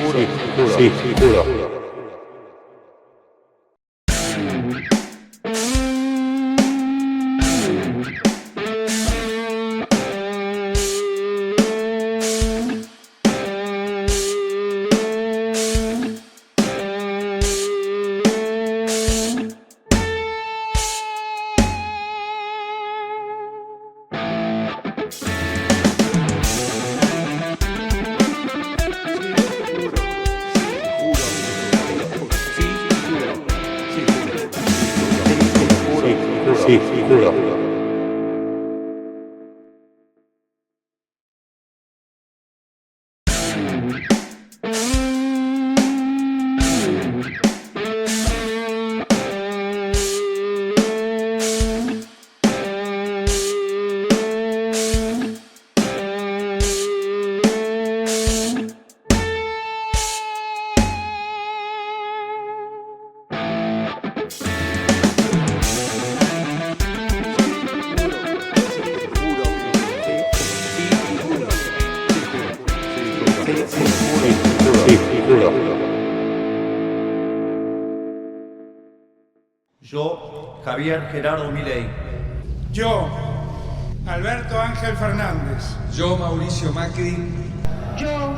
Sí, juro. Sí, juro. Yo, Javier Gerardo Milei. Yo, Alberto Ángel Fernández. Yo, Mauricio Macri. Yo,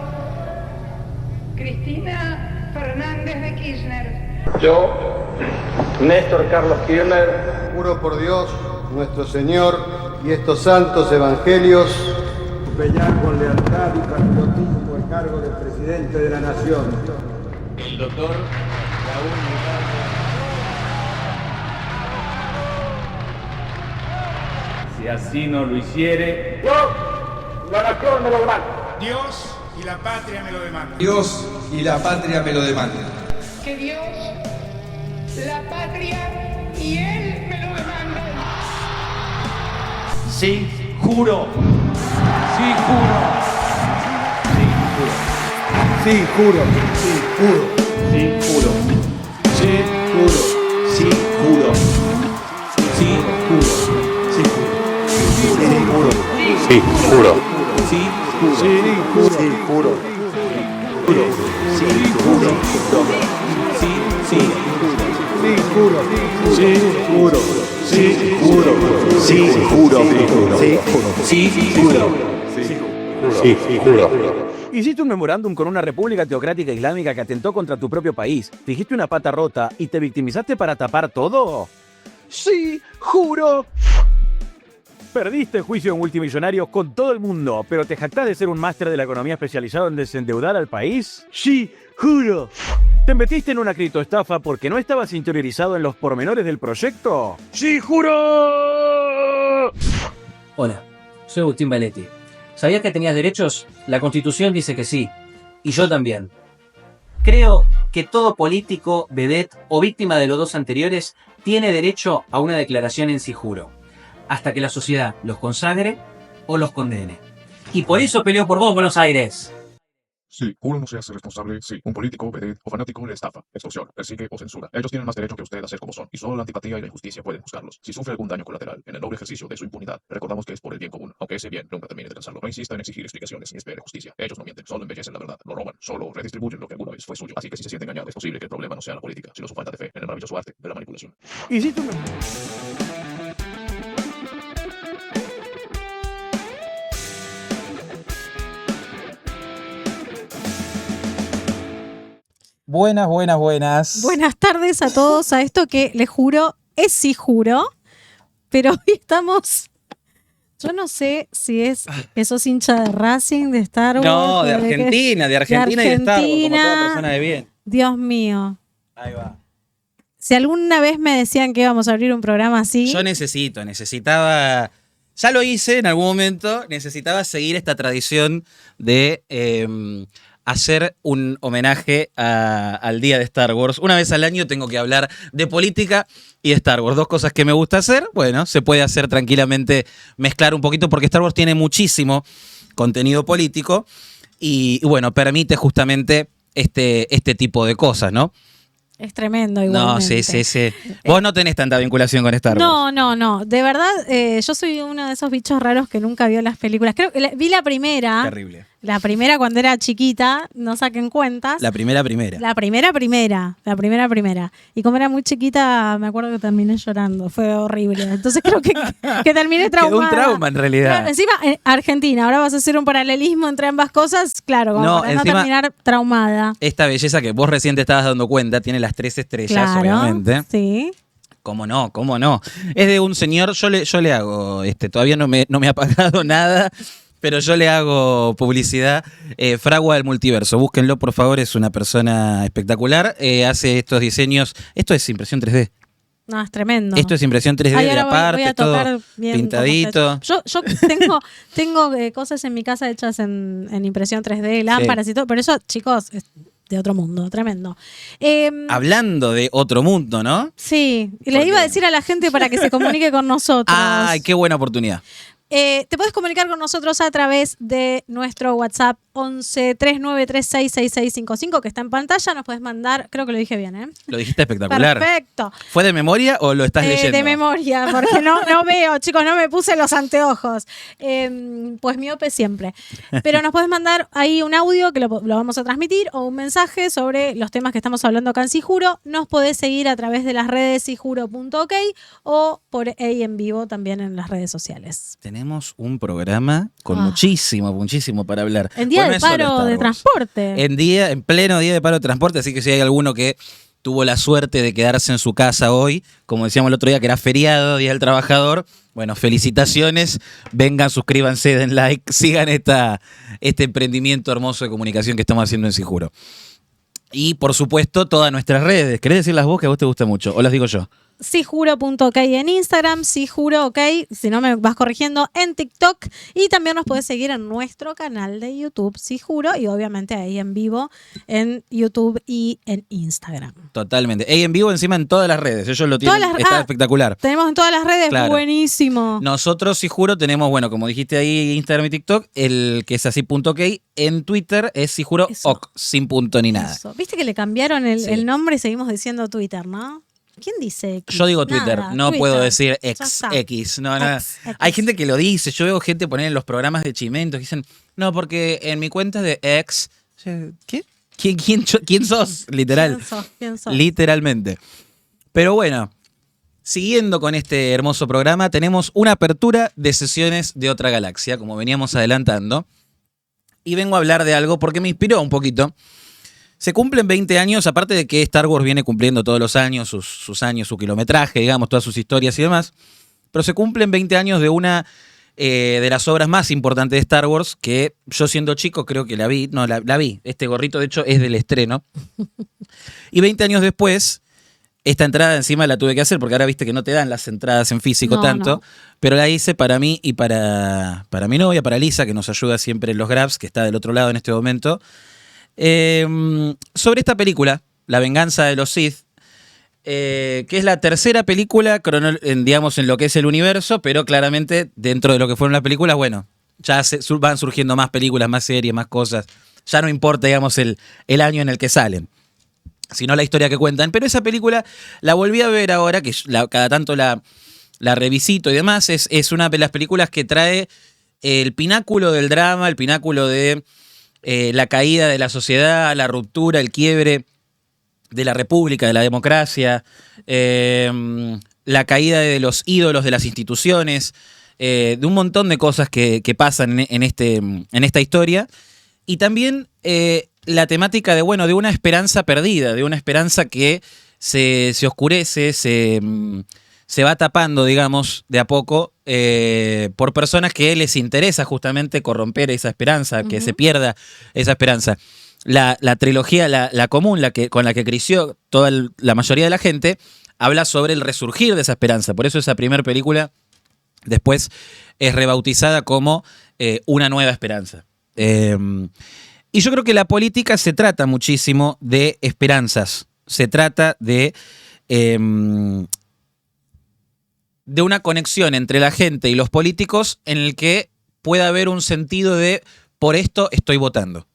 Cristina Fernández de Kirchner. Yo, Néstor Carlos Kirchner. Juro por Dios, nuestro Señor y estos santos evangelios, desempeñar con lealtad y patriotismo el cargo de presidente de la Nación. El doctor Raúl Ricardo. Si así no lo hiciere, Yo, la nación me lo demanda. Dios y la patria me lo demandan. Dios y la patria me lo demandan. Que Dios, la patria y Él me lo demandan. Sí, juro. sí juro. Sí, juro. Sí, juro. Sí juro. Sí, juro. Sí juro. Sí juro. Sí, juro. Sí, juro. Sí Sí, juro. juro. Sí, juro. Sí juro. Sí juro. Sí, juro. Sí, juro. Sí, juro. Sí juro. Sí, juro. Hiciste un memorándum con una república teocrática islámica que atentó contra tu propio país. Dijiste una pata rota y te victimizaste para tapar todo. Sí, juro. Perdiste el juicio en multimillonarios con todo el mundo, pero te jactás de ser un máster de la economía especializado en desendeudar al país. Sí, juro. ¿Te metiste en una criptoestafa porque no estabas interiorizado en los pormenores del proyecto? ¡Sí, juro! Hola, soy Agustín Valetti. ¿Sabías que tenías derechos? La Constitución dice que sí. Y yo también. Creo que todo político, vedette o víctima de los dos anteriores tiene derecho a una declaración en sí juro, hasta que la sociedad los consagre o los condene. Y por eso peleo por vos, Buenos Aires. Sí, juro no se hace responsable si un político, vedette o fanático le estafa, extorsiona, persigue o censura. Ellos tienen más derecho que usted a ser como son, y solo la antipatía y la injusticia pueden juzgarlos. Si sufre algún daño colateral en el noble ejercicio de su impunidad, recordamos que es por el bien común, aunque ese bien nunca termine de alcanzarlo. No insista en exigir explicaciones ni espere justicia. Ellos no mienten, solo embellecen la verdad, no roban, solo redistribuyen lo que alguna vez fue suyo. Así que si se siente engañado, es posible que el problema no sea la política, sino su falta de fe en el maravilloso arte de la manipulación. Hiciste un... Buenas. Buenas tardes a todos a esto que les juro es sí juro, pero hoy estamos... Yo no sé si es que sos hincha de Racing, de Star Wars. No, de Argentina y de Star Wars, como toda persona de bien. Dios mío. Ahí va. Si alguna vez me decían que íbamos a abrir un programa así... Yo necesitaba... Ya lo hice en algún momento, necesitaba seguir esta tradición de hacer un homenaje al día de Star Wars. Una vez al año tengo que hablar de política y de Star Wars. Dos cosas que me gusta hacer. Bueno, se puede hacer tranquilamente, mezclar un poquito, porque Star Wars tiene muchísimo contenido político y bueno, permite justamente este tipo de cosas, ¿no? Es tremendo igualmente. No, sí. Vos no tenés tanta vinculación con Star Wars. No. De verdad, yo soy uno de esos bichos raros que nunca vio las películas. Creo que vi la primera. Terrible. La primera cuando era chiquita, no saquen cuentas. La primera. La primera. Y como era muy chiquita, me acuerdo que terminé llorando. Fue horrible. Entonces creo que terminé traumada. Quedó un trauma en realidad. Claro, encima, Argentina, ahora vas a hacer un paralelismo entre ambas cosas. Claro, como para no encima, terminar traumada. Esta belleza que vos recién te estabas dando cuenta tiene las 3 estrellas, Claro, obviamente. Sí. ¿Cómo no? Es de un señor, yo le hago, todavía no me ha pagado nada, pero yo le hago publicidad. Fragua del Multiverso, búsquenlo por favor, es una persona espectacular. Hace estos diseños, esto es impresión 3D. No, es tremendo. Esto es impresión 3D de la parte, voy a tocar todo bien pintadito. Yo tengo cosas en mi casa hechas en impresión 3D, lámparas y todo, pero eso, chicos, es de otro mundo, tremendo. Hablando de otro mundo, ¿no? Sí, y le iba a decir a la gente para que se comunique con nosotros. ¡Ay, qué buena oportunidad! Te puedes comunicar con nosotros a través de nuestro WhatsApp 11 3936 6655 que está en pantalla. Nos puedes mandar, creo que lo dije bien, ¿eh? Lo dijiste espectacular. Perfecto. ¿Fue de memoria o lo estás leyendo? De memoria, porque no veo, chicos, no me puse los anteojos. Pues miope siempre. Pero nos puedes mandar ahí un audio que lo vamos a transmitir o un mensaje sobre los temas que estamos hablando acá en Sijuro. Nos podés seguir a través de las redes sijuro.ok o por ahí en vivo también en las redes sociales. Tenemos un programa con muchísimo para hablar. En día de paro de transporte. En pleno día de paro de transporte, así que si hay alguno que tuvo la suerte de quedarse en su casa hoy, como decíamos el otro día que era feriado, Día del Trabajador, bueno, felicitaciones, vengan, suscríbanse, den like, sigan este emprendimiento hermoso de comunicación que estamos haciendo en Sijuro. Y por supuesto, todas nuestras redes. ¿Querés decirlas vos que a vos te gusta mucho? ¿O las digo yo? Sijuro.ok en Instagram, Sijuro.ok, si no me vas corrigiendo, en TikTok. Y también nos puedes seguir en nuestro canal de YouTube, Sijuro, y obviamente ahí en vivo en YouTube y en Instagram. Totalmente. Y en vivo encima en todas las redes. Ellos lo tienen, está espectacular. Tenemos en todas las redes, claro. Buenísimo. Nosotros, Sijuro, tenemos, bueno, como dijiste ahí, Instagram y TikTok, el que es así.ok. En Twitter es Sijuro ok, sin punto ni nada. Eso. Viste que le cambiaron el nombre y seguimos diciendo Twitter, ¿no? ¿Quién dice X? Yo digo Twitter, Nada, no Twitter. puedo decir X. No, nada. X. Hay gente que lo dice. Yo veo gente poner en los programas de Chimentos que dicen, no, porque en mi cuenta de X. ¿Qué? ¿Quién sos? Literal. ¿Quién sos? Literalmente. Pero bueno, siguiendo con este hermoso programa, tenemos una apertura de sesiones de otra galaxia, como veníamos adelantando. Y vengo a hablar de algo porque me inspiró un poquito. Se cumplen 20 años, aparte de que Star Wars viene cumpliendo todos los años, sus años, su kilometraje, digamos, todas sus historias y demás. Pero se cumplen 20 años de una de las obras más importantes de Star Wars, que yo siendo chico creo que la vi. Este gorrito de hecho es del estreno. Y 20 años después, esta entrada encima la tuve que hacer, porque ahora viste que no te dan las entradas en físico tanto, pero la hice para mí y para mi novia, para Lisa, que nos ayuda siempre en los grabs, que está del otro lado en este momento. Sobre esta película, La venganza de los Sith, que es la tercera película, digamos, en lo que es el universo, pero claramente dentro de lo que fueron las películas, bueno, ya van surgiendo más películas, más series, más cosas. Ya no importa, digamos, el año en el que salen, sino la historia que cuentan. Pero esa película la volví a ver ahora, que cada tanto la revisito y demás. Es una de las películas que trae el pináculo del drama, el pináculo de la caída de la sociedad, la ruptura, el quiebre de la república, de la democracia, la caída de los ídolos de las instituciones, de un montón de cosas que pasan en esta historia. Y también la temática de una esperanza perdida, de una esperanza que se oscurece, se va tapando, digamos, de a poco, por personas que les interesa justamente corromper esa esperanza, que se pierda esa esperanza. La trilogía, la común, con la que creció la mayoría de la gente, habla sobre el resurgir de esa esperanza. Por eso esa primera película después es rebautizada como Una nueva esperanza. Y yo creo que la política se trata muchísimo de esperanzas. Se trata de una conexión entre la gente y los políticos en el que pueda haber un sentido de por esto estoy votando,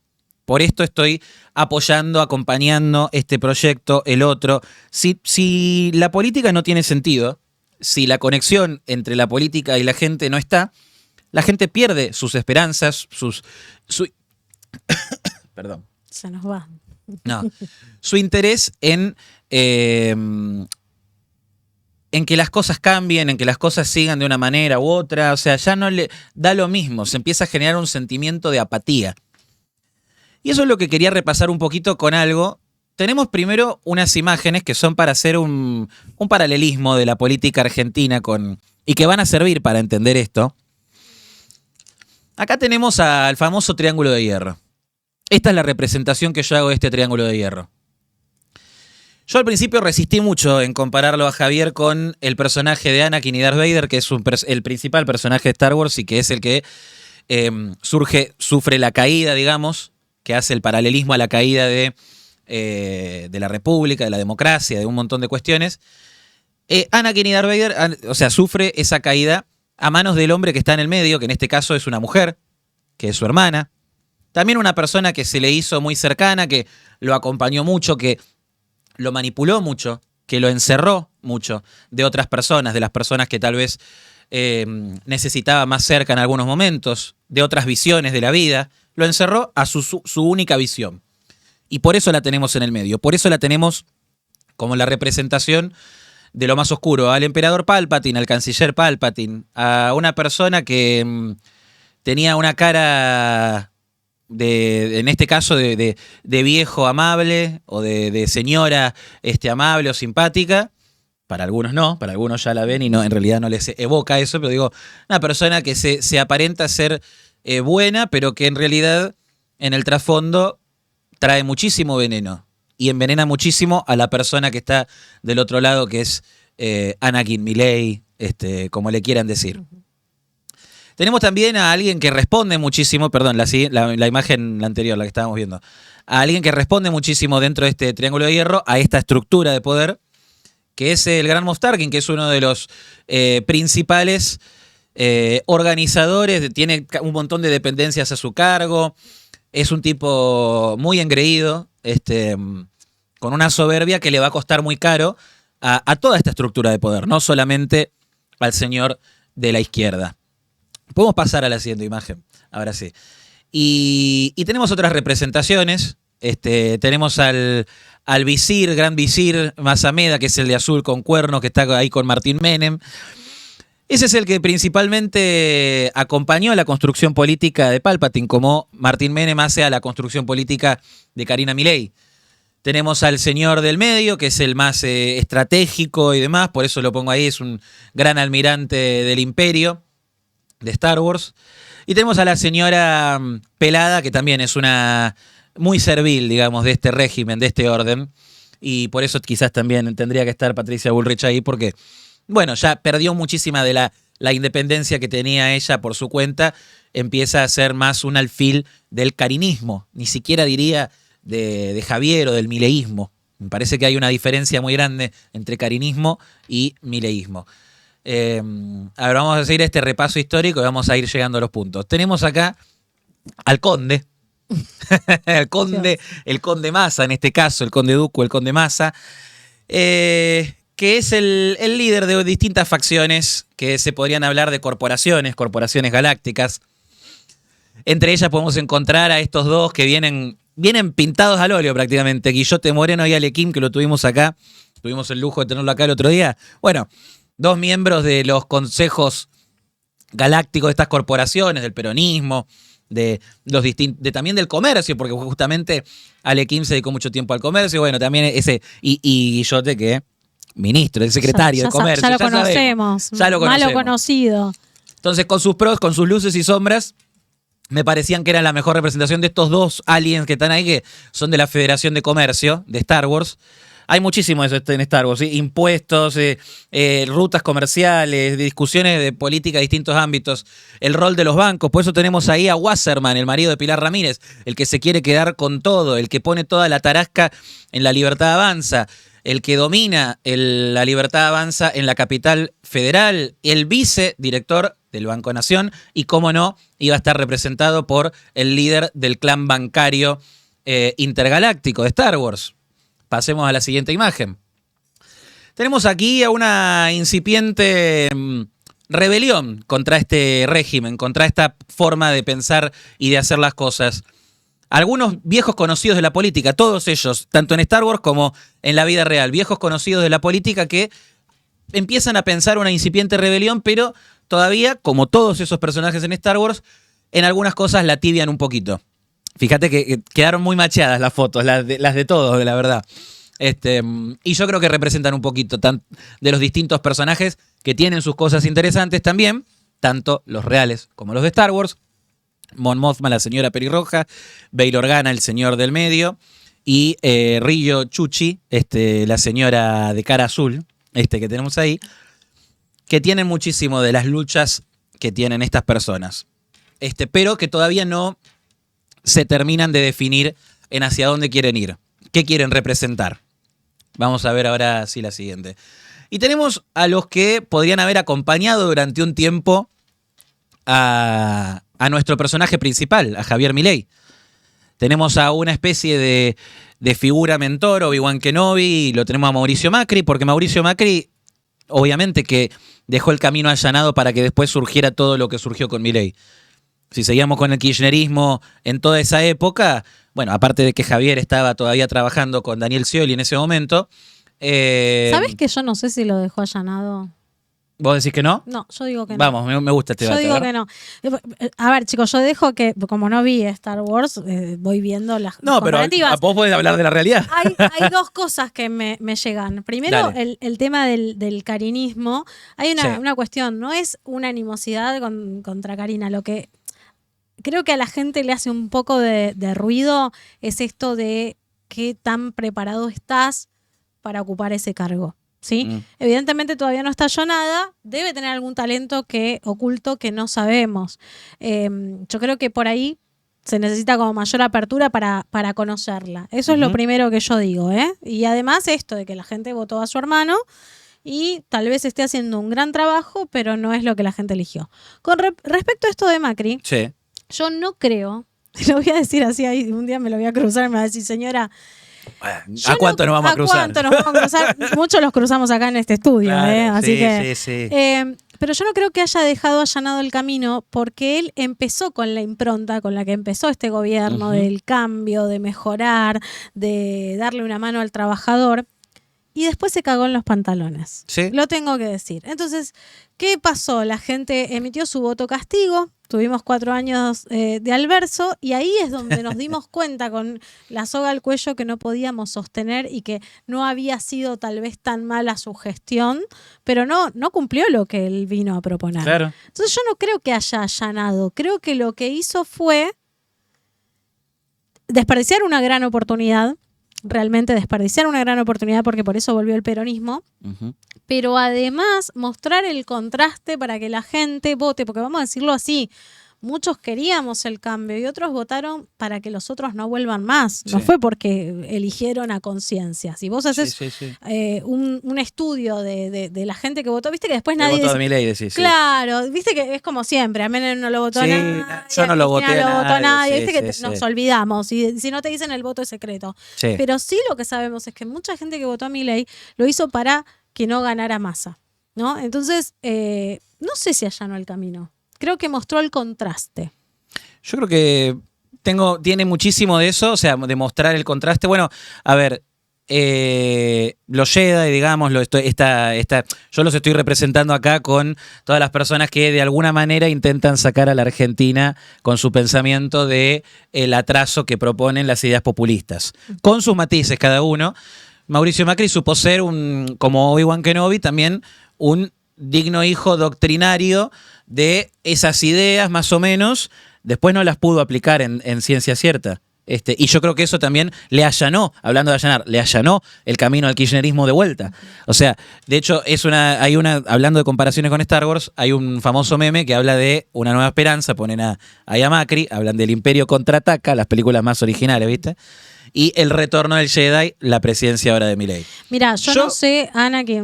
por esto estoy apoyando, acompañando este proyecto, el otro. Si la política no tiene sentido, si la conexión entre la política y la gente no está, la gente pierde sus esperanzas, Perdón. Se nos va. No. Su interés en que las cosas cambien, en que las cosas sigan de una manera u otra. O sea, ya no le da lo mismo. Se empieza a generar un sentimiento de apatía. Y eso es lo que quería repasar un poquito con algo. Tenemos primero unas imágenes que son para hacer un paralelismo de la política argentina y que van a servir para entender esto. Acá tenemos al famoso Triángulo de Hierro. Esta es la representación que yo hago de este Triángulo de Hierro. Yo al principio resistí mucho en compararlo a Javier con el personaje de Anakin y Darth Vader, que es el principal personaje de Star Wars y que es el que sufre la caída, digamos, que hace el paralelismo a la caída de la República, de la democracia, de un montón de cuestiones. Anakin y Darth Vader, sufre esa caída a manos del hombre que está en el medio, que en este caso es una mujer, que es su hermana. También una persona que se le hizo muy cercana, que lo acompañó mucho, que lo manipuló mucho, que lo encerró mucho de otras personas, de las personas que tal vez necesitaba más cerca en algunos momentos, de otras visiones de la vida. Lo encerró a su única visión. Y por eso la tenemos en el medio. Por eso la tenemos como la representación de lo más oscuro. Al emperador Palpatine, al canciller Palpatine, a una persona que tenía una cara en este caso de viejo amable o de señora amable o simpática. Para algunos no, para algunos ya la ven y no, en realidad no les evoca eso, pero digo, una persona que se aparenta ser buena, pero que en realidad en el trasfondo trae muchísimo veneno y envenena muchísimo a la persona que está del otro lado, que es Anakin, Milei, como le quieran decir. Tenemos también a alguien que responde muchísimo, perdón, la imagen anterior, la que estábamos viendo, a alguien que responde muchísimo dentro de este Triángulo de Hierro, a esta estructura de poder, que es el Gran Moff Tarkin, que es uno de los principales organizadores, tiene un montón de dependencias a su cargo, es un tipo muy engreído, con una soberbia que le va a costar muy caro a toda esta estructura de poder, no solamente al señor de la izquierda. Podemos pasar a la siguiente imagen, ahora sí. Y tenemos otras representaciones. Tenemos al visir, gran visir Mazameda, que es el de azul con cuernos, que está ahí con Martín Menem. Ese es el que principalmente acompañó a la construcción política de Palpatine, como Martín Menem hace a la construcción política de Karina Milei. Tenemos al señor del medio, que es el más estratégico y demás, por eso lo pongo ahí, es un gran almirante del imperio de Star Wars. Y tenemos a la señora pelada, que también es una muy servil, digamos, de este régimen, de este orden. Y por eso quizás también tendría que estar Patricia Bullrich ahí, porque, bueno, ya perdió muchísima de la independencia que tenía ella por su cuenta. Empieza a ser más un alfil del carinismo, ni siquiera diría de Javier o del mileísmo. Me parece que hay una diferencia muy grande entre carinismo y mileísmo. A ver, vamos a seguir este repaso histórico y vamos a ir llegando a los puntos. Tenemos acá al conde, el conde Massa, en este caso, el conde Dooku, el conde Massa, que es el líder de distintas facciones que se podrían hablar de corporaciones galácticas. Entre ellas podemos encontrar a estos dos que vienen pintados al óleo prácticamente, Guillote Moreno y Alequim, que lo tuvimos acá, tuvimos el lujo de tenerlo acá el otro día. Bueno, dos miembros de los consejos galácticos de estas corporaciones, del peronismo, también del comercio, porque justamente Alequim se dedicó mucho tiempo al comercio. Bueno, también ese, y Guillote, que ministro, el secretario de comercio. Ya lo conocemos, malo conocido. Entonces, con sus pros, con sus luces y sombras, me parecían que era la mejor representación de estos dos aliens que están ahí, que son de la Federación de Comercio de Star Wars. Hay muchísimo de eso en Star Wars, ¿sí? Impuestos, rutas comerciales, discusiones de política de distintos ámbitos, el rol de los bancos. Por eso tenemos ahí a Wasserman, el marido de Pilar Ramírez, el que se quiere quedar con todo, el que pone toda la tarasca en La Libertad Avanza, el que domina La Libertad Avanza en la capital federal, el vicedirector del Banco Nación y, cómo no, iba a estar representado por el líder del clan bancario intergaláctico de Star Wars. Pasemos a la siguiente imagen. Tenemos aquí a una incipiente rebelión contra este régimen, contra esta forma de pensar y de hacer las cosas. algunos viejos conocidos de la política, todos ellos, tanto en Star Wars como en la vida real, viejos conocidos de la política que empiezan a pensar una incipiente rebelión, pero todavía, como todos esos personajes en Star Wars, en algunas cosas la tibian un poquito. Fíjate que quedaron muy macheadas las fotos, las de todos, la verdad. Y yo creo que representan un poquito de los distintos personajes que tienen sus cosas interesantes también, tanto los reales como los de Star Wars. Mon Mothma, la señora pelirroja, Bail Organa, el señor del medio, y Rillo Chuchi, la señora de cara azul, que tenemos ahí, que tienen muchísimo de las luchas que tienen estas personas, pero que todavía no se terminan de definir en hacia dónde quieren ir, qué quieren representar. Vamos a ver ahora sí la siguiente. Y tenemos a los que podrían haber acompañado durante un tiempo a nuestro personaje principal, a Javier Milei. Tenemos a una especie de figura mentor, Obi-Wan Kenobi, y lo tenemos a Mauricio Macri, porque Mauricio Macri, obviamente que dejó el camino allanado para que después surgiera todo lo que surgió con Milei. Si seguíamos con el kirchnerismo en toda esa época, bueno, aparte de que Javier estaba todavía trabajando con Daniel Scioli en ese momento. ¿Sabes que yo no sé si lo dejó allanado? ¿Vos decís que no? No, yo digo que no. Vamos, me gusta este debate. Yo digo que no. A ver, chicos, yo dejo que, como no vi Star Wars, voy viendo las comparativas. Pero vos podés hablar de la realidad. Hay dos cosas que me llegan. Primero, el tema del carinismo. Hay una cuestión, no es una animosidad contra Karina. Lo que creo que a la gente le hace un poco de ruido es esto de qué tan preparado estás para ocupar ese cargo. ¿Sí? Evidentemente todavía no estalló nada, debe tener algún talento oculto que no sabemos. Yo creo que por ahí se necesita como mayor apertura para conocerla. Eso es lo primero que yo digo, ¿eh? Y además esto de que la gente votó a su hermano y tal vez esté haciendo un gran trabajo, pero no es lo que la gente eligió. Con respecto a esto de Macri, yo no creo, te lo voy a decir así, ahí un día me lo voy a cruzar y me va a decir, señora... ¿A cuánto nos vamos a cruzar? Muchos los cruzamos acá en este estudio, claro, así que. Sí. Pero yo no creo que haya dejado allanado el camino porque él empezó con la impronta con la que empezó este gobierno, del cambio, de mejorar, de darle una mano al trabajador. Y después se cagó en los pantalones. ¿Sí? Lo tengo que decir. Entonces, ¿qué pasó? La gente emitió su voto castigo. Tuvimos 4 años de Alverso y ahí es donde nos dimos cuenta con la soga al cuello que no podíamos sostener y que no había sido tal vez tan mala su gestión, pero no cumplió lo que él vino a proponer. Claro. Entonces yo no creo que haya allanado. Creo que lo que hizo fue desperdiciar una gran oportunidad. Realmente desperdiciar una gran oportunidad porque por eso volvió el peronismo, pero además mostrar el contraste para que la gente vote, porque vamos a decirlo así, muchos queríamos el cambio y otros votaron para que los otros no vuelvan más, no fue porque eligieron a conciencia. Si vos haces un estudio de la gente que votó, viste que después nadie votó a Milei, decís, claro, viste que es como siempre, a Menem no lo votó nadie, yo no lo voté a nadie, viste que nos olvidamos y si no te dicen el voto es secreto. Pero sí lo que sabemos es que mucha gente que votó a Milei lo hizo para que no ganara Massa, ¿no? Entonces, no sé si allanó el camino. Creo que mostró el contraste. Yo creo que tiene muchísimo de eso, o sea, de mostrar el contraste. Bueno, a ver, los Jedi, digamos, yo los estoy representando acá con todas las personas que de alguna manera intentan sacar a la Argentina con su pensamiento de el atraso que proponen las ideas populistas, con sus matices cada uno. Mauricio Macri supo ser, como Obi-Wan Kenobi, también un digno hijo doctrinario de esas ideas, más o menos. Después no las pudo aplicar en ciencia cierta. Y yo creo que eso también le allanó, hablando de allanar, le allanó el camino al kirchnerismo de vuelta. O sea, de hecho, hablando de comparaciones con Star Wars, hay un famoso meme que habla de una nueva esperanza, ponen ahí a Macri, hablan del Imperio contraataca, las películas más originales, ¿viste? Y el retorno del Jedi, la presidencia ahora de Milei. Mira, yo no sé, Ana, qué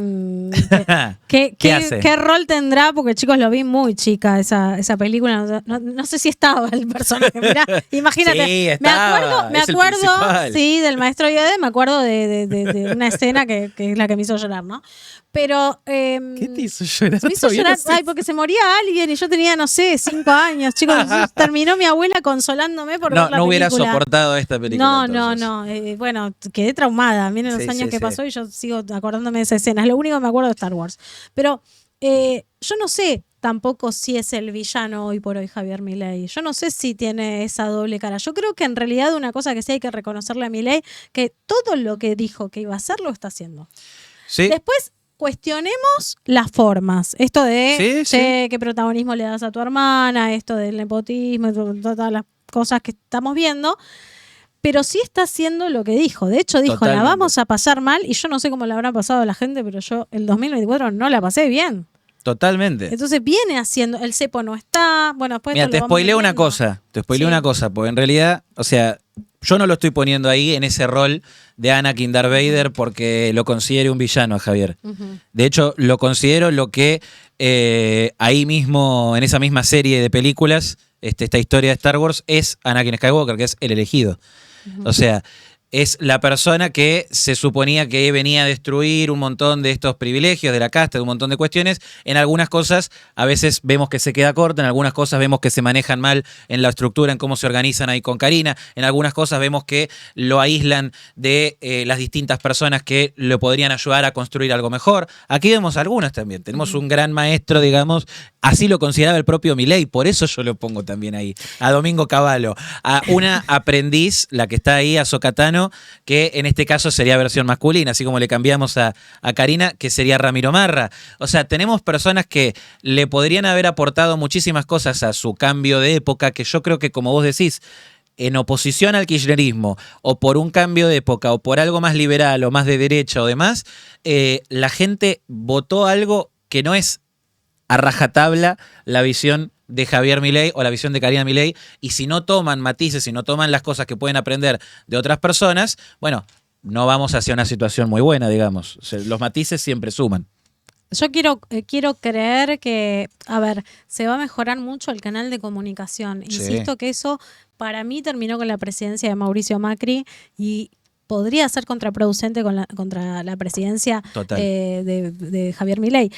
rol tendrá, porque chicos, lo vi muy chica esa película. No sé si estaba el personaje. Mirá, imagínate. Sí, estaba, me acuerdo sí, del maestro Yoda, me acuerdo de una escena que es la que me hizo llorar, ¿no? Pero. ¿Qué te hizo llorar? Me hizo llorar, porque se moría alguien y yo tenía, no sé, 5 años, chicos. Entonces terminó mi abuela consolándome por ver la película. No hubiera soportado esta película. No. Bueno, quedé traumada. Miren los años que pasó y yo sigo acordándome de esa escena. Es lo único que me acuerdo de Star Wars. Pero yo no sé tampoco si es el villano hoy por hoy Javier Milei. Yo no sé si tiene esa doble cara. Yo creo que en realidad una cosa que sí hay que reconocerle a Milei, que todo lo que dijo que iba a hacer lo está haciendo. Sí. Después cuestionemos las formas. Esto de qué protagonismo le das a tu hermana, esto del nepotismo, todas las cosas que estamos viendo. Pero sí está haciendo lo que dijo. De hecho, dijo, la vamos a pasar mal. Y yo no sé cómo la habrá pasado la gente, pero yo el 2024 no la pasé bien. Totalmente. Entonces viene haciendo, el cepo no está. Bueno, después mira, te spoileo una cosa. Porque en realidad, o sea, yo no lo estoy poniendo ahí en ese rol de Anakin Darth Vader porque lo considero un villano a Javier. De hecho, lo considero lo que ahí mismo, en esa misma serie de películas, esta historia de Star Wars, es Anakin Skywalker, que es el elegido. O sea, es la persona que se suponía que venía a destruir un montón de estos privilegios de la casta, de un montón de cuestiones. En algunas cosas a veces vemos que se queda corta, en algunas cosas vemos que se manejan mal en la estructura, en cómo se organizan ahí con Karina, en algunas cosas vemos que lo aíslan de las distintas personas que lo podrían ayudar a construir algo mejor. Aquí vemos algunas también. Tenemos un gran maestro, digamos, así lo consideraba el propio Milei, por eso yo lo pongo también ahí, a Domingo Cavallo, a una aprendiz, la que está ahí, a Sokatano, que en este caso sería versión masculina, así como le cambiamos a Karina, que sería Ramiro Marra. O sea, tenemos personas que le podrían haber aportado muchísimas cosas a su cambio de época, que yo creo que, como vos decís, en oposición al kirchnerismo, o por un cambio de época, o por algo más liberal, o más de derecha, o demás, la gente votó algo que no es a rajatabla la visión de Javier Milei o la visión de Karina Milei, y si no toman matices, si no toman las cosas que pueden aprender de otras personas, bueno, no vamos hacia una situación muy buena, digamos. O sea, los matices siempre suman. Yo quiero creer que, a ver, se va a mejorar mucho el canal de comunicación. Insisto que eso para mí terminó con la presidencia de Mauricio Macri y podría ser contraproducente contra la presidencia de Javier Milei.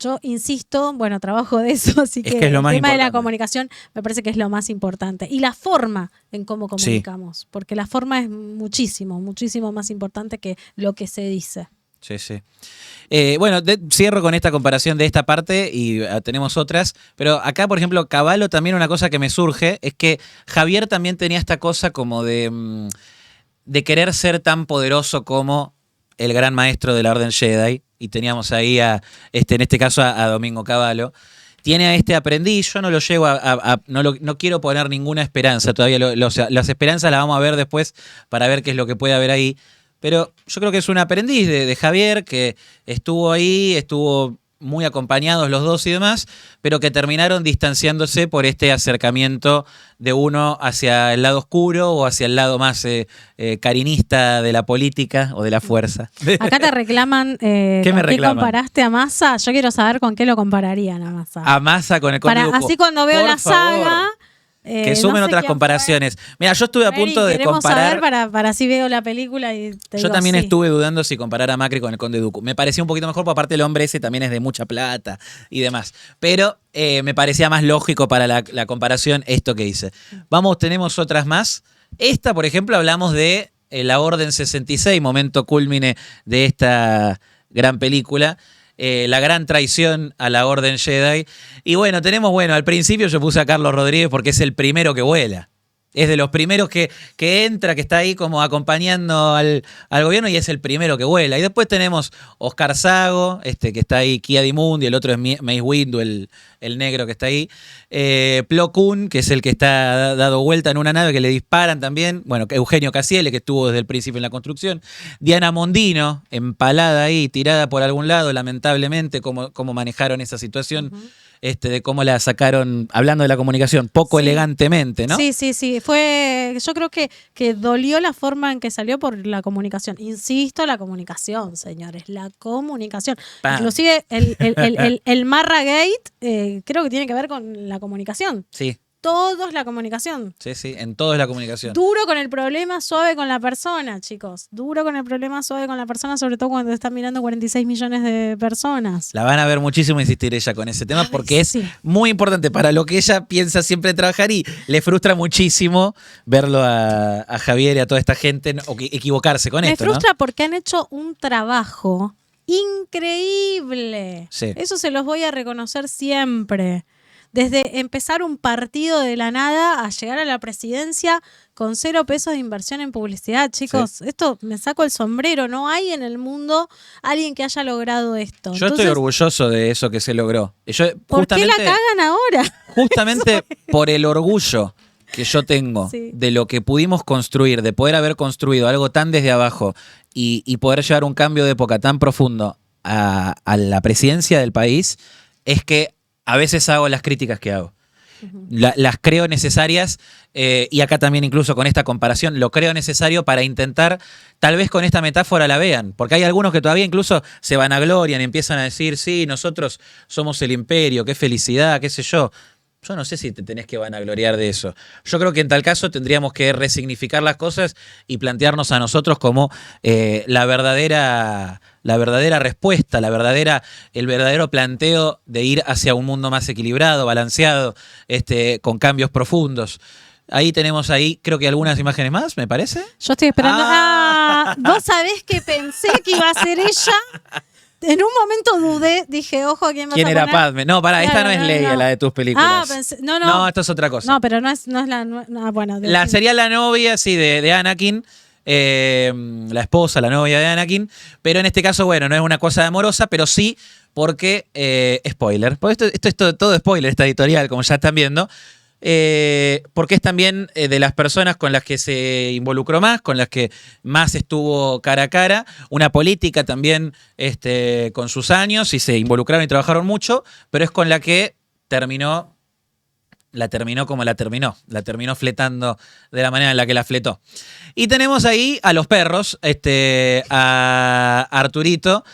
Yo insisto, bueno, trabajo de eso, así que el tema de la comunicación me parece que es lo más importante. Y la forma en cómo comunicamos, porque la forma es muchísimo más importante que lo que se dice. Sí. Bueno, cierro con esta comparación de esta parte y tenemos otras, pero acá, por ejemplo, Cavallo, también una cosa que me surge es que Javier también tenía esta cosa como de querer ser tan poderoso como el gran maestro de la Orden Jedi, y teníamos ahí en este caso a Domingo Cavallo. Tiene a este aprendiz, yo no lo llego no quiero poner ninguna esperanza todavía, las esperanzas las vamos a ver después para ver qué es lo que puede haber ahí, pero yo creo que es un aprendiz de Javier que estuvo ahí, estuvo muy acompañados los dos y demás, pero que terminaron distanciándose por este acercamiento de uno hacia el lado oscuro o hacia el lado más carinista de la política o de la fuerza. Acá te reclaman, ¿Qué me reclaman? ¿Qué comparaste a Massa? Yo quiero saber con qué lo compararían a Massa. A Massa con el Conde Duco. Así cuando veo la saga... que sumen otras comparaciones. Mira, yo estuve a punto de comparar. Saber para así veo la película y te digo, yo también estuve dudando si comparar a Macri con el Conde Duco. Me parecía un poquito mejor, porque aparte el hombre ese también es de mucha plata y demás. Pero me parecía más lógico para la comparación esto que hice. Tenemos otras más. Esta, por ejemplo, hablamos de la Orden 66, momento cúlmine de esta gran película. La gran traición a la Orden Jedi. Y bueno, al principio yo puse a Carlos Rodríguez porque es el primero que vuela. Es de los primeros que entra, que está ahí como acompañando al gobierno, y es el primero que vuela. Y después tenemos Oscar Sago, que está ahí, Kia Dimundi, el otro es Mace Windu, el negro que está ahí. Plo Koon, que es el que está dado vuelta en una nave que le disparan también. Bueno, Eugenio Casiele, que estuvo desde el principio en la construcción. Diana Mondino, empalada ahí, tirada por algún lado, lamentablemente, cómo manejaron esa situación. De cómo la sacaron, hablando de la comunicación, poco elegantemente, ¿no? Sí. Yo creo que dolió la forma en que salió por la comunicación. Insisto, la comunicación, señores, la comunicación. Inclusive el Marra Gate creo que tiene que ver con la comunicación. Sí. todo es la comunicación. Sí, sí, en todo es la comunicación. Duro con el problema, suave con la persona, chicos. Duro con el problema, suave con la persona, sobre todo cuando te están mirando 46 millones de personas. La van a ver muchísimo insistir ella con ese tema porque es muy importante para lo que ella piensa siempre trabajar y le frustra muchísimo verlo a Javier y a toda esta gente equivocarse con esto, Me frustra porque han hecho un trabajo increíble. Sí. Eso se los voy a reconocer siempre. Desde empezar un partido de la nada a llegar a la presidencia con 0 pesos de inversión en publicidad, chicos. Sí. Esto me saco el sombrero. No hay en el mundo alguien que haya logrado esto. Yo estoy orgulloso de eso que se logró. ¿Por qué la cagan ahora? Justamente por el orgullo que yo tengo de lo que pudimos construir, de poder haber construido algo tan desde abajo y poder llevar un cambio de época tan profundo a la presidencia del país, es que a veces hago las críticas que hago. Las creo necesarias y acá también incluso con esta comparación lo creo necesario para intentar, tal vez con esta metáfora la vean, porque hay algunos que todavía incluso se vanaglorian y empiezan a decir, sí, nosotros somos el imperio, qué felicidad, qué sé yo. Yo no sé si te tenés que vanagloriar de eso. Yo creo que en tal caso tendríamos que resignificar las cosas y plantearnos a nosotros como la verdadera respuesta, el verdadero planteo de ir hacia un mundo más equilibrado, balanceado, con cambios profundos. Ahí tenemos creo que algunas imágenes más, me parece. Yo estoy esperando. ¿Vos sabés que pensé que iba a ser ella? En un momento dudé, dije, ojo, ¿a quién vas a poner? ¿Quién era Padme? No, pará, esta no es Leia, la de tus películas. Pensé, no, esto es otra cosa. No, pero no es la... bueno, sería la novia, sí, de Anakin, la esposa, la novia de Anakin, pero en este caso, bueno, no es una cosa amorosa, pero sí porque, spoiler, porque esto es todo spoiler, esta editorial, como ya están viendo, porque es también de las personas con las que se involucró más, con las que más estuvo cara a cara, una política también con sus años y se involucraron y trabajaron mucho, pero es con la que la terminó fletando de la manera en la que la fletó. Y tenemos ahí a los perros, a Arturito,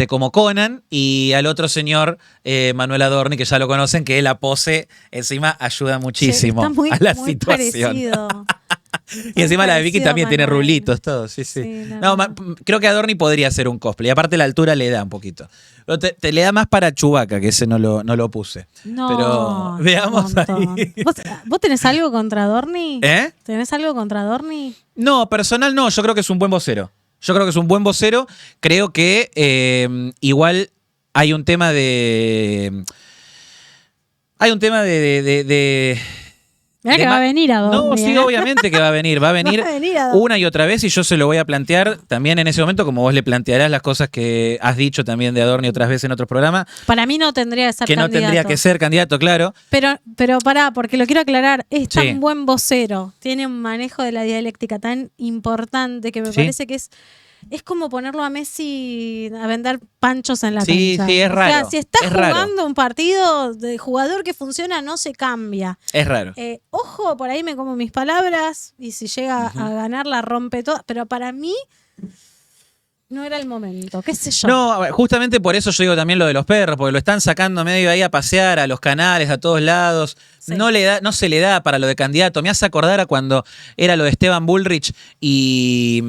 como Conan, y al otro señor, Manuel Adorni, que ya lo conocen, que la pose encima ayuda muchísimo a la situación. Y encima la de Vicky también tiene rulitos, todo, sí. Creo que Adorni podría hacer un cosplay. Y aparte la altura le da un poquito. Pero te le da más para Chewbacca, que ese no lo puse. No, pero veamos ahí. ¿Vos tenés algo contra Adorni? ¿Tenés algo contra Adorni? No, personal no. Yo creo que es un buen vocero. Creo que igual hay un tema de... Mirá que va a venir Adorni. No, sí, obviamente que va a venir. Va a venir una y otra vez y yo se lo voy a plantear también en ese momento, como vos le plantearás las cosas que has dicho también de Adorni otras veces en otros programas. Para mí no tendría que ser candidato. Que no tendría que ser candidato, claro. Pero pará, porque lo quiero aclarar. Es tan buen vocero, tiene un manejo de la dialéctica tan importante que me parece que es como ponerlo a Messi a vender panchos en la cancha. Sí, es raro. O sea, si estás jugando un partido de jugador que funciona, no se cambia. Es raro. Ojo, por ahí me como mis palabras y si llega a ganar la rompe toda. Pero para mí no era el momento, qué sé yo. No, justamente por eso yo digo también lo de los perros, porque lo están sacando medio ahí a pasear a los canales, a todos lados. Sí. No se le da para lo de candidato. Me hace acordar a cuando era lo de Esteban Bullrich y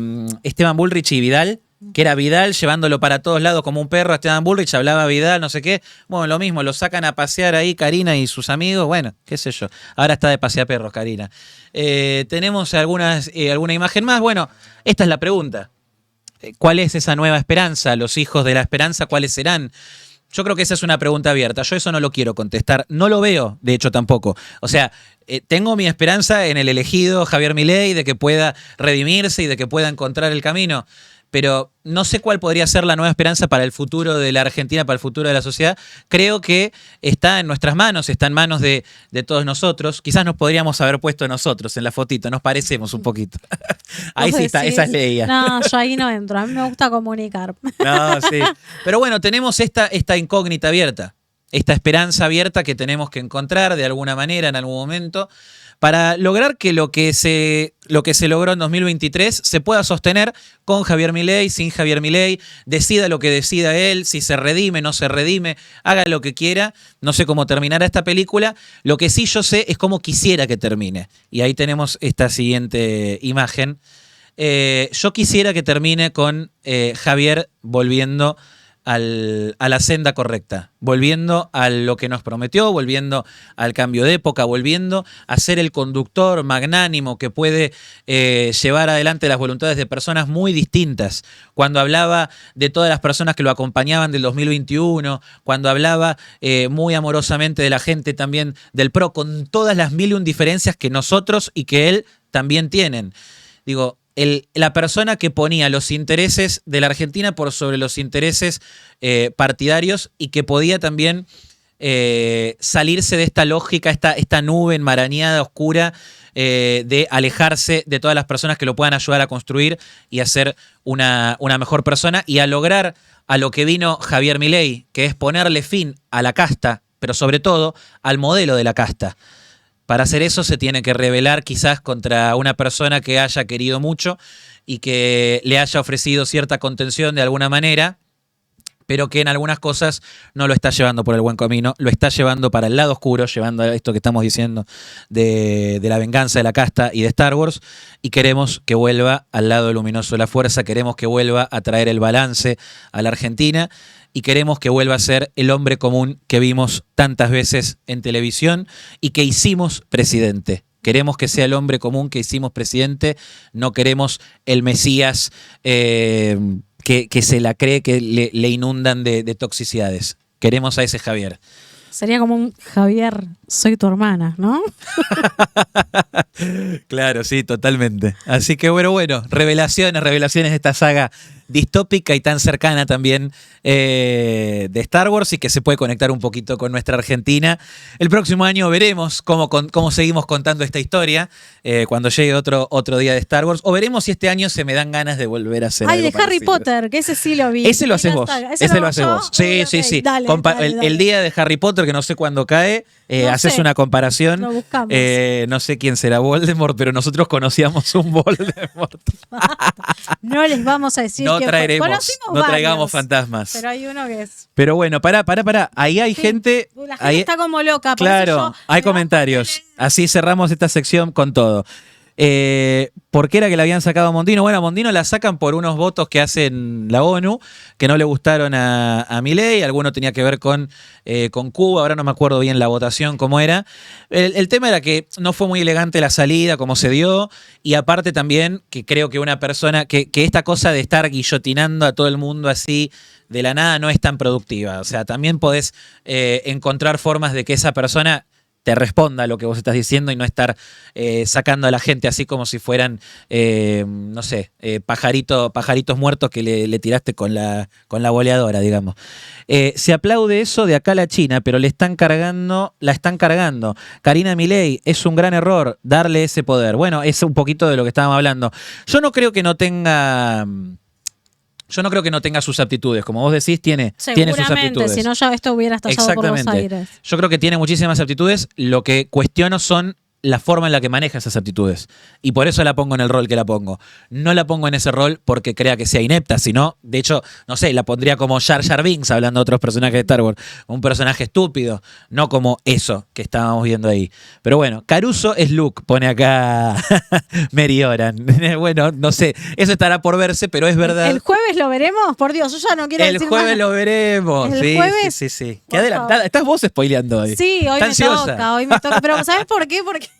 Vidal, que era Vidal llevándolo para todos lados como un perro. Esteban Bullrich hablaba Vidal, no sé qué. Bueno, lo mismo, lo sacan a pasear ahí Karina y sus amigos. Bueno, qué sé yo. Ahora está de paseaperros Karina. Tenemos alguna imagen más. Bueno, esta es la pregunta. ¿Cuál es esa nueva esperanza? ¿Los hijos de la esperanza cuáles serán? Yo creo que esa es una pregunta abierta. Yo eso no lo quiero contestar. No lo veo, de hecho, tampoco. O sea, tengo mi esperanza en el elegido Javier Milei de que pueda redimirse y de que pueda encontrar el camino. Pero no sé cuál podría ser la nueva esperanza para el futuro de la Argentina, para el futuro de la sociedad. Creo que está en nuestras manos, está en manos de todos nosotros. Quizás nos podríamos haber puesto nosotros en la fotito, nos parecemos un poquito. Ahí sí está, esa es Leia. No, yo ahí no entro, a mí me gusta comunicar. No, sí. Pero bueno, tenemos esta incógnita abierta. esta esperanza abierta que tenemos que encontrar de alguna manera en algún momento para lograr que lo que se logró en 2023 se pueda sostener con Javier Milei, sin Javier Milei, decida lo que decida él, si se redime, no se redime, haga lo que quiera. No sé cómo terminará esta película. Lo que sí yo sé es cómo quisiera que termine. Y ahí tenemos esta siguiente imagen. Yo quisiera que termine con Javier volviendo a la senda correcta, volviendo a lo que nos prometió, volviendo al cambio de época, volviendo a ser el conductor magnánimo que puede llevar adelante las voluntades de personas muy distintas. Cuando hablaba de todas las personas que lo acompañaban del 2021, cuando hablaba muy amorosamente de la gente también del PRO, con todas las mil y un diferencias que nosotros y que él también tienen. Digo, la persona que ponía los intereses de la Argentina por sobre los intereses partidarios y que podía también salirse de esta lógica, esta nube enmarañada, oscura, de alejarse de todas las personas que lo puedan ayudar a construir y a ser una mejor persona y a lograr a lo que vino Javier Milei, que es ponerle fin a la casta, pero sobre todo al modelo de la casta. Para hacer eso se tiene que rebelar quizás contra una persona que haya querido mucho y que le haya ofrecido cierta contención de alguna manera, pero que en algunas cosas no lo está llevando por el buen camino, lo está llevando para el lado oscuro, llevando a esto que estamos diciendo de la venganza de la casta y de Star Wars, y queremos que vuelva al lado luminoso de la fuerza, queremos que vuelva a traer el balance a la Argentina, y queremos que vuelva a ser el hombre común que vimos tantas veces en televisión y que hicimos presidente. Queremos que sea el hombre común que hicimos presidente, no queremos el Mesías que se la cree, que le inundan de toxicidades. Queremos a ese Javier. Sería como un Javier, soy tu hermana, ¿no? Claro, sí, totalmente. Así que bueno, revelaciones de esta saga distópica y tan cercana también de Star Wars y que se puede conectar un poquito con nuestra Argentina. El próximo año veremos cómo seguimos contando esta historia cuando llegue otro día de Star Wars, o veremos si este año se me dan ganas de volver a hacer algo de Harry parecido. Potter, que ese sí lo vi. Ese lo haces vos. Ese lo haces vos. Sí, sí, sí. Dale, El día de Harry Potter, que no sé cuándo cae, haces una comparación. Lo buscamos. No sé quién será Voldemort, pero nosotros conocíamos un Voldemort. No les vamos a decir No que traeremos, conocimos no traigamos varios, fantasmas. pero hay uno que es. Pero bueno, pará. Ahí hay gente. La gente ahí, está como loca. por claro, eso yo hay comentarios. Así cerramos esta sección con todo. ¿Por qué era que la habían sacado a Mondino? Bueno, a Mondino la sacan por unos votos que hacen la ONU, que no le gustaron a Milei. Alguno tenía que ver con Cuba, ahora no me acuerdo bien la votación cómo era. El tema era que no fue muy elegante la salida, como se dio, y aparte también que creo que una persona, que esta cosa de estar guillotinando a todo el mundo así de la nada no es tan productiva. O sea, también podés encontrar formas de que esa persona te responda a lo que vos estás diciendo y no estar sacando a la gente así como si fueran, no sé, pajaritos muertos que le tiraste con la boleadora, digamos. Se aplaude eso de acá a la China, pero la están cargando. Karina Milei, es un gran error darle ese poder. Bueno, es un poquito de lo que estábamos hablando. Yo no creo que no tenga sus aptitudes. Como vos decís, tiene sus aptitudes. Si no, ya esto hubiera estallado por los aires. Yo creo que tiene muchísimas aptitudes. Lo que cuestiono son la forma en la que maneja esas aptitudes. Y por eso la pongo en el rol que la pongo. No la pongo en ese rol porque crea que sea inepta, sino, de hecho, no sé, la pondría como Jar Jar Binks, hablando de otros personajes de Star Wars. Un personaje estúpido, no como eso que estábamos viendo ahí. Pero bueno, Caruso es Luke, pone acá Mary Oran. Bueno, no sé, eso estará por verse, pero es verdad. ¿El jueves lo veremos? Por Dios, yo ya no quiero decir El jueves más. lo veremos. ¿El jueves? Sí. Qué adelantada. Estás vos spoileando hoy. Sí, hoy me toca. Pero ¿sabes por qué? Porque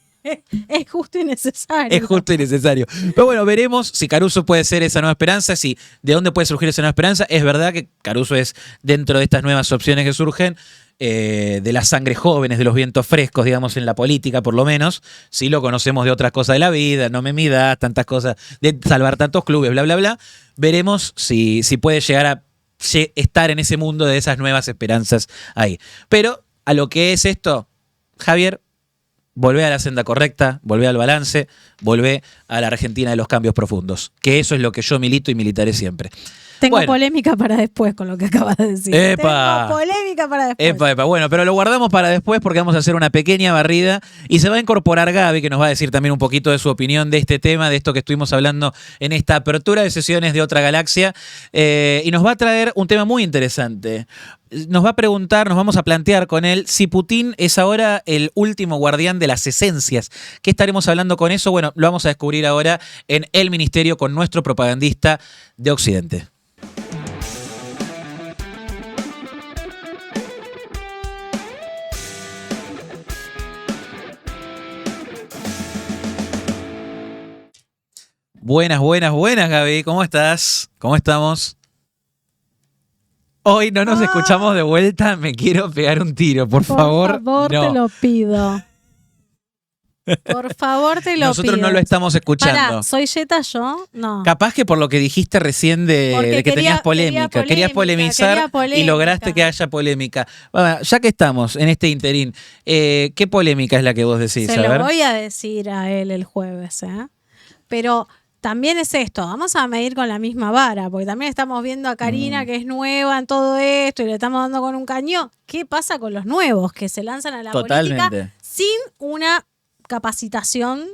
es justo y necesario. Es justo y necesario. Pero bueno, veremos si Caruso puede ser esa nueva esperanza, si de dónde puede surgir esa nueva esperanza. Es verdad que Caruso es dentro de estas nuevas opciones que surgen, de las sangres jóvenes, de los vientos frescos, digamos, en la política por lo menos. Sí lo conocemos de otras cosas de la vida, no me midas, tantas cosas, de salvar tantos clubes, bla, bla, bla. Veremos si puede llegar a estar en ese mundo de esas nuevas esperanzas ahí. Pero a lo que es esto, Javier, volvé a la senda correcta, volvé al balance, volvé a la Argentina de los cambios profundos. Que eso es lo que yo milito y militaré siempre. Tengo Bueno. polémica para después con lo que acabas de decir. ¡Epa! Tengo polémica para después. Epa. Bueno, pero lo guardamos para después porque vamos a hacer una pequeña barrida y se va a incorporar Gaby, que nos va a decir también un poquito de su opinión de este tema, de esto que estuvimos hablando en esta apertura de sesiones de Otra Galaxia, y nos va a traer un tema muy interesante. Nos va a preguntar, nos vamos a plantear con él si Putin es ahora el último guardián de las esencias. ¿Qué estaremos hablando con eso? Bueno, lo vamos a descubrir ahora en El Ministerio con nuestro propagandista de Occidente. Buenas, Gaby. ¿Cómo estás? ¿Cómo estamos? Hoy no nos escuchamos de vuelta. Me quiero pegar un tiro, por favor. Por favor, no. te lo pido. Por favor, te lo pido. Nosotros no lo estamos escuchando. Pará, ¿soy Jetta yo? No. Capaz que por lo que dijiste recién de que tenías polémica, querías polemizar y lograste que haya polémica. Bueno, ya que estamos en este interín, ¿qué polémica es la que vos decís? Se A lo ver. voy a decir a él el jueves, ¿eh? Pero también es esto, vamos a medir con la misma vara, porque también estamos viendo a Karina que es nueva en todo esto y le estamos dando con un cañón. ¿Qué pasa con los nuevos que se lanzan a la política sin una capacitación,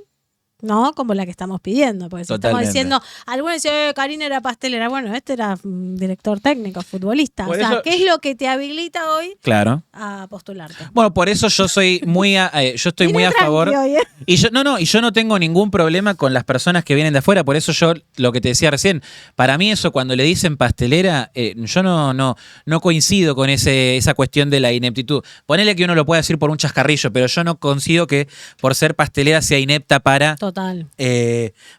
¿no? Como la que estamos pidiendo? Porque si estamos diciendo, algunos dicen, Karina era pastelera, bueno, este era director técnico, futbolista. Por o sea, eso- ¿qué es lo que te habilita hoy Claro. a postularte? Bueno, por eso yo soy muy yo estoy muy a favor. Tranqui hoy, ¿eh? Y yo no tengo ningún problema con las personas que vienen de afuera, por eso yo lo que te decía recién, para mí eso cuando le dicen pastelera, yo no coincido con esa cuestión de la ineptitud. Ponele que uno lo pueda decir por un chascarrillo, pero yo no coincido que por ser pastelera sea inepta para Total.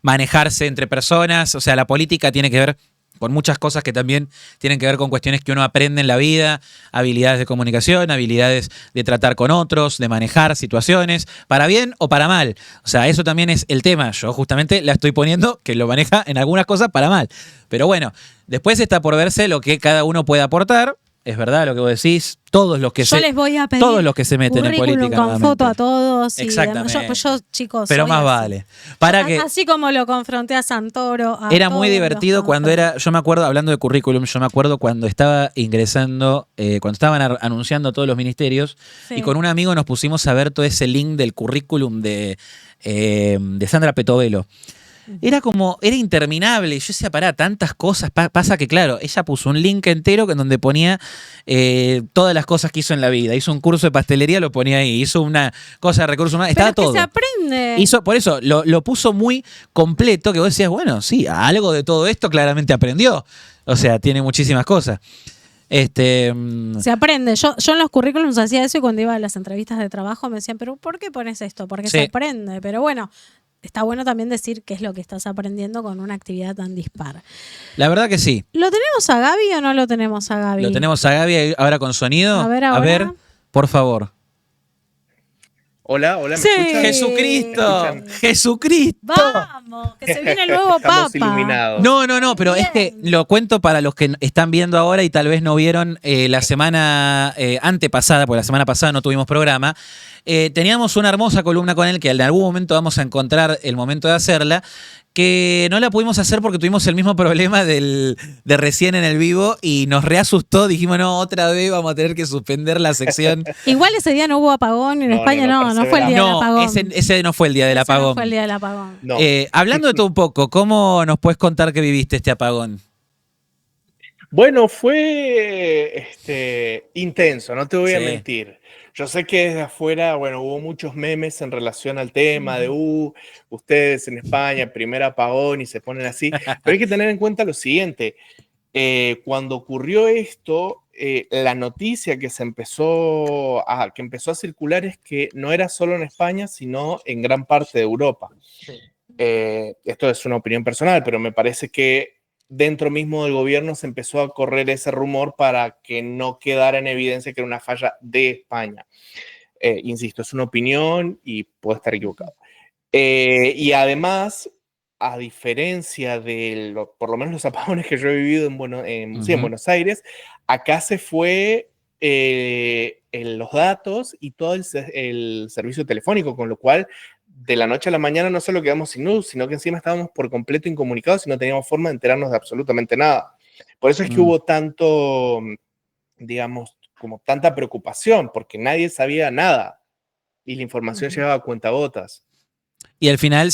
manejarse entre personas. O sea, la política tiene que ver con muchas cosas que también tienen que ver con cuestiones que uno aprende en la vida, habilidades de comunicación, habilidades de tratar con otros, de manejar situaciones, para bien o para mal. O sea, eso también es el tema. Yo justamente la estoy poniendo que lo maneja en algunas cosas para mal. Pero bueno, después está por verse lo que cada uno puede aportar. Es verdad lo que vos decís. Todos los que Yo les voy a pedir todos los que se meten en currículum política. con nuevamente. foto a todos. Y Exactamente. demás. Yo, chicos, Pero soy más así. vale. Para que Así como lo confronté a Santoro. era muy divertido cuando yo me acuerdo, hablando de currículum, yo me acuerdo cuando estaba ingresando, cuando estaban anunciando todos los ministerios, Sí. y con un amigo nos pusimos a ver todo ese link del currículum de Sandra Petovelo. Era interminable. Y yo decía, pará, tantas cosas. Pasa que, claro, ella puso un link entero en donde ponía todas las cosas que hizo en la vida. Hizo un curso de pastelería, lo ponía ahí. Hizo una cosa de recursos humanos. Estaba Pero es todo. que se aprende. Por eso, lo puso muy completo, que vos decías, bueno, sí, algo de todo esto claramente aprendió. O sea, tiene muchísimas cosas. Se aprende. Yo en los currículums hacía eso y cuando iba a las entrevistas de trabajo me decían, pero ¿por qué pones esto? Porque Sí. se aprende. Pero bueno, está bueno también decir qué es lo que estás aprendiendo con una actividad tan dispar. La verdad que sí. ¿Lo tenemos a Gaby o no lo tenemos a Gaby? Lo tenemos a Gaby ahora con sonido. A ver, ahora. Por favor. Hola, ¿me Sí. escuchan? ¡Jesucristo! ¡Jesucristo! Vamos, que se viene el nuevo Estamos Papa. iluminados. No, pero es que lo cuento para los que están viendo ahora y tal vez no vieron la semana antepasada, porque la semana pasada no tuvimos programa. Teníamos una hermosa columna con él que en algún momento vamos a encontrar el momento de hacerla, que no la pudimos hacer porque tuvimos el mismo problema de recién en el vivo y nos reasustó. Dijimos, no, otra vez vamos a tener que suspender la sección. Igual ese día no hubo apagón en No, España, no, no fue el día del No, apagón. ese no fue el día del Ese no apagón. fue el día del apagón. No. Hablando de todo un poco, ¿cómo nos puedes contar que viviste este apagón? Bueno, fue intenso, no te voy a Sí. mentir. Yo sé que desde afuera, bueno, hubo muchos memes en relación al tema de, ustedes en España, primer apagón y se ponen así, pero hay que tener en cuenta lo siguiente. Cuando ocurrió esto, la noticia que empezó a circular es que no era solo en España, sino en gran parte de Europa. Esto es una opinión personal, pero me parece que dentro mismo del gobierno se empezó a correr ese rumor para que no quedara en evidencia que era una falla de España. Insisto, es una opinión y puedo estar equivocado. Y además, a diferencia de por lo menos los apagones que yo he vivido en Buenos Aires, acá se fue los datos y todo el servicio telefónico, con lo cual de la noche a la mañana no solo quedamos sin luz, sino que encima estábamos por completo incomunicados y no teníamos forma de enterarnos de absolutamente nada. Por eso es que hubo tanto, digamos, como tanta preocupación, porque nadie sabía nada y la información llegaba a cuentagotas. Y al final,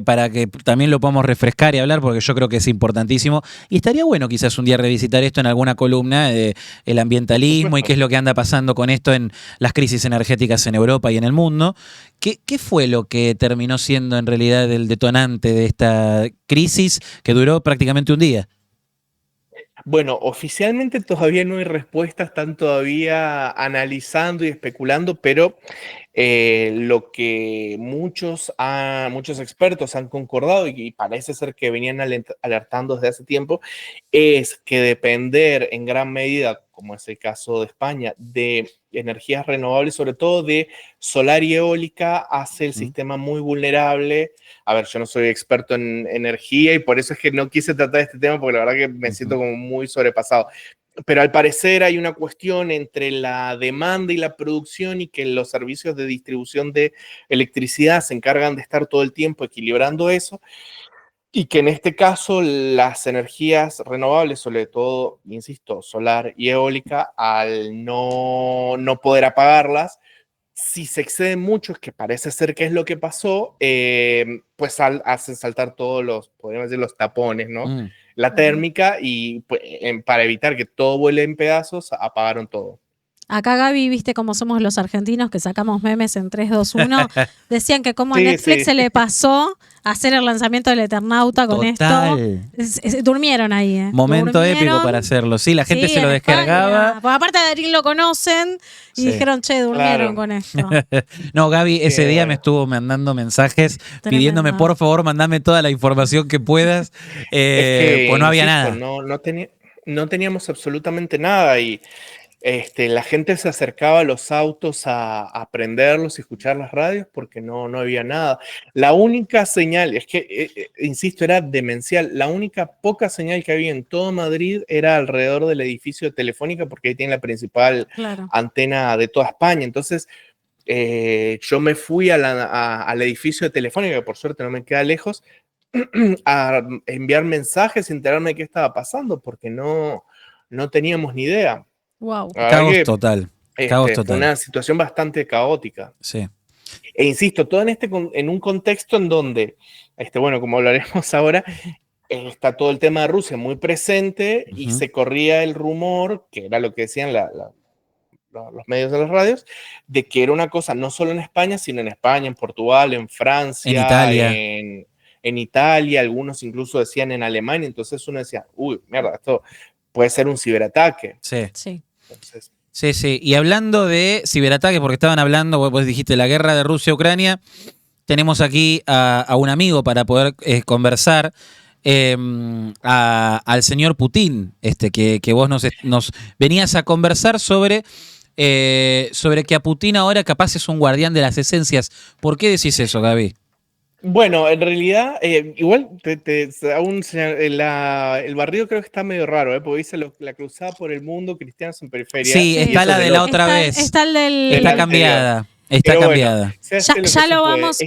para que también lo podamos refrescar y hablar, porque yo creo que es importantísimo, y estaría bueno quizás un día revisitar esto en alguna columna, el ambientalismo y qué es lo que anda pasando con esto en las crisis energéticas en Europa y en el mundo. ¿Qué fue lo que terminó siendo en realidad el detonante de esta crisis que duró prácticamente un día? Bueno, oficialmente todavía no hay respuestas, están todavía analizando y especulando, pero lo que muchos expertos han concordado y parece ser que venían alertando desde hace tiempo, es que depender en gran medida, como es el caso de España, de energías renovables, sobre todo de solar y eólica, hace el sistema muy vulnerable. A ver, yo no soy experto en energía y por eso es que no quise tratar este tema, porque la verdad que me siento como muy sobrepasado. Pero al parecer hay una cuestión entre la demanda y la producción y que los servicios de distribución de electricidad se encargan de estar todo el tiempo equilibrando eso y que en este caso las energías renovables, sobre todo, insisto, solar y eólica, al no poder apagarlas, si se exceden mucho, que parece ser que es lo que pasó, pues hacen saltar todos podríamos decir, los tapones, ¿no? La térmica y pues, para evitar que todo vuele en pedazos, apagaron todo. Acá, Gaby, viste cómo somos los argentinos que sacamos memes en 3, 2, 1. Decían que como a Netflix se le pasó hacer el lanzamiento del Eternauta con esto. Durmieron ahí. Momento épico para hacerlo. Sí, la gente se lo descargaba. Pues aparte de Darín lo conocen y dijeron, che, durmieron con esto. No, Gaby, ese día me estuvo mandando mensajes pidiéndome, por favor, mandame toda la información que puedas. Pues no había nada. No teníamos absolutamente nada y la gente se acercaba a los autos a prenderlos y escuchar las radios porque no había nada. La única señal, es que, insisto, era demencial. La única poca señal que había en todo Madrid era alrededor del edificio de Telefónica porque ahí tiene la principal antena de toda España. Entonces, yo me fui al edificio de Telefónica, que por suerte no me queda lejos, a enviar mensajes, enterarme de qué estaba pasando porque no teníamos ni idea. Wow. Caos total. Caos total. Fue una situación bastante caótica. Sí. E insisto, todo en un contexto en donde, bueno, como hablaremos ahora, está todo el tema de Rusia muy presente y se corría el rumor, que era lo que decían los medios de las radios, de que era una cosa no solo en España, sino en España, en Portugal, en Francia, en Italia. En Italia, algunos incluso decían en Alemania. Entonces uno decía, uy, mierda, esto puede ser un ciberataque. Sí. Entonces, sí. Y hablando de ciberataques, porque estaban hablando, vos dijiste, la guerra de Rusia a Ucrania, tenemos aquí a un amigo para poder conversar, al señor Putin, que vos nos venías a conversar sobre que a Putin ahora capaz es un guardián de las esencias. ¿Por qué decís eso, Gaby? Bueno, en realidad, igual el barrio creo que está medio raro, porque dice la cruzada por el mundo, cristianos en periferia. Sí, está la de la otra vez. Está el del... Está cambiada. Está cambiada. Bueno, ya lo vamos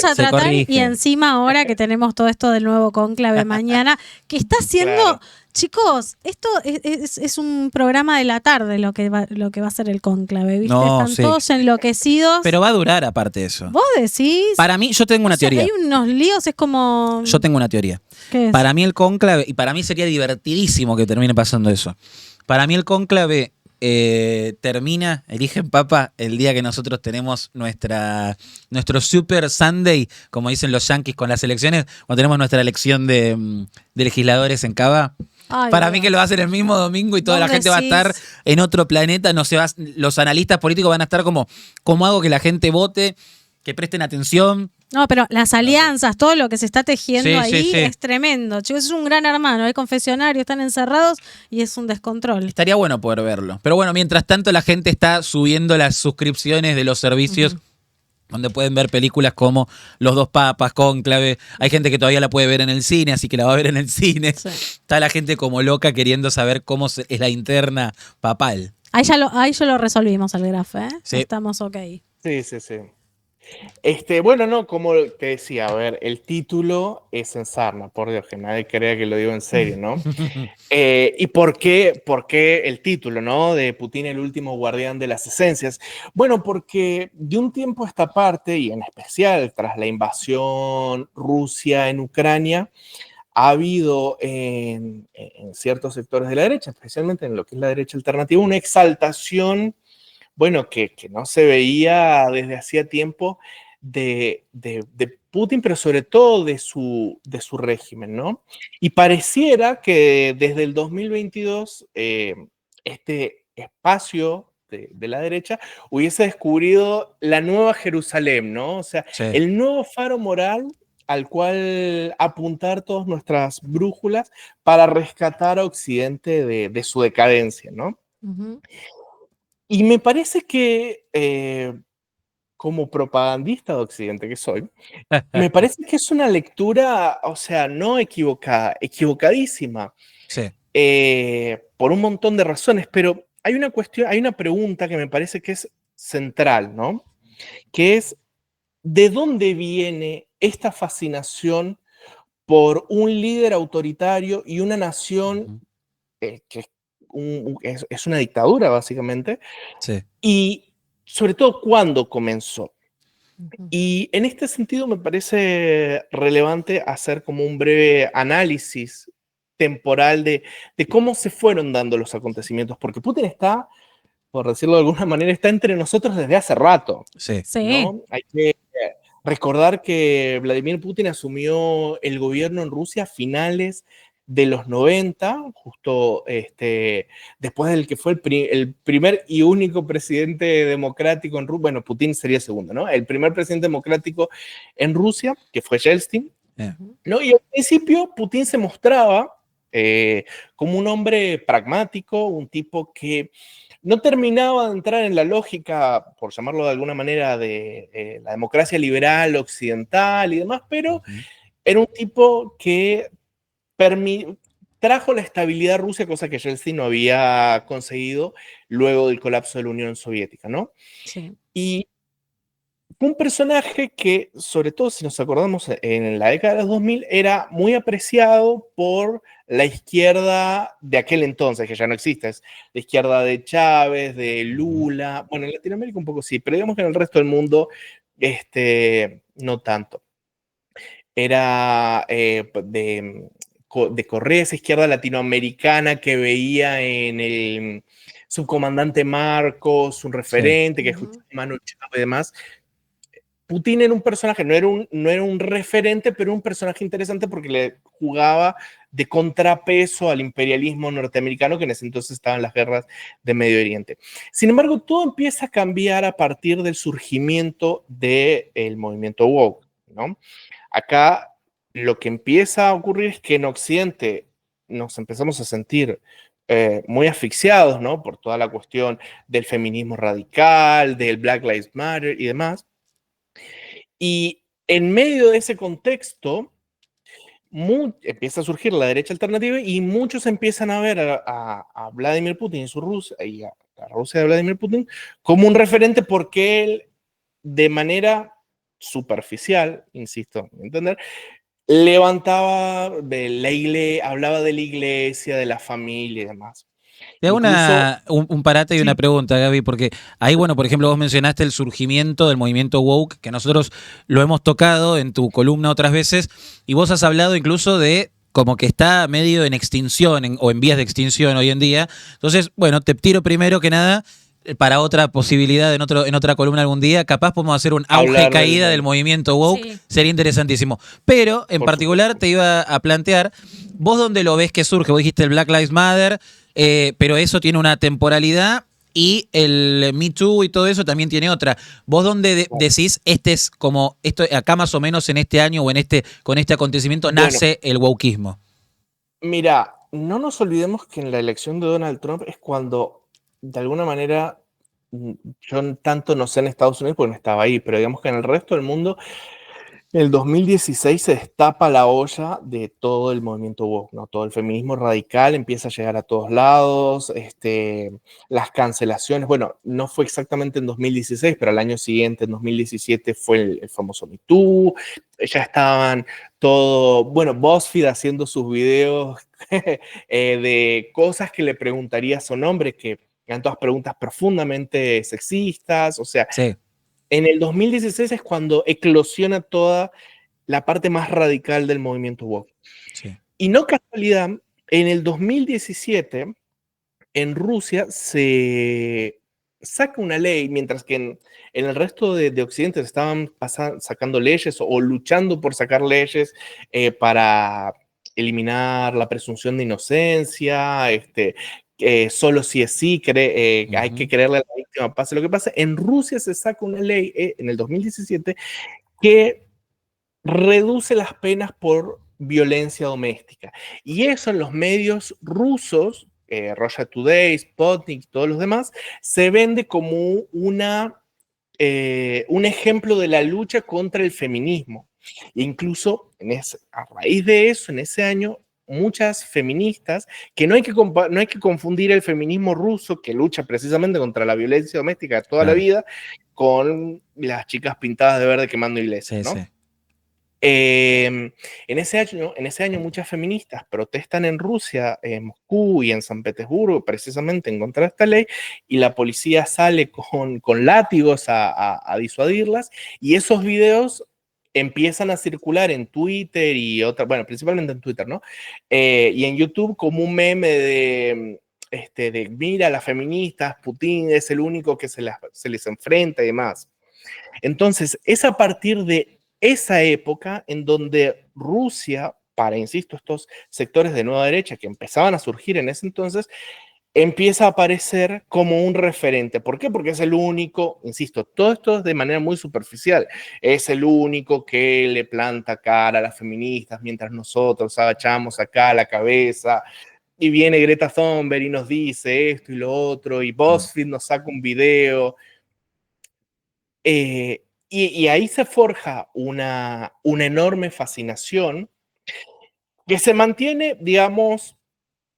a tratar y encima ahora que tenemos todo esto del nuevo cónclave mañana, que está haciendo... Claro. Chicos, esto es un programa de la tarde lo que va a ser el cónclave, ¿viste? Están todos enloquecidos. Pero va a durar aparte eso. ¿Vos decís? Para mí, yo tengo una teoría. Hay unos líos, es como... Yo tengo una teoría. ¿Qué es? Para mí el cónclave, y para mí sería divertidísimo que termine pasando eso. Para mí el cónclave eligen papa el día que nosotros tenemos nuestro Super Sunday, como dicen los yanquis con las elecciones, cuando tenemos nuestra elección de legisladores en Cava. Ay, para mí que lo va a hacer el mismo domingo y toda la gente va a estar en otro planeta, los analistas políticos van a estar como, ¿cómo hago que la gente vote? Que presten atención. No, pero las alianzas, todo lo que se está tejiendo ahí es tremendo. Chicos, es un gran hermano, hay confesionarios, están encerrados y es un descontrol. Estaría bueno poder verlo. Pero bueno, mientras tanto la gente está subiendo las suscripciones de los servicios donde pueden ver películas como Los Dos Papas, Cónclave. Hay gente que todavía la puede ver en el cine, así que la va a ver en el cine. Sí. Está la gente como loca queriendo saber cómo es la interna papal. Ahí ya lo resolvimos el graf, ¿eh? Sí. Estamos ok. Sí. Bueno, no, como te decía, a ver, el título es ensarna, por Dios, que nadie crea que lo digo en serio, ¿no? ¿Y por qué el título, ¿no? De Putin, el último guardián de las esencias. Bueno, porque de un tiempo a esta parte, y en especial tras la invasión Rusia en Ucrania, ha habido en ciertos sectores de la derecha, especialmente en lo que es la derecha alternativa, una exaltación, bueno, que no se veía desde hacía tiempo de Putin, pero sobre todo de su régimen, ¿no? Y pareciera que desde el 2022 este espacio de la derecha hubiese descubrido la nueva Jerusalén, ¿no? O sea, Sí. el nuevo faro moral al cual apuntar todas nuestras brújulas para rescatar a Occidente de su decadencia, ¿no? Ujú. Y me parece que como propagandista de Occidente que soy, me parece que es una lectura, o sea, no equivocada, equivocadísima, Sí. por un montón de razones, pero hay una cuestión, hay una pregunta que me parece que es central, ¿no? Que es, ¿de dónde viene esta fascinación por un líder autoritario y una nación que es una dictadura, básicamente? Sí. Y sobre todo, ¿cuándo comenzó? Y en este sentido me parece relevante hacer como un breve análisis temporal de cómo se fueron dando los acontecimientos, porque Putin está, por decirlo de alguna manera, está entre nosotros desde hace rato, Sí. Sí. ¿no? Hay que recordar que Vladimir Putin asumió el gobierno en Rusia a finales de los 90, justo después del que fue el primer y único presidente democrático en Rusia. Bueno, Putin sería segundo, ¿no? El primer presidente democrático en Rusia, que fue Yeltsin, Yeah. ¿no? Y al principio Putin se mostraba como un hombre pragmático, un tipo que no terminaba de entrar en la lógica, por llamarlo de alguna manera, de la democracia liberal occidental y demás, pero era un tipo que trajo la estabilidad a Rusia, cosa que Yeltsin no había conseguido luego del colapso de la Unión Soviética, ¿no? Sí. Y fue un personaje que, sobre todo si nos acordamos en la década de los 2000, era muy apreciado por la izquierda de aquel entonces, que ya no existe, es la izquierda de Chávez, de Lula, bueno, en Latinoamérica un poco sí, pero digamos que en el resto del mundo no tanto. Era de Correa, esa izquierda latinoamericana que veía en el subcomandante Marcos, un referente, que escuchaba a Manu Chao y demás. Putin era un personaje, no era un referente, pero un personaje interesante porque le jugaba de contrapeso al imperialismo norteamericano, que en ese entonces estaban las guerras de Medio Oriente. Sin embargo, todo empieza a cambiar a partir del surgimiento del movimiento woke, ¿no? Acá lo que empieza a ocurrir es que en Occidente nos empezamos a sentir muy asfixiados, ¿no? Por toda la cuestión del feminismo radical, del Black Lives Matter y demás. Y en medio de ese contexto, empieza a surgir la derecha alternativa y muchos empiezan a ver a Vladimir Putin y su Rusia, y a la Rusia de Vladimir Putin como un referente porque él, de manera superficial, insisto, ¿entender? Levantaba de la iglesia, hablaba de la iglesia, de la familia y demás. Te hago Incluso, un parate y sí, una pregunta, Gaby, porque ahí, bueno, por ejemplo, vos mencionaste el surgimiento del movimiento woke, que nosotros lo hemos tocado en tu columna otras veces, y vos has hablado incluso de como que está medio en extinción o en vías de extinción hoy en día. Entonces, bueno, te tiro primero que nada para otra posibilidad en otra columna algún día. Capaz podemos hacer un auge y caída del movimiento woke. Sí. Sería interesantísimo. Pero, en particular, te iba a plantear, ¿vos dónde lo ves que surge? Vos dijiste el Black Lives Matter, pero eso tiene una temporalidad y el Me Too y todo eso también tiene otra. ¿Vos dónde decís, es como, esto acá más o menos en este año o con este acontecimiento nace el wokeismo? Mira, no nos olvidemos que en la elección de Donald Trump es cuando, de alguna manera, yo tanto no sé en Estados Unidos porque no estaba ahí, pero digamos que en el resto del mundo En el 2016 se destapa la olla de todo el movimiento woke, ¿no? Todo el feminismo radical empieza a llegar a todos lados, las cancelaciones, bueno, no fue exactamente en 2016, pero al año siguiente, en 2017, fue el famoso Me Too, ya estaban todo, bueno, BuzzFeed haciendo sus videos de cosas que le preguntarías a un hombre, que eran todas preguntas profundamente sexistas, o sea, Sí. en el 2016 es cuando eclosiona toda la parte más radical del movimiento woke. Sí. Y no casualidad, en el 2017, en Rusia se saca una ley, mientras que en el resto de Occidente se estaban sacando leyes o luchando por sacar leyes para eliminar la presunción de inocencia, solo si es sí, hay que creerle a la víctima, pase lo que pase. En Rusia se saca una ley en el 2017 que reduce las penas por violencia doméstica. Y eso en los medios rusos, Russia Today, Sputnik, todos los demás, se vende como un ejemplo de la lucha contra el feminismo. Incluso a raíz de eso, en ese año, muchas feministas, que no hay que confundir el feminismo ruso, que lucha precisamente contra la violencia doméstica toda la vida, con las chicas pintadas de verde quemando iglesias, ¿no? Sí. En ese año muchas feministas protestan en Rusia, en Moscú y en San Petersburgo, precisamente en contra de esta ley, y la policía sale con látigos a disuadirlas, y esos videos empiezan a circular en Twitter bueno, principalmente en Twitter, ¿no? Y en YouTube como un meme de mira, las feministas, Putin es el único que se les enfrenta y demás. Entonces, es a partir de esa época en donde Rusia, para, insisto, estos sectores de nueva derecha que empezaban a surgir en ese entonces, empieza a aparecer como un referente. ¿Por qué? Porque es el único, insisto, todo esto es de manera muy superficial, es el único que le planta cara a las feministas mientras nosotros agachamos acá la cabeza, y viene Greta Thunberg y nos dice esto y lo otro, y BuzzFeed nos saca un video. Y ahí se forja una enorme fascinación que se mantiene, digamos,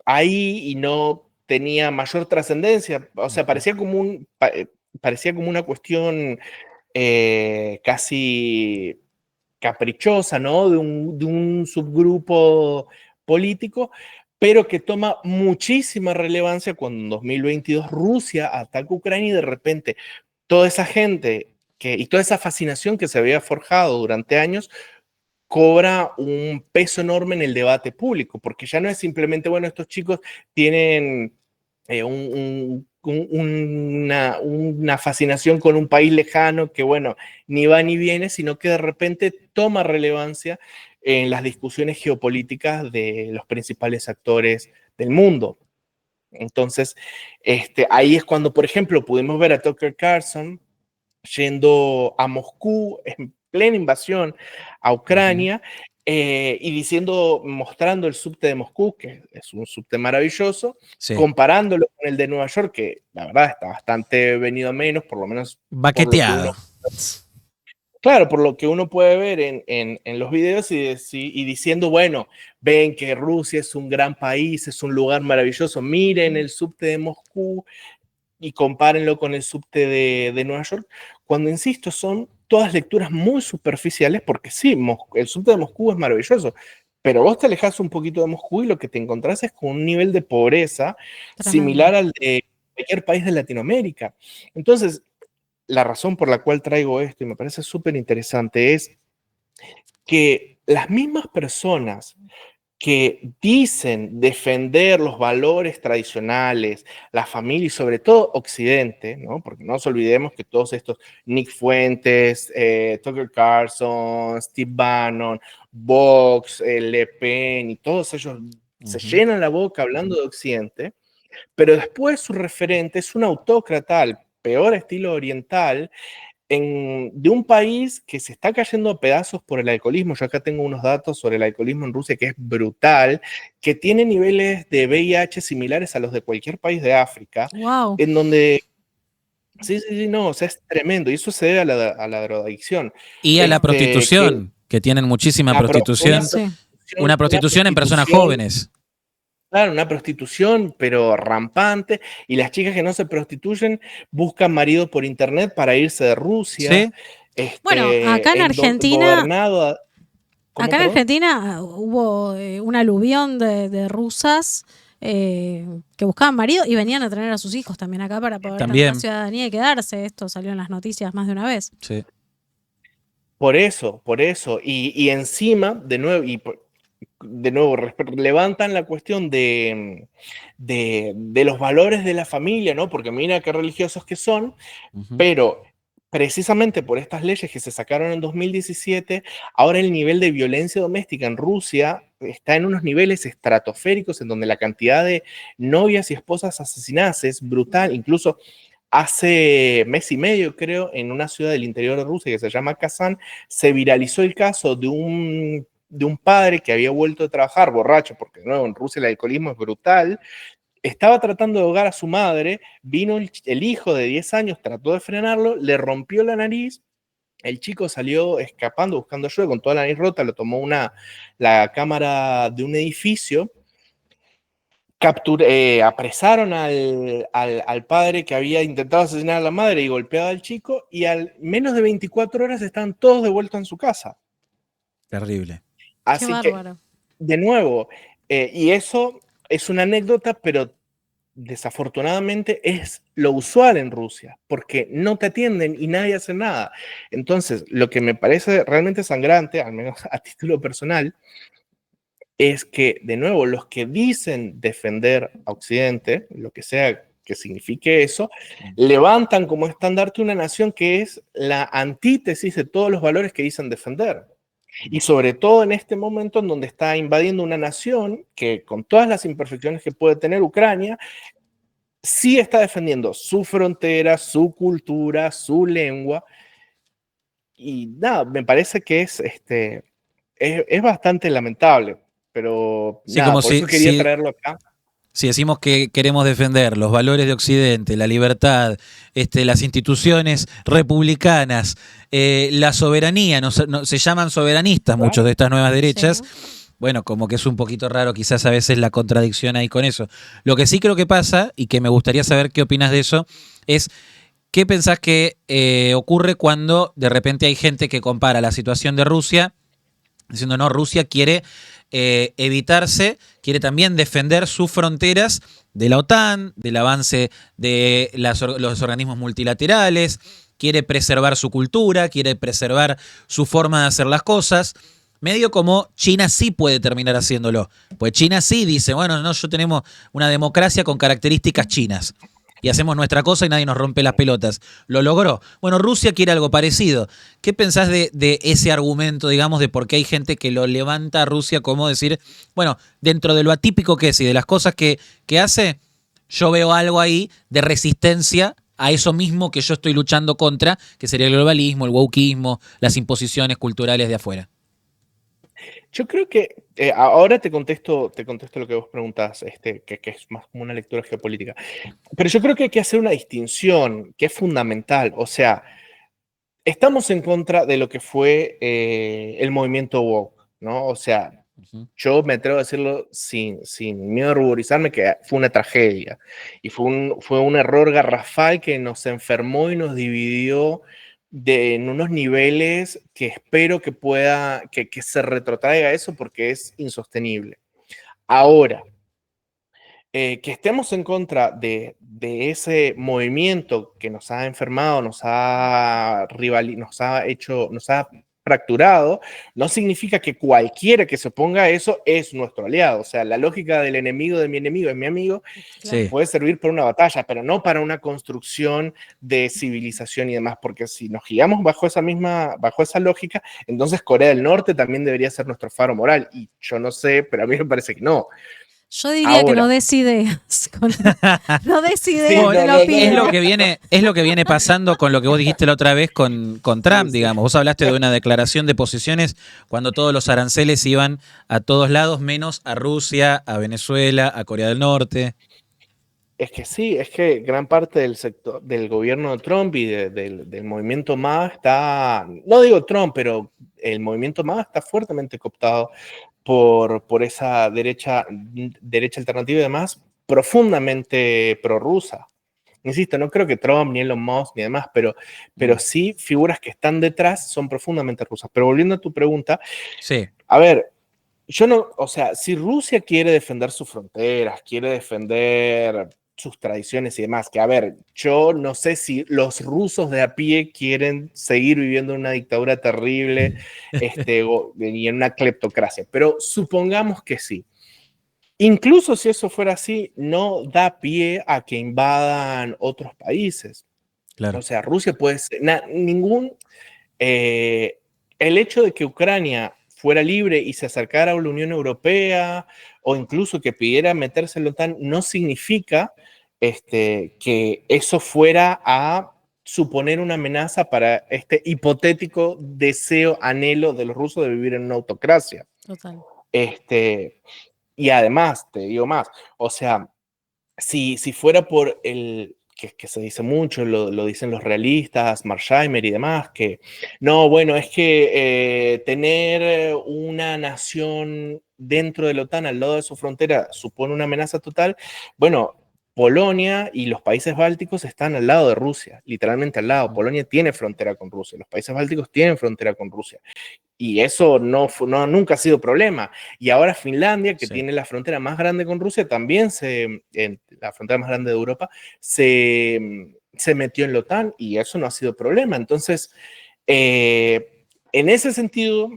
ahí y no tenía mayor trascendencia. O sea, parecía como una cuestión casi caprichosa, ¿no? De un subgrupo político, pero que toma muchísima relevancia cuando en 2022 Rusia ataca a Ucrania y de repente toda esa gente y toda esa fascinación que se había forjado durante años cobra un peso enorme en el debate público, porque ya no es simplemente, bueno, estos chicos tienen una fascinación con un país lejano que, bueno, ni va ni viene, sino que de repente toma relevancia en las discusiones geopolíticas de los principales actores del mundo. Entonces, ahí es cuando, por ejemplo, pudimos ver a Tucker Carlson yendo a Moscú en plena invasión a Ucrania y mostrando el subte de Moscú, que es un subte maravilloso, comparándolo con el de Nueva York, que la verdad está bastante venido a menos, por lo menos baqueteado. Claro, por lo que uno puede ver en los videos y diciendo, bueno, ven que Rusia es un gran país, es un lugar maravilloso, miren el subte de Moscú y compárenlo con el subte de Nueva York, cuando, insisto, son todas lecturas muy superficiales, porque sí, el subte de Moscú es maravilloso, pero vos te alejás un poquito de Moscú y lo que te encontrás es con un nivel de pobreza similar al de cualquier país de Latinoamérica. Entonces, la razón por la cual traigo esto, y me parece súper interesante, es que las mismas personas que dicen defender los valores tradicionales, la familia y sobre todo Occidente, ¿no? Porque no nos olvidemos que todos estos Nick Fuentes, Tucker Carlson, Steve Bannon, Vox, Le Pen y todos ellos se llenan la boca hablando de Occidente, pero después su referente es un autócrata al peor estilo oriental, de un país que se está cayendo a pedazos por el alcoholismo. Yo acá tengo unos datos sobre el alcoholismo en Rusia que es brutal, que tiene niveles de VIH similares a los de cualquier país de África, en donde... Sí, no, o sea, es tremendo, y eso se debe a la drogadicción. Y a la prostitución. que tienen muchísima Ah, pero prostitución. Una prostitución en personas jóvenes. Claro, una prostitución, pero rampante. Y las chicas que no se prostituyen buscan marido por internet para irse de Rusia. Sí. Bueno, acá en Argentina. Gobernado ¿Cómo, Acá en perdón? Argentina hubo un aluvión de rusas que buscaban marido y venían a traer a sus hijos también acá para poder tener la ciudadanía y quedarse. Esto salió en las noticias más de una vez. Sí. Por eso. Y encima, de nuevo, levantan la cuestión de los valores de la familia, ¿no? Porque mira qué religiosos que son, pero precisamente por estas leyes que se sacaron en 2017, ahora el nivel de violencia doméstica en Rusia está en unos niveles estratosféricos en donde la cantidad de novias y esposas asesinadas es brutal. Incluso hace mes y medio, creo, en una ciudad del interior de Rusia que se llama Kazán, se viralizó el caso de un padre que había vuelto a trabajar borracho, porque de nuevo en Rusia el alcoholismo es brutal. Estaba tratando de ahogar a su madre, vino el hijo de 10 años, trató de frenarlo, le rompió la nariz, el chico salió escapando, buscando ayuda con toda la nariz rota, lo tomó la cámara de un edificio, apresaron al padre que había intentado asesinar a la madre y golpeado al chico, y al menos de 24 horas están todos de vuelta en su casa. Terrible. Así que, de nuevo, y eso es una anécdota, pero desafortunadamente es lo usual en Rusia, porque no te atienden y nadie hace nada. Entonces, lo que me parece realmente sangrante, al menos a título personal, es que, de nuevo, los que dicen defender a Occidente, lo que sea que signifique eso, levantan como estandarte una nación que es la antítesis de todos los valores que dicen defender. Y sobre todo en este momento en donde está invadiendo una nación que, con todas las imperfecciones que puede tener Ucrania, sí está defendiendo su frontera, su cultura, su lengua. Y nada, me parece que es bastante lamentable, pero Sí, nada, como por si- eso quería si- traerlo acá. Si decimos que queremos defender los valores de Occidente, la libertad, las instituciones republicanas, la soberanía, se llaman soberanistas muchos de estas nuevas derechas. Bueno, como que es un poquito raro quizás a veces la contradicción ahí con eso. Lo que sí creo que pasa, y que me gustaría saber qué opinas de eso, es qué pensás que ocurre cuando de repente hay gente que compara la situación de Rusia, diciendo, no, Rusia quiere evitarse, quiere también defender sus fronteras de la OTAN, del avance de los organismos multilaterales, quiere preservar su cultura, quiere preservar su forma de hacer las cosas, medio como China sí puede terminar haciéndolo. Pues China sí dice, bueno, no, yo tenemos una democracia con características chinas y hacemos nuestra cosa y nadie nos rompe las pelotas. Lo logró. Bueno, Rusia quiere algo parecido. ¿Qué pensás de ese argumento, digamos, de por qué hay gente que lo levanta a Rusia como decir, bueno, dentro de lo atípico que es y de las cosas que hace, yo veo algo ahí de resistencia a eso mismo que yo estoy luchando contra, que sería el globalismo, el wokeismo, las imposiciones culturales de afuera? Yo creo que ahora te contesto lo que vos preguntás, que es más como una lectura geopolítica. Pero yo creo que hay que hacer una distinción que es fundamental. O sea, estamos en contra de lo que fue el movimiento woke, ¿no? O sea, yo me atrevo a decirlo sin miedo a ruborizarme, que fue una tragedia. Y fue un error garrafal que nos enfermó y nos dividió en unos niveles que espero que que se retrotraiga eso, porque es insostenible. Ahora, que estemos en contra de ese movimiento que nos ha enfermado, nos ha fracturado, no significa que cualquiera que se oponga a eso es nuestro aliado. O sea, la lógica del enemigo de mi enemigo es mi amigo, Sí. puede servir para una batalla, pero no para una construcción de civilización y demás, porque si nos guiamos bajo esa lógica, entonces Corea del Norte también debería ser nuestro faro moral, y yo no sé, pero a mí me parece que no. Yo diría que no des ideas. No des ideas, te lo pido. Es lo que viene pasando con lo que vos dijiste la otra vez con Trump, digamos. Vos hablaste de una declaración de posiciones cuando todos los aranceles iban a todos lados, menos a Rusia, a Venezuela, a Corea del Norte. Es que sí, es que gran parte del sector del gobierno de Trump y del movimiento más está, no digo Trump, pero el movimiento MAGA está fuertemente cooptado por esa derecha alternativa y demás, profundamente prorrusa. Insisto, no creo que Trump, ni Elon Musk, ni demás, pero sí figuras que están detrás son profundamente rusas. Pero volviendo a tu pregunta, sí. A ver, yo no, o sea, si Rusia quiere defender sus fronteras, quiere defender sus tradiciones y demás, que a ver, yo no sé si los rusos de a pie quieren seguir viviendo en una dictadura terrible y en una cleptocracia, pero supongamos que sí. Incluso si eso fuera así, no da pie a que invadan otros países. Claro. O sea, Rusia puede ser, el hecho de que Ucrania fuera libre y se acercara a la Unión Europea o incluso que pidiera meterse en la OTAN no significa que eso fuera a suponer una amenaza para este hipotético deseo, anhelo de los rusos de vivir en una autocracia. Total. Y además, te digo más, o sea, si fuera por el, que se dice mucho, lo dicen los realistas, Marsheimer y demás, que no, bueno, es que tener una nación dentro de la OTAN al lado de su frontera supone una amenaza total. Bueno, Polonia y los países bálticos están al lado de Rusia, literalmente al lado. Polonia tiene frontera con Rusia, los países bálticos tienen frontera con Rusia. Y eso nunca ha sido problema. Y ahora Finlandia, que tiene la frontera más grande con Rusia, también la frontera más grande de Europa, se metió en la OTAN y eso no ha sido problema. Entonces, en ese sentido,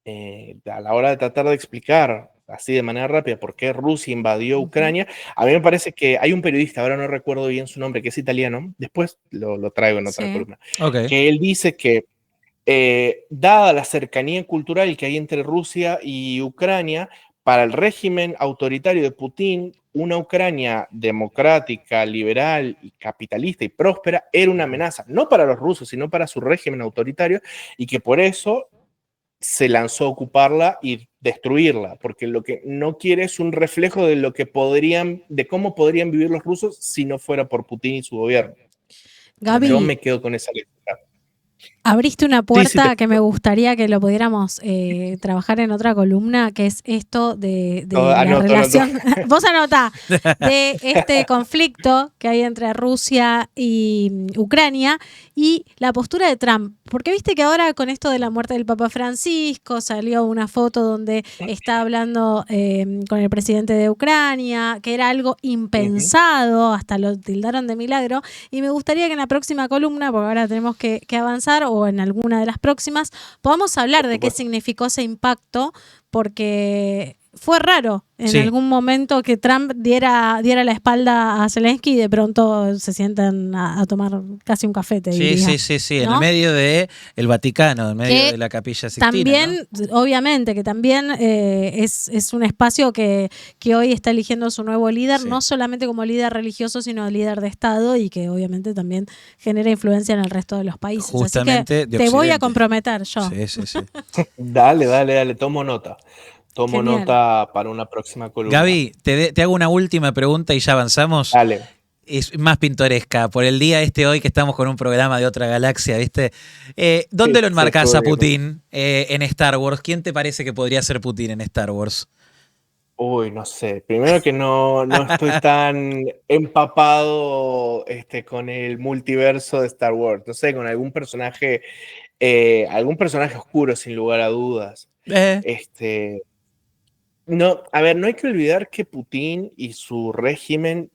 a la hora de tratar de explicar así de manera rápida por qué Rusia invadió Ucrania, a mí me parece que hay un periodista, ahora no recuerdo bien su nombre, que es italiano, después lo traigo en otra columna, que él dice que dada la cercanía cultural que hay entre Rusia y Ucrania, para el régimen autoritario de Putin, una Ucrania democrática, liberal, y capitalista y próspera era una amenaza, no para los rusos, sino para su régimen autoritario, y que por eso se lanzó a ocuparla y destruirla, porque lo que no quiere es un reflejo de de cómo podrían vivir los rusos si no fuera por Putin y su gobierno. Gaby, yo me quedo con esa lectura. Abriste una puerta que me gustaría que lo pudiéramos trabajar en otra columna, que es esto de la relación. Vos anotá, de este conflicto que hay entre Rusia y Ucrania y la postura de Trump. Porque viste que ahora con esto de la muerte del Papa Francisco salió una foto donde está hablando con el presidente de Ucrania, que era algo impensado, hasta lo tildaron de milagro. Y me gustaría que en la próxima columna, porque ahora tenemos que avanzar, o en alguna de las próximas, podamos hablar de qué significó ese impacto, porque fue raro en algún momento que Trump diera la espalda a Zelensky y de pronto se sientan a tomar casi un café, te diría. Sí, ¿no? en el medio del Vaticano, en medio de la Capilla Sixtina. También, ¿no? Obviamente, que también es un espacio que hoy está eligiendo su nuevo líder, no solamente como líder religioso, sino líder de Estado, y que obviamente también genera influencia en el resto de los países. Justamente. Así que te voy a comprometer yo. Sí. Dale, tomo nota. Tomo nota para una próxima columna. Gaby, te hago una última pregunta y ya avanzamos. Dale. Es más pintoresca. Por el día hoy que estamos con un programa de otra galaxia, ¿viste? ¿Dónde lo enmarcás a Putin en Star Wars? ¿Quién te parece que podría ser Putin en Star Wars? Uy, no sé. Primero que no estoy tan empapado con el multiverso de Star Wars. No sé, con algún personaje oscuro, sin lugar a dudas. No, a ver, no hay que olvidar que Putin y su régimen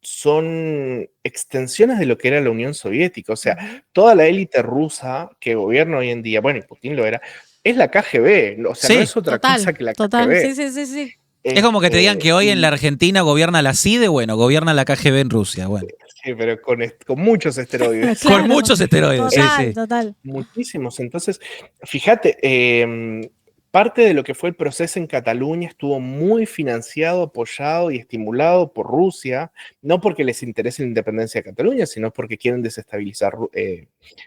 son extensiones de lo que era la Unión Soviética. O sea, toda la élite rusa que gobierna hoy en día, bueno, y Putin lo era, es la KGB. O sea, no es otra cosa que la KGB. Sí. Es como que te digan que hoy en la Argentina gobierna la CIDE, bueno, gobierna la KGB en Rusia, bueno. Sí, pero con muchos esteroides. Claro. Con muchos esteroides, Total. Muchísimos. Entonces, fíjate, parte de lo que fue el proceso en Cataluña estuvo muy financiado, apoyado y estimulado por Rusia, no porque les interese la independencia de Cataluña, sino porque quieren desestabilizar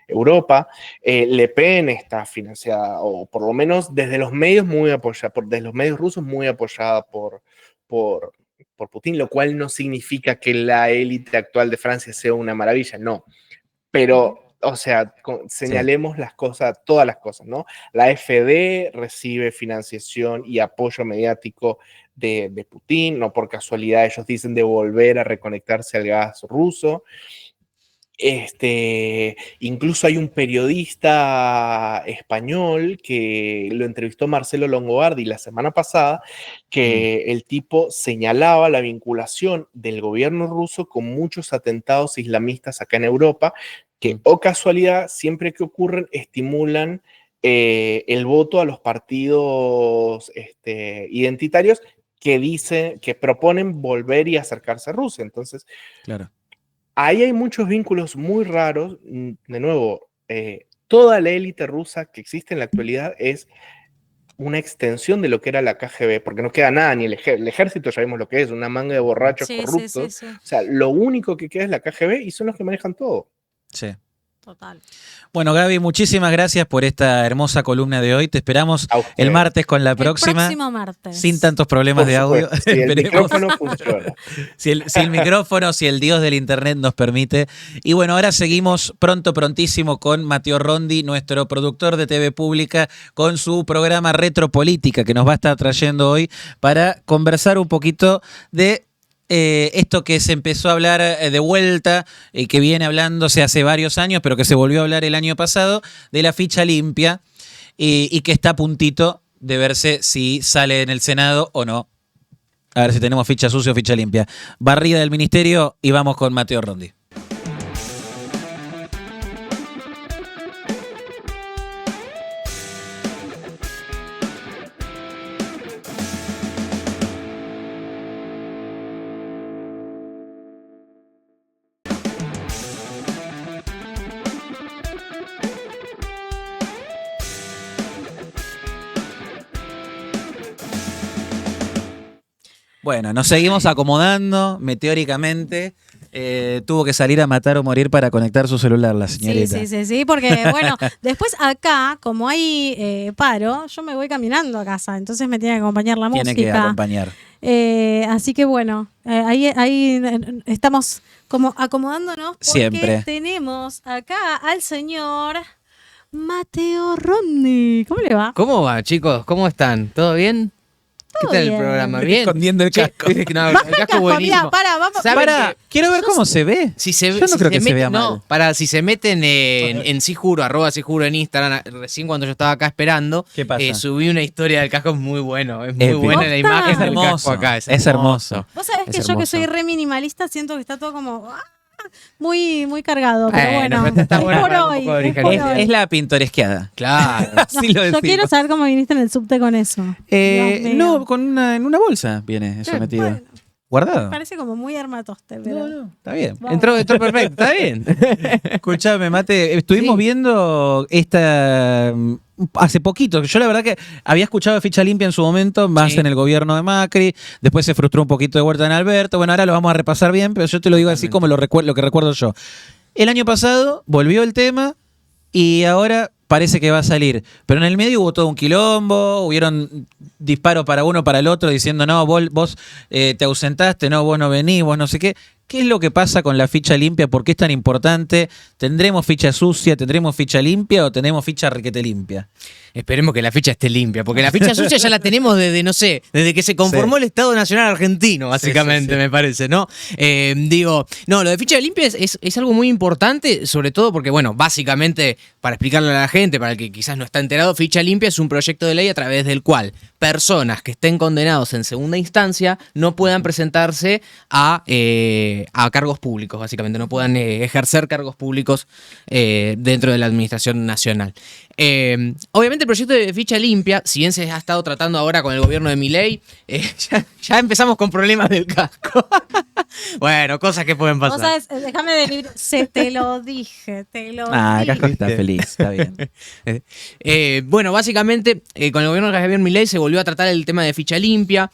Europa. Le Pen está financiada, o por lo menos desde los medios desde los medios rusos muy apoyada por Putin, lo cual no significa que la élite actual de Francia sea una maravilla, no. Pero o sea, señalemos las cosas, todas las cosas, ¿no? La AfD recibe financiación y apoyo mediático de Putin, no por casualidad ellos dicen de volver a reconectarse al gas ruso. Incluso hay un periodista español que lo entrevistó Marcelo Longobardi la semana pasada, que el tipo señalaba la vinculación del gobierno ruso con muchos atentados islamistas acá en Europa, que, o casualidad, siempre que ocurren, estimulan el voto a los partidos identitarios que dicen, que proponen volver y acercarse a Rusia. Entonces, claro. Ahí hay muchos vínculos muy raros. De nuevo, toda la élite rusa que existe en la actualidad es una extensión de lo que era la KGB, porque no queda nada, ni el ejército ya vimos lo que es, una manga de borrachos corruptos. Sí. O sea, lo único que queda es la KGB y son los que manejan todo. Sí. Total. Bueno, Gaby, muchísimas gracias por esta hermosa columna de hoy. Te esperamos el martes con la próxima. El próximo martes. Sin tantos problemas de audio. Si el micrófono funciona. Si el micrófono, si el dios del internet nos permite. Y bueno, ahora seguimos prontísimo con Matteo Rondi, nuestro productor de TV Pública, con su programa Retropolítica, que nos va a estar trayendo hoy para conversar un poquito de esto que se empezó a hablar de vuelta y que viene hablándose hace varios años, pero que se volvió a hablar el año pasado, de la ficha limpia y que está a puntito de verse si sale en el Senado o no. A ver si tenemos ficha sucia o ficha limpia. Barrida del ministerio y vamos con Matteo Rondi. Bueno, nos seguimos acomodando meteóricamente. Tuvo que salir a matar o morir para conectar su celular, la señorita. Sí, porque bueno, después acá, como hay paro, yo me voy caminando a casa, entonces me tiene que acompañar la música. Tiene que acompañar. Así que bueno, ahí estamos como acomodándonos porque siempre tenemos acá al señor Matteo Rondi. ¿Cómo le va? ¿Cómo va, chicos? ¿Cómo están? ¿Todo bien? ¿Qué tal el programa? ¿Bien? Escondiendo el casco. No, el casco buenísimo. Para, quiero ver cómo se ve. Yo no creo que se vea mal. Si se meten en Sijuro, @Sijuro en Instagram, recién cuando yo estaba acá esperando, subí una historia del casco muy bueno. Es muy buena la imagen del casco acá. Es hermoso. Vos sabés que yo que soy re minimalista siento que está todo como muy cargado, pero bueno, está por hoy. Es la pintoresqueada. Claro. Así lo yo quiero saber cómo viniste en el subte con eso. No, en una bolsa viene eso metido. Bueno, guardado. Parece como muy armatoste, pero no, está bien. Entró perfecto, está bien. Escuchame, Mate, estuvimos viendo esta hace poquito. Yo la verdad que había escuchado Ficha Limpia en su momento, más en el gobierno de Macri, después se frustró un poquito de vuelta en Alberto. Bueno, ahora lo vamos a repasar bien, pero yo te lo digo así como lo que recuerdo yo. El año pasado volvió el tema y ahora parece que va a salir. Pero en el medio hubo todo un quilombo, hubieron disparos para uno, para el otro, diciendo, no, vos te ausentaste, no, vos no venís, vos no sé qué. ¿Qué es lo que pasa con la ficha limpia? ¿Por qué es tan importante? ¿Tendremos ficha sucia? ¿Tendremos ficha limpia o tenemos ficha requete limpia? Esperemos que la ficha esté limpia, porque la ficha sucia ya la tenemos desde que se conformó el Estado Nacional Argentino, básicamente, me parece, ¿no? Lo de ficha limpia es algo muy importante, sobre todo porque, bueno, básicamente, para explicarle a la gente, para el que quizás no está enterado, ficha limpia es un proyecto de ley a través del cual personas que estén condenados en segunda instancia no puedan presentarse a cargos públicos, básicamente, no puedan ejercer cargos públicos dentro de la administración nacional. Obviamente el proyecto de ficha limpia, si bien se ha estado tratando ahora con el gobierno de Milei, ya empezamos con problemas del casco. Bueno, cosas que pueden pasar. Vos sabés, déjame de libro. Te lo dije. El casco está feliz, está bien. Bueno, básicamente, con el gobierno de Javier Milei se volvió a tratar el tema de ficha limpia.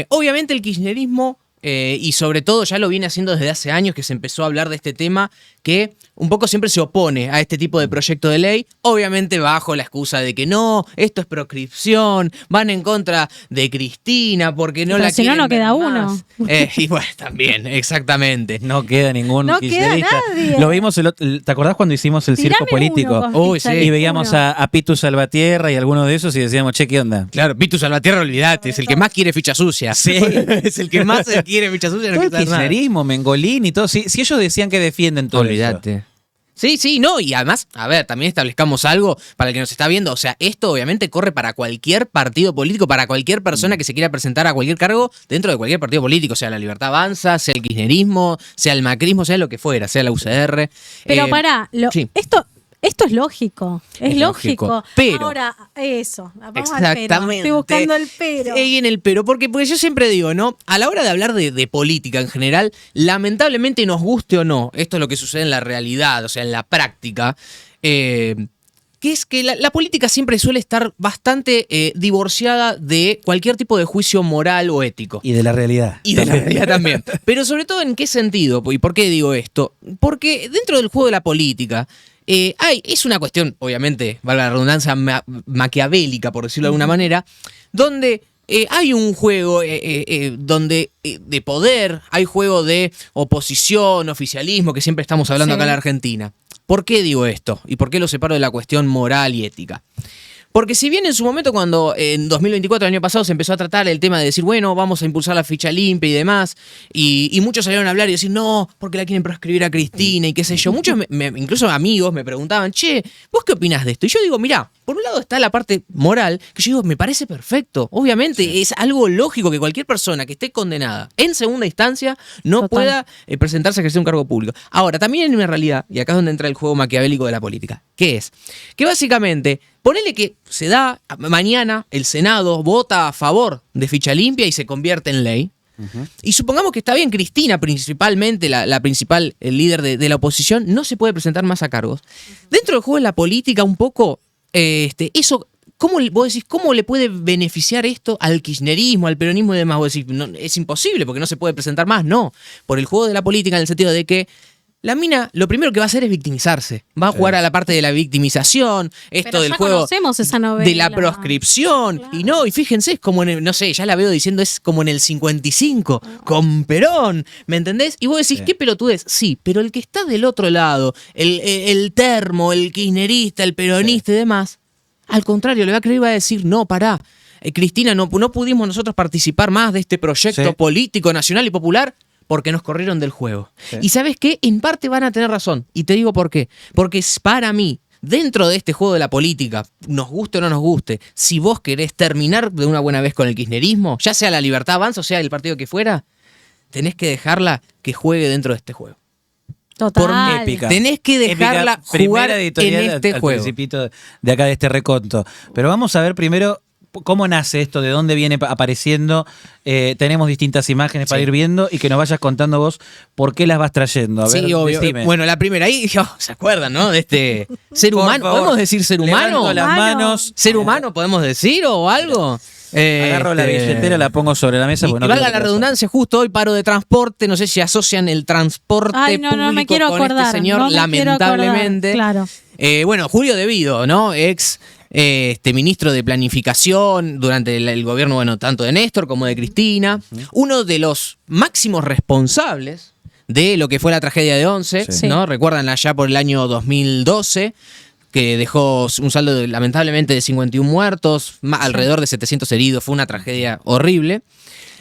Obviamente el kirchnerismo, y sobre todo ya lo viene haciendo desde hace años que se empezó a hablar de este tema, que un poco siempre se opone a este tipo de proyecto de ley, obviamente bajo la excusa de que no, esto es proscripción, van en contra de Cristina porque no Pero la si no, quieren no queda ver uno. más. Y bueno, también, exactamente. No queda ningún No queda kirchnerista. nadie. Lo vimos, ¿te acordás cuando hicimos el Tirame circo político? uno, Uy, sí. Y veíamos a Pitu Salvatierra y alguno de esos y decíamos, che, ¿qué onda? Claro, Pitu Salvatierra, olvidate, es el que más quiere ficha sucia. Sí. Es el que más quiere ficha sucia. Todo No el quiere saber nada. kirchnerismo, Mengolín y todo. Si ellos decían que defienden todo Olvídate. eso. Sí, no, y además, a ver, también establezcamos algo para el que nos está viendo. O sea, esto obviamente corre para cualquier partido político, para cualquier persona que se quiera presentar a cualquier cargo dentro de cualquier partido político, sea la Libertad Avanza, sea el kirchnerismo, sea el macrismo, sea lo que fuera, sea la UCR. Pero pará, sí. esto es lógico. Es lógico. lógico, pero- Ahora, eso. Vamos al pero. Exactamente. Estoy buscando el pero. En el pero, porque yo siempre digo, ¿no? A la hora de hablar de política en general, lamentablemente nos guste o no, esto es lo que sucede en la realidad, o sea, en la práctica, que es que la política siempre suele estar bastante divorciada de cualquier tipo de juicio moral o ético. Y de la realidad. Y de la realidad también. Pero sobre todo, ¿en qué sentido? ¿Y por qué digo esto? Porque dentro del juego de la política, es una cuestión, obviamente, valga la redundancia, maquiavélica, por decirlo de alguna manera, donde hay un juego donde de poder, hay juego de oposición, oficialismo, que siempre estamos hablando acá en la Argentina. ¿Por qué digo esto? ¿Y por qué lo separo de la cuestión moral y ética? Porque si bien en su momento, cuando en 2024, el año pasado, se empezó a tratar el tema de decir, bueno, vamos a impulsar la ficha limpia y demás, y muchos salieron a hablar y decir, no, porque la quieren proscribir a Cristina y qué sé yo. Muchos, incluso amigos, me preguntaban, che, ¿vos qué opinás de esto? Y yo digo, mirá, por un lado está la parte moral, que yo digo, me parece perfecto. Obviamente es algo lógico que cualquier persona que esté condenada en segunda instancia no pueda presentarse a ejercer un cargo público. Ahora, también hay una realidad, y acá es donde entra el juego maquiavélico de la política, que es que básicamente, ponele que se da, mañana el Senado vota a favor de ficha limpia y se convierte en ley. Y supongamos que está bien, Cristina principalmente, la principal, el líder de la oposición, no se puede presentar más a cargos. Dentro del juego de la política, un poco, eso, vos decís, ¿cómo le puede beneficiar esto al kirchnerismo, al peronismo y demás? Vos decís, no, es imposible porque no se puede presentar más. No, por el juego de la política, en el sentido de que la mina lo primero que va a hacer es victimizarse. Va a jugar a la parte de la victimización, esto Pero del ya juego conocemos esa novela. de la proscripción. Claro. Y fíjense, es como en no sé, ya la veo diciendo, es como en el 55, con Perón, ¿me entendés? Y vos decís, ¿qué pelotudez? Sí, pero el que está del otro lado, el termo, el kirchnerista, el peronista y demás, al contrario, le va a creer y va a decir, no, pará, Cristina, no pudimos nosotros participar más de este proyecto político, nacional y popular, porque nos corrieron del juego. Sí. Y ¿sabes qué? En parte van a tener razón. Y te digo por qué. Porque para mí, dentro de este juego de la política, nos guste o no nos guste, si vos querés terminar de una buena vez con el kirchnerismo, ya sea la Libertad Avanza o sea el partido que fuera, tenés que dejarla que juegue dentro de este juego. Total. Épica. Tenés que dejarla jugar en este al juego. Principito de acá de este reconto. Pero vamos a ver primero cómo nace esto, de dónde viene apareciendo. Tenemos distintas imágenes para ir viendo y que nos vayas contando vos por qué las vas trayendo. A ver, sí, obvio. Decime. Bueno, la primera ahí, ¿se acuerdan, no? De este ser humano. Favor. ¿Podemos decir ser humano? Levanto las manos. ¿Ser humano podemos decir o algo? Agarro la billetera, la pongo sobre la mesa. Y no valga la redundancia, justo hoy paro de transporte, no sé si asocian el transporte público no me quiero con acordar, este señor, no me lamentablemente. quiero acordar, claro. Bueno, Julio Devido, ¿no? Ex ministro de Planificación durante el gobierno, bueno, tanto de Néstor como de Cristina, uno de los máximos responsables de lo que fue la tragedia de Once, ¿no? Recuerdan allá por el año 2012, que dejó un saldo lamentablemente de 51 muertos, alrededor de 700 heridos, fue una tragedia horrible.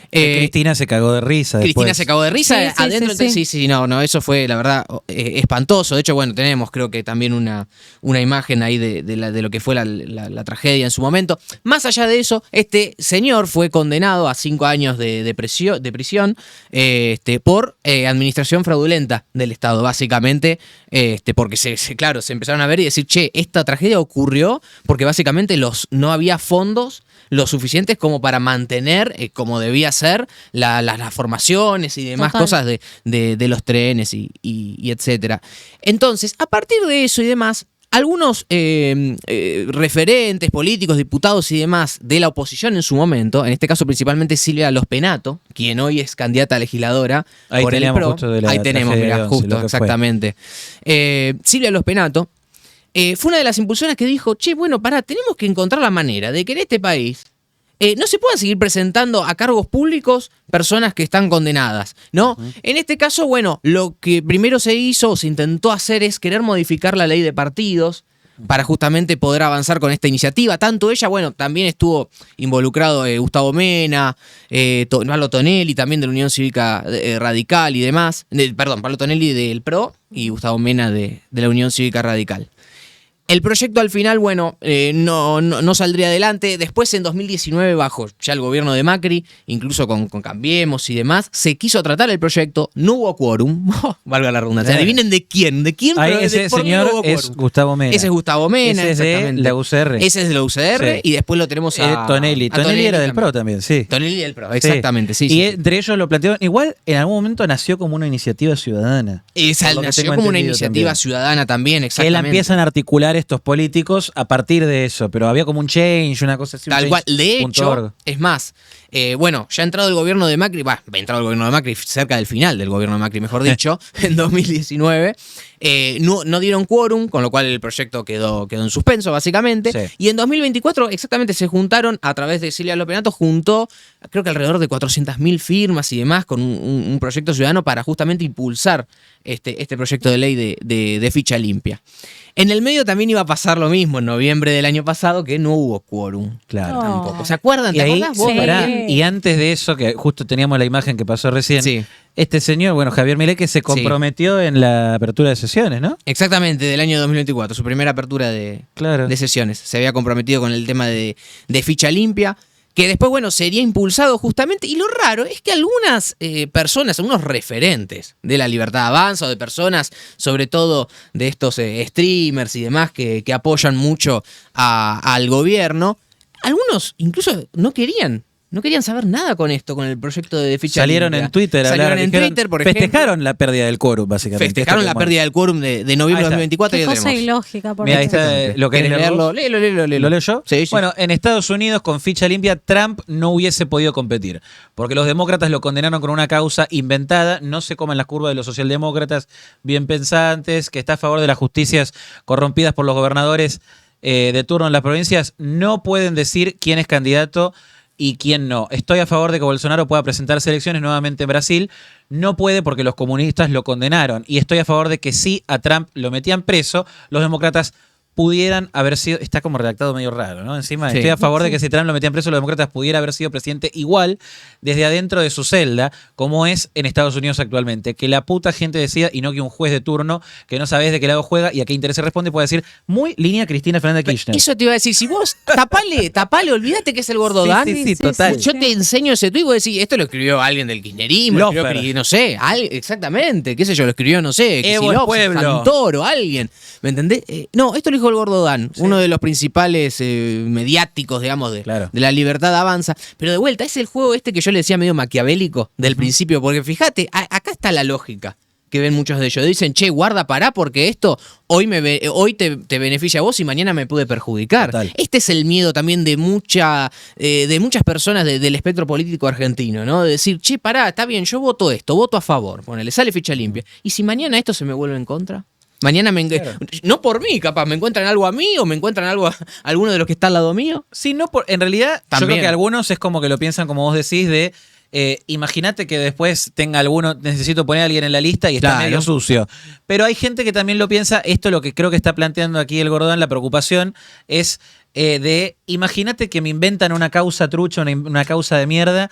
Cristina se cagó de risa. Cristina después. se cagó de risa adentro. Sí, no, eso fue la verdad espantoso. De hecho, bueno, tenemos creo que también una imagen ahí de lo que fue la tragedia en su momento. Más allá de eso, este señor fue condenado a 5 años de prisión por administración fraudulenta del Estado, básicamente, porque claro, se empezaron a ver y decir, che, esta tragedia ocurrió porque básicamente no había fondos lo suficientes como para mantener, como debía ser, las formaciones y demás cosas de los trenes y etcétera. Entonces, a partir de eso y demás, algunos referentes políticos, diputados y demás de la oposición en su momento, en este caso principalmente Silvia Lospenato, quien hoy es candidata a legisladora Ahí por el teníamos PRO. justo de la Ahí tenemos, tragedia mirá, de 11, justo, lo que fue. exactamente. Silvia Lospenato fue una de las impulsoras que dijo, che, bueno, pará, tenemos que encontrar la manera de que en este país no se puedan seguir presentando a cargos públicos personas que están condenadas, ¿no? En este caso, bueno, lo que primero se hizo o se intentó hacer es querer modificar la ley de partidos para justamente poder avanzar con esta iniciativa. Tanto ella, bueno, también estuvo involucrado Gustavo Mena, Pablo Tonelli, también de la Unión Cívica Radical y demás. Perdón, Pablo Tonelli del PRO y Gustavo Mena de la Unión Cívica Radical. El proyecto al final, bueno, no saldría adelante. Después, en 2019, bajo ya el gobierno de Macri, incluso con Cambiemos y demás, se quiso tratar el proyecto, no hubo quórum, valga la redundancia. Adivinen de quién, Ahí pero ese por qué señor no hubo es quórum. Gustavo Mena. Ese es Gustavo Mena, Ese es de exactamente. la UCR. Ese es de la UCR Sí. y después lo tenemos a Tonelli. a Tonelli era del PRO también, sí. Tonelli del PRO, exactamente, sí. Y sí. entre ellos lo plantearon. Igual en algún momento nació como una iniciativa ciudadana. Esa por lo que nació tengo como una entendido iniciativa también. ciudadana también, Que exactamente. la empiezan a articular estos políticos a partir de eso, pero había como un change, una cosa así. un Tal cual. change De punto hecho, org. es más, bueno, ya ha entrado el gobierno de Macri, entrado el gobierno de Macri cerca del final del gobierno de Macri, mejor dicho, en 2019. No dieron quórum, con lo cual el proyecto quedó en suspenso, básicamente. Sí. Y en 2024, exactamente, se juntaron, a través de Silvia Lospenato, juntó, creo que alrededor de 400.000 firmas y demás, con un proyecto ciudadano para justamente impulsar este proyecto de ley de ficha limpia. En el medio también iba a pasar lo mismo en noviembre del año pasado, que no hubo quórum. Claro. Tampoco. ¿Se acuerdan? Y ¿Te ahí, acordás vos? pará, y antes de eso, que justo teníamos la imagen que pasó recién, este señor, bueno, Javier Milei, que se comprometió en la apertura de sesiones, ¿no? Exactamente, del año 2024, su primera apertura de sesiones. Se había comprometido con el tema de ficha limpia, que después, bueno, sería impulsado justamente. Y lo raro es que algunas personas, algunos referentes de la Libertad Avanza, o de personas, sobre todo de estos streamers y demás, que apoyan mucho al gobierno, algunos incluso no querían saber nada con esto, con el proyecto de ficha Salieron limpia. en Twitter a hablar, Salieron en dijeron, Twitter, por ejemplo. festejaron la pérdida del quórum, básicamente. Festejaron la pérdida del quórum de noviembre de 2024. Qué y lo cosa tenemos. ilógica, por Mira, ahí ejemplo. está, ¿lo querés ¿Querés leerlo? leerlo? Léelo. ¿Lo leo yo? Sí, sí. Bueno, en Estados Unidos, con ficha limpia, Trump no hubiese podido competir, porque los demócratas lo condenaron con una causa inventada. No se coman las curvas de los socialdemócratas bien pensantes, que está a favor de las justicias corrompidas por los gobernadores de turno en las provincias. No pueden decir quién es candidato y quién no. Estoy a favor de que Bolsonaro pueda presentarse elecciones nuevamente en Brasil. No puede porque los comunistas lo condenaron. Y estoy a favor de que si a Trump lo metían preso, los demócratas pudieran haber sido... Está como redactado medio raro, ¿no? Encima, Sí. estoy a favor de que si Trump lo metían preso, los demócratas pudiera haber sido presidente igual desde adentro de su celda, como es en Estados Unidos actualmente. Que la puta gente decida y no que un juez de turno que no sabes de qué lado juega y a qué interés responde puede decir muy línea Cristina Fernández de Kirchner. Eso te iba a decir, si vos tapale, olvídate que es el gordo Sí, Dan. sí, total. Yo te enseño ese tuit y vos decís, esto lo escribió alguien del kirchnerismo, lo Lofer. escribió, no sé, exactamente, qué sé yo, lo escribió, no sé, Evo Kicillof, Pueblo. Santoro, alguien, ¿me entendés? No, esto lo dijo el gordo Dan, uno de los principales mediáticos, digamos, de la Libertad Avanza, pero de vuelta, es el juego este que yo le decía medio maquiavélico del principio, porque fíjate, acá está la lógica que ven muchos de ellos. Dicen, che, guarda, pará, porque esto hoy te beneficia a vos y mañana me puede perjudicar. Total. Este es el miedo también de muchas personas del espectro político argentino, ¿no? De decir, che, pará, está bien, yo voto esto, voto a favor, ponele, sale ficha limpia. ¿Y si mañana esto se me vuelve en contra? Mañana no por mí, capaz, me encuentran algo a mí o me encuentran algo a alguno de los que está al lado mío. Sí, no, en realidad, yo También. creo que algunos es como que lo piensan como vos decís de... imagínate que después tenga alguno, necesito poner a alguien en la lista y está Claro. medio sucio. Pero hay gente que también lo piensa, esto lo que creo que está planteando aquí el Gordón, la preocupación es imagínate que me inventan una causa trucha, una causa de mierda,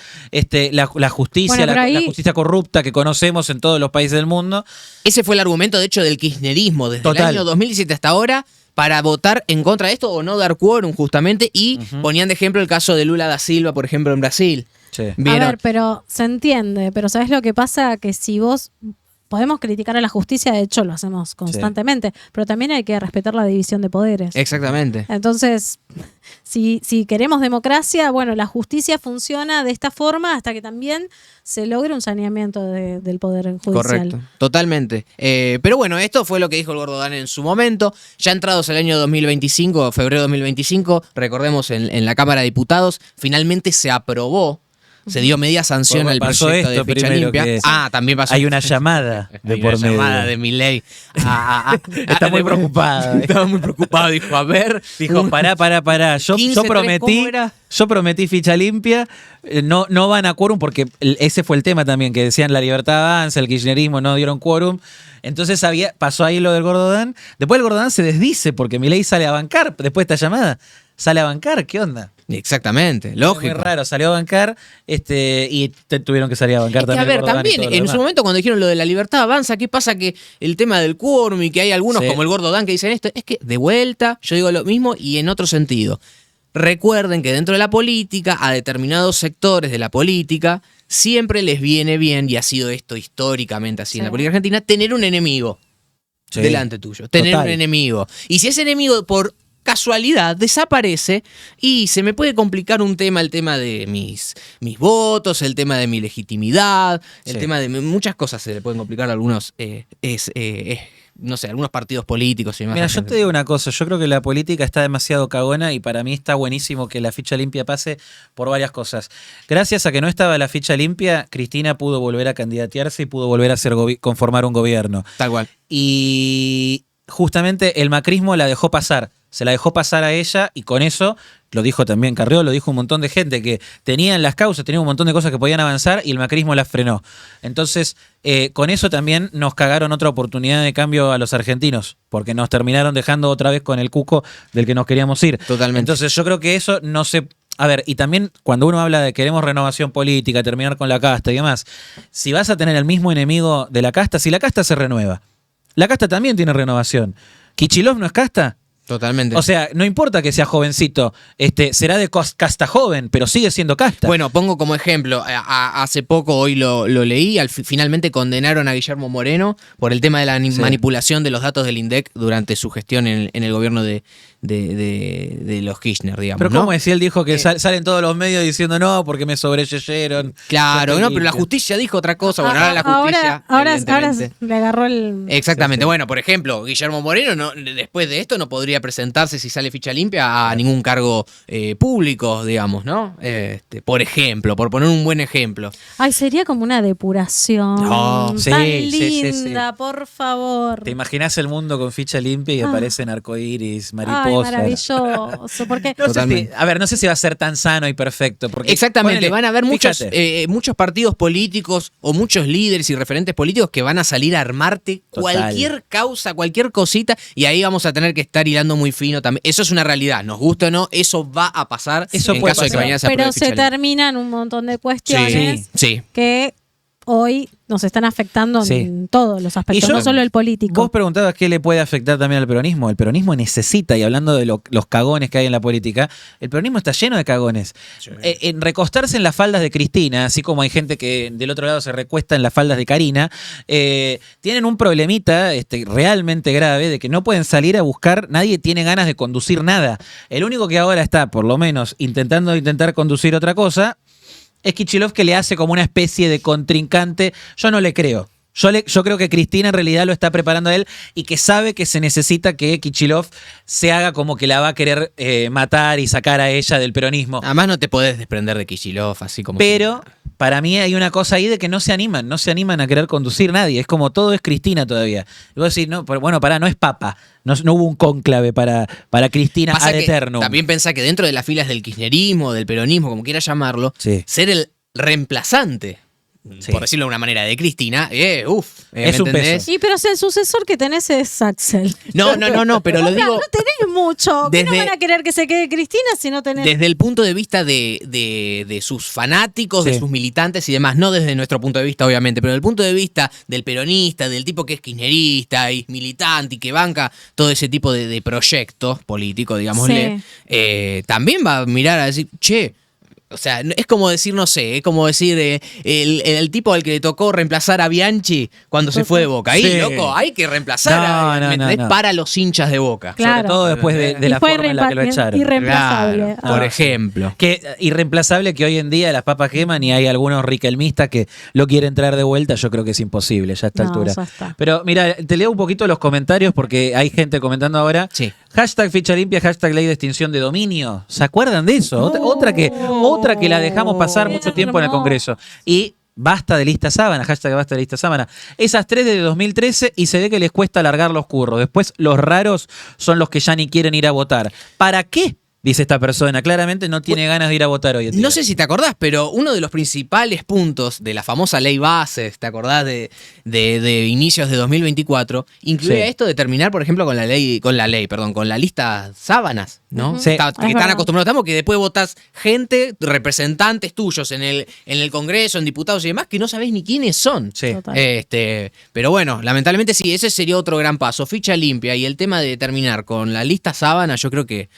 la justicia, Bueno, pero la ahí- justicia corrupta que conocemos en todos los países del mundo. Ese fue el argumento, de hecho, del kirchnerismo desde Total. el año 2017 hasta ahora para votar en contra de esto o no dar quórum justamente y ponían de ejemplo el caso de Lula da Silva, por ejemplo, en Brasil. A ver, pero se entiende, pero ¿sabes lo que pasa? Que si vos podemos criticar a la justicia, de hecho lo hacemos constantemente, pero también hay que respetar la división de poderes. Exactamente. Entonces, si queremos democracia, bueno, la justicia funciona de esta forma hasta que también se logre un saneamiento del poder judicial. Correcto, totalmente. Pero bueno, esto fue lo que dijo el Gordo Dan en su momento. Ya entrados el año 2025, febrero de 2025, recordemos en la Cámara de Diputados, finalmente se aprobó. Se dio media sanción al pasó proyecto esto de ficha primero, limpia. que También pasó. hay una llamada de Hay por una medio. llamada de Milei. Está muy preocupado. Estaba muy preocupado. Dijo, a ver. Dijo, pará. Yo 15-3, ¿cómo era? prometí ficha limpia. No van a quórum porque ese fue el tema también, que decían la libertad avanza, el kirchnerismo no dieron quórum. Entonces pasó ahí lo del Gordo Dan. Después el Gordo Dan se desdice porque Milei sale a bancar después de esta llamada. Sale a bancar, ¿qué onda? Exactamente, lógico. Muy raro, salió a bancar y tuvieron que salir a bancar también. A ver, Gordo Dan y también todo lo en su demás. momento cuando dijeron lo de la libertad avanza, ¿qué pasa? Que el tema del quórum y que hay algunos como el Gordo Dan que dicen esto, es que de vuelta yo digo lo mismo y en otro sentido. Recuerden que dentro de la política, a determinados sectores de la política, siempre les viene bien, y ha sido esto históricamente así en la política argentina, tener un enemigo delante tuyo. Tener un enemigo. Y si ese enemigo por casualidad desaparece y se me puede complicar el tema de mis votos, el tema de mi legitimidad, el tema de muchas cosas se le pueden complicar a algunos no sé, algunos partidos políticos y demás. Mira, yo te digo una cosa, yo creo que la política está demasiado cagona y para mí está buenísimo que la ficha limpia pase por varias cosas. Gracias a que no estaba la ficha limpia, Cristina pudo volver a candidatearse y pudo volver a conformar un gobierno. Tal cual. Y justamente el macrismo la dejó pasar. Se la dejó pasar a ella y con eso, lo dijo también Carrió, lo dijo un montón de gente que tenían las causas, tenían un montón de cosas que podían avanzar y el macrismo las frenó. Entonces, con eso también nos cagaron otra oportunidad de cambio a los argentinos, porque nos terminaron dejando otra vez con el cuco del que nos queríamos ir. Totalmente. Entonces, yo creo que eso no se... A ver, y también cuando uno habla de queremos renovación política, terminar con la casta y demás, si vas a tener el mismo enemigo de la casta, si la casta se renueva, la casta también tiene renovación. ¿Kicillof no es casta? Totalmente. O sea, no importa que sea jovencito, será de casta joven, pero sigue siendo casta. Bueno, pongo como ejemplo, hace poco, hoy lo leí, finalmente condenaron a Guillermo Moreno por el tema de la manipulación de los datos del INDEC durante su gestión en el gobierno de los Kirchner, digamos. Pero ¿no? como decía, él dijo que salen todos los medios diciendo no, porque me sobreleyeron. Claro, no, pero la justicia dijo otra cosa. Bueno, ahora la justicia. Ahora evidentemente. le agarró el... Exactamente. Bueno, por ejemplo, Guillermo Moreno después de esto no podría presentarse, si sale ficha limpia, a ningún cargo público, digamos, ¿no? Por ejemplo, por poner un buen ejemplo. Ay, sería como una depuración. No, tan linda, por favor. ¿Te imaginas el mundo con ficha limpia y aparecen arcoíris, mariposas? Ay, maravilloso. Porque no sé si va a ser tan sano y perfecto. Porque, exactamente, van a haber muchos partidos políticos o muchos líderes y referentes políticos que van a salir a armarte cualquier causa, cualquier cosita, y ahí vamos a tener que estar hilando muy fino también. Eso es una realidad, nos gusta o no, eso va a pasar en caso de que mañana se apruebe pero ficha se limpia. terminan un montón de cuestiones Sí. que hoy nos están afectando en todos los aspectos, no solo el político. Vos preguntabas qué le puede afectar también al peronismo. El peronismo necesita, y hablando de los cagones que hay en la política, el peronismo está lleno de cagones. En recostarse en las faldas de Cristina, así como hay gente que del otro lado se recuesta en las faldas de Karina, tienen un problemita realmente grave de que no pueden salir a buscar, nadie tiene ganas de conducir nada. El único que ahora está, por lo menos, intentar conducir otra cosa, es Kicillof, que le hace como una especie de contrincante. Yo no le creo. Yo creo que Cristina en realidad lo está preparando a él y que sabe que se necesita que Kicillof se haga como que la va a querer matar y sacar a ella del peronismo. Además no te podés desprender de Kicillof así como... Pero para mí hay una cosa ahí de que no se animan a querer conducir nadie. Es como todo es Cristina todavía. Y vos decís, no, bueno, no es papa. No hubo un cónclave para Cristina ad eternum. También pensá que dentro de las filas del kirchnerismo, del peronismo, como quieras llamarlo, ser el reemplazante, por decirlo de una manera, de Cristina, es un peso. Y pero el sucesor que tenés es Axel. No, pero lo digo... No tenés mucho. ¿Qué no desde- van a querer que se quede Cristina si no tenés...? Desde el punto de vista de sus fanáticos, de sus militantes y demás, no desde nuestro punto de vista, obviamente, pero desde el punto de vista del peronista, del tipo que es kirchnerista y militante y que banca todo ese tipo de proyectos políticos, digámosle, también va a mirar a decir, che, O sea, es como decir, no sé, es como decir el tipo al que le tocó reemplazar a Bianchi cuando se fue de Boca. Ahí, Sí. loco, hay que reemplazar ¿me entendés? Para los hinchas de Boca. Claro. Sobre todo después de la forma en la que lo echaron. Irreemplazable. Claro, por ejemplo. Que irreemplazable que hoy en día las papas queman y hay algunos riquelmistas que lo quieren traer de vuelta. Yo creo que es imposible ya a esta No, altura. ya está. Pero mira, te leo un poquito los comentarios porque hay gente comentando ahora. Sí. Hashtag ficha limpia, hashtag ley de extinción de dominio. ¿Se acuerdan de eso? Otra que la dejamos pasar mucho tiempo en el Congreso. Y basta de lista sábana, hashtag basta de lista sábana. Esas 3 de 2013 y se ve que les cuesta alargar los curros. Después los raros son los que ya ni quieren ir a votar. ¿Para qué? Dice esta persona, claramente no tiene ganas de ir a votar hoy en día. No sé si te acordás, pero uno de los principales puntos de la famosa ley bases, ¿te acordás de inicios de 2024? Incluía Sí. esto de terminar, por ejemplo, con la lista sábanas, ¿no? Ujú. Sí. Que Es están verdad. acostumbrados, estamos que después votás gente, representantes tuyos en el Congreso, en diputados y demás, que no sabés ni quiénes son. Sí. Total. Pero bueno, lamentablemente sí, ese sería otro gran paso. Ficha limpia y el tema de terminar con la lista sábana, yo creo que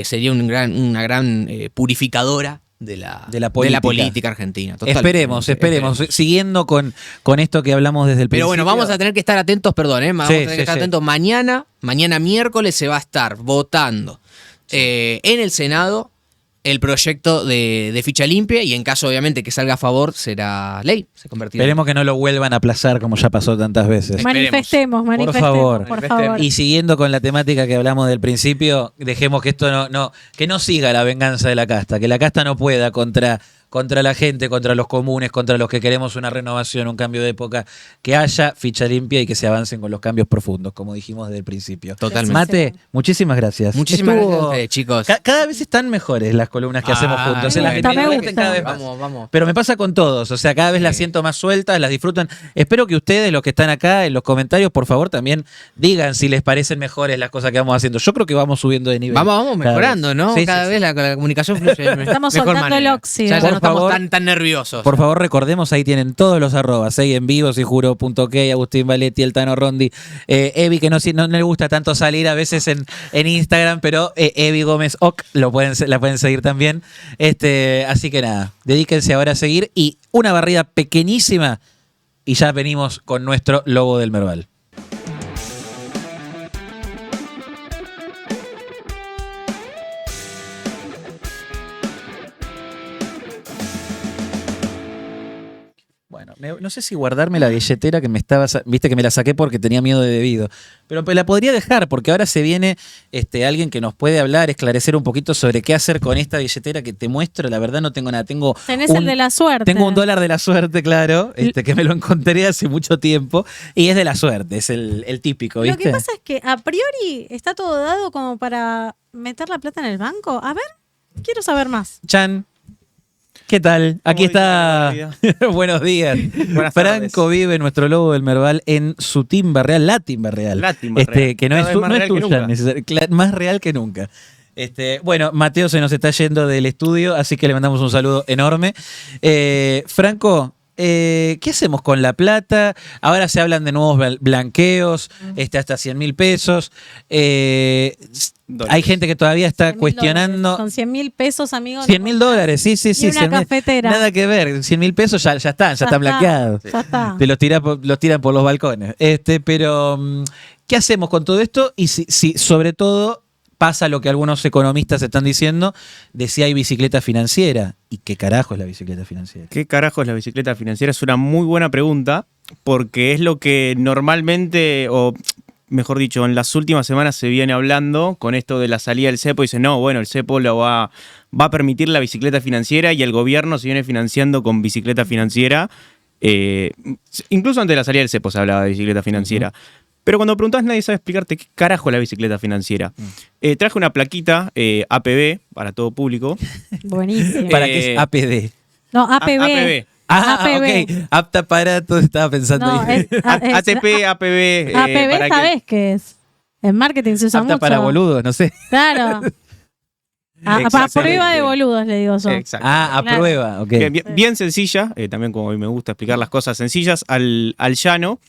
sería una gran purificadora de la política argentina. Totalmente. Esperemos. Siguiendo con esto que hablamos desde el Pero principio. bueno, vamos a tener que estar atentos, vamos a tener que estar sí. atentos. Mañana miércoles se va a estar votando en el Senado el proyecto de ficha limpia y en caso obviamente que salga a favor será ley, se convertirá. Esperemos que no lo vuelvan a aplazar como ya pasó tantas veces. Manifestemos, Por favor. por favor. Y siguiendo con la temática que hablamos del principio, dejemos que esto que no siga la venganza de la casta, que la casta no pueda contra la gente, contra los comunes, contra los que queremos una renovación, un cambio de época, que haya ficha limpia y que se avancen con los cambios profundos, como dijimos desde el principio. Totalmente. Mate, muchísimas gracias. Muchísimas gracias a ustedes, chicos. Cada vez están mejores las columnas que hacemos juntos. me Las gusta, me disfruten gusta. cada vez más. Vamos. Pero me pasa con todos, o sea, cada vez las siento más sueltas, las disfrutan. Espero que ustedes, los que están acá en los comentarios, por favor, también digan si les parecen mejores las cosas que vamos haciendo. Yo creo que vamos subiendo de nivel. Vamos Cada mejorando, vez. ¿no? Sí, Cada sí, vez sí. la comunicación fluye de Estamos mejor soltando el manera. óxido. Ya Por no estamos favor. tan nerviosos. Por favor, recordemos, ahí tienen todos los arrobas, en vivo, sijuro.k, Agustín Valetti, el Tano Rondi, Evi, que no le gusta tanto salir a veces en Instagram, pero Evi Gómez Oc, la pueden seguir también. Así que nada, dedíquense ahora a seguir y una barrida pequeñísima y ya venimos con nuestro lobo del Merval. Bueno, no sé si guardarme la billetera que viste que me la saqué porque tenía miedo de debido, pero la podría dejar porque ahora se viene alguien que nos puede hablar, esclarecer un poquito sobre qué hacer con esta billetera que te muestro. La verdad no tengo nada, Tenés el de la suerte. tengo $1 de la suerte, claro, que me lo encontré hace mucho tiempo y es de la suerte, es el típico, ¿viste? Lo que pasa es que a priori está todo dado como para meter la plata en el banco. A ver, quiero saber más. Chan. ¿Qué tal? Aquí está. Buenos días. Buenas Franco vive, nuestro lobo del Merval, en su timba real, la timba real. La timba real. Que no Cada es, vez más no es real que tuya, nunca. más real que nunca. Bueno, Mateo se nos está yendo del estudio, así que le mandamos un saludo enorme. Franco, ¿qué hacemos con la plata? Ahora se hablan de nuevos blanqueos, hasta 100.000 pesos. Hay gente que todavía está cuestionando. Con 100.000 pesos, amigos. $100.000, sí. Y una 100.000. cafetera. Nada que ver, 100.000 pesos ya están blanqueados. Ya está. Te los tiran por los balcones. Pero, ¿qué hacemos con todo esto? Y si sobre todo pasa lo que algunos economistas están diciendo, de si hay bicicleta financiera. ¿Y qué carajo es la bicicleta financiera? ¿Qué carajo es la bicicleta financiera? Es una muy buena pregunta, porque es lo que normalmente, o mejor dicho, en las últimas semanas se viene hablando con esto de la salida del cepo. Dice, no, bueno, el cepo lo va a permitir la bicicleta financiera y el gobierno se viene financiando con bicicleta financiera. Incluso antes de la salida del cepo se hablaba de bicicleta financiera. Pero cuando preguntás nadie sabe explicarte qué carajo es la bicicleta financiera. Traje una plaquita APB para todo público. Buenísimo. ¿Para qué es APD? No, APB. APB. Ok. Apta para todo, estaba pensando No, ahí. ATP, APB. APB, ¿para qué? ¿sabés qué es? En marketing se usa Apta mucho. para boludos, no sé. Claro. A prueba de boludos, le digo yo. Exacto. A Claro. prueba, ok. Bien sencilla, también como a mí me gusta explicar las cosas sencillas, al llano.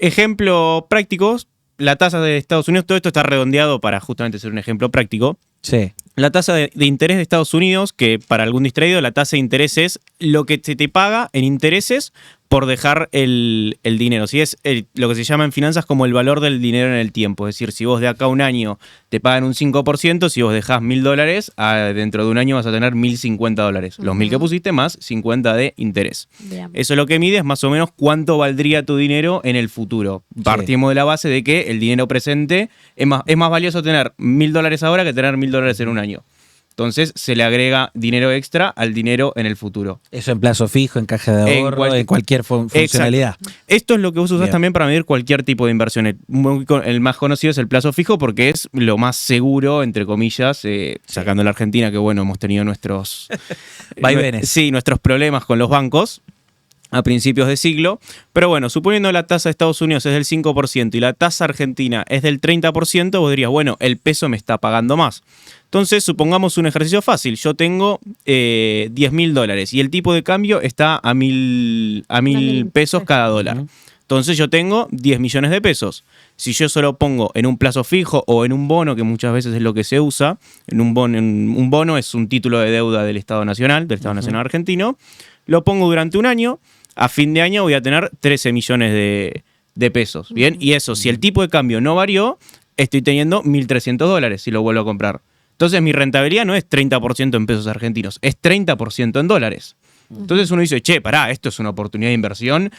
Ejemplo prácticos, la tasa de Estados Unidos, todo esto está redondeado para justamente ser un ejemplo práctico. Sí. la tasa de interés de Estados Unidos, que para algún distraído la tasa de interés es lo que se te paga en intereses por dejar el dinero. Si es lo que se llama en finanzas como el valor del dinero en el tiempo. Es decir, si vos de acá a un año te pagan un 5%, si vos dejás $1.000, dentro de un año vas a tener $1.050. Los 1.000 que pusiste más 50 de interés. Bien. Eso lo que mide es más o menos cuánto valdría tu dinero en el futuro. Partimos de la base de que el dinero presente es más valioso tener $1.000 ahora que tener $1.000 en un año. Entonces se le agrega dinero extra al dinero en el futuro. Eso en plazo fijo, en caja de ahorro, en cualquier funcionalidad. Exacto. Esto es lo que vos usás también para medir cualquier tipo de inversión. El más conocido es el plazo fijo porque es lo más seguro, entre comillas, sacando la Argentina, que bueno, hemos tenido nuestros vaivenes. Nuestros problemas con los bancos a principios de siglo, pero bueno, suponiendo la tasa de Estados Unidos es del 5% y la tasa argentina es del 30%, vos dirías, bueno, el peso me está pagando más. Entonces, supongamos un ejercicio fácil, yo tengo $10.000 y el tipo de cambio está a mil pesos cada dólar. Entonces yo tengo 10 millones de pesos. Si yo solo pongo en un plazo fijo o en un bono, que muchas veces es lo que se usa, un bono es un título de deuda del Estado Nacional, Nacional argentino, lo pongo durante un año, a fin de año voy a tener 13 millones de pesos. ¿Bien? Y eso, si el tipo de cambio no varió, estoy teniendo $1.300 si lo vuelvo a comprar. Entonces mi rentabilidad no es 30% en pesos argentinos, es 30% en dólares. Entonces uno dice, che, pará, esto es una oportunidad de inversión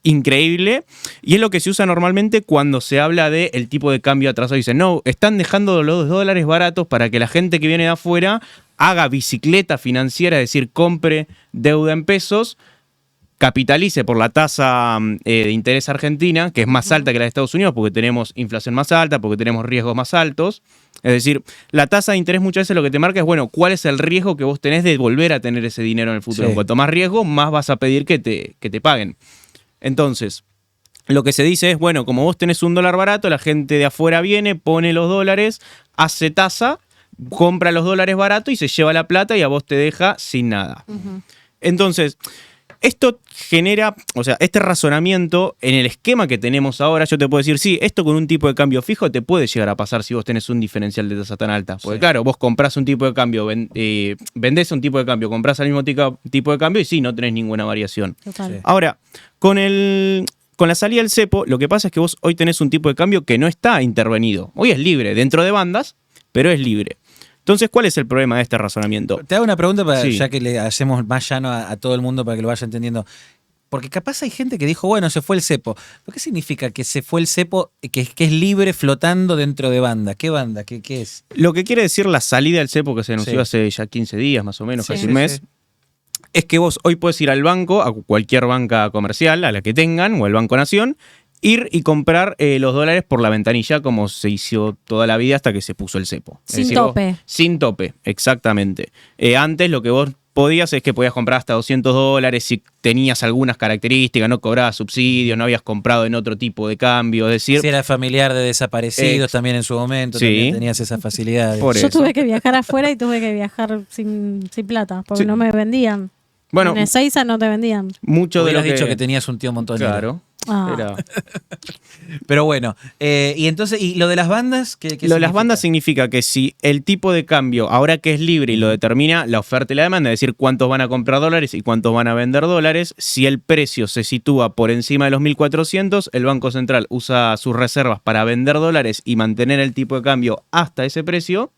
increíble, y es lo que se usa normalmente cuando se habla del tipo de cambio atrasado. Dicen, no, están dejando los dólares baratos para que la gente que viene de afuera haga bicicleta financiera, es decir, compre deuda en pesos, capitalice por la tasa de interés argentina, que es más alta que la de Estados Unidos, porque tenemos inflación más alta, porque tenemos riesgos más altos. Es decir, la tasa de interés muchas veces lo que te marca es, bueno, cuál es el riesgo que vos tenés de volver a tener ese dinero en el futuro. Sí. Cuanto más riesgo, más vas a pedir que te paguen. Entonces, lo que se dice es, bueno, como vos tenés $1 barato, la gente de afuera viene, pone los dólares, hace tasa, compra los dólares baratos y se lleva la plata y a vos te deja sin nada. Entonces, esto genera, o sea, este razonamiento en el esquema que tenemos ahora, yo te puedo decir, sí, esto con un tipo de cambio fijo te puede llegar a pasar si vos tenés un diferencial de tasa tan alta. Porque claro, vos comprás un tipo de cambio, vendés un tipo de cambio, comprás al mismo tipo de cambio y sí, no tenés ninguna variación. Total. Ahora, con la salida del cepo, lo que pasa es que vos hoy tenés un tipo de cambio que no está intervenido. Hoy es libre, dentro de bandas, pero es libre. Entonces, ¿cuál es el problema de este razonamiento? Te hago una pregunta, Sí. ya que le hacemos más llano a todo el mundo para que lo vaya entendiendo. Porque capaz hay gente que dijo, bueno, se fue el cepo. ¿Pero qué significa que se fue el cepo, que es libre flotando dentro de banda? ¿Qué banda? ¿Qué es? Lo que quiere decir la salida del cepo, que se anunció Sí. hace ya 15 días más o menos, Sí, casi sí, un mes, sí. es que vos hoy puedes ir al banco, a cualquier banca comercial, a la que tengan, o al Banco Nación, ir y comprar los dólares por la ventanilla, como se hizo toda la vida hasta que se puso el cepo. Es Sin decir, tope. Sin tope, exactamente. Antes lo que vos podías es que podías comprar hasta $200 si tenías algunas características, no cobrabas subsidios, no habías comprado en otro tipo de cambio, es decir... Si era familiar de desaparecidos también en su momento, Sí. también tenías esa facilidad. Yo tuve que viajar afuera y tuve que viajar sin plata, porque Sí. no me vendían. Bueno, en Ezeiza no te vendían. mucho de lo Hubieras que... dicho que tenías un tío montonero. Claro. Ah. Era... Pero bueno, y entonces, ¿y lo de las bandas? ¿Qué Lo de las significa? bandas significa que si el tipo de cambio, ahora que es libre y lo determina la oferta y la demanda, es decir, cuántos van a comprar dólares y cuántos van a vender dólares, si el precio se sitúa por encima de los 1.400, el Banco Central usa sus reservas para vender dólares y mantener el tipo de cambio hasta ese precio,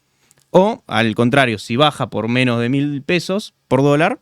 o al contrario, si baja por menos de 1.000 pesos por dólar,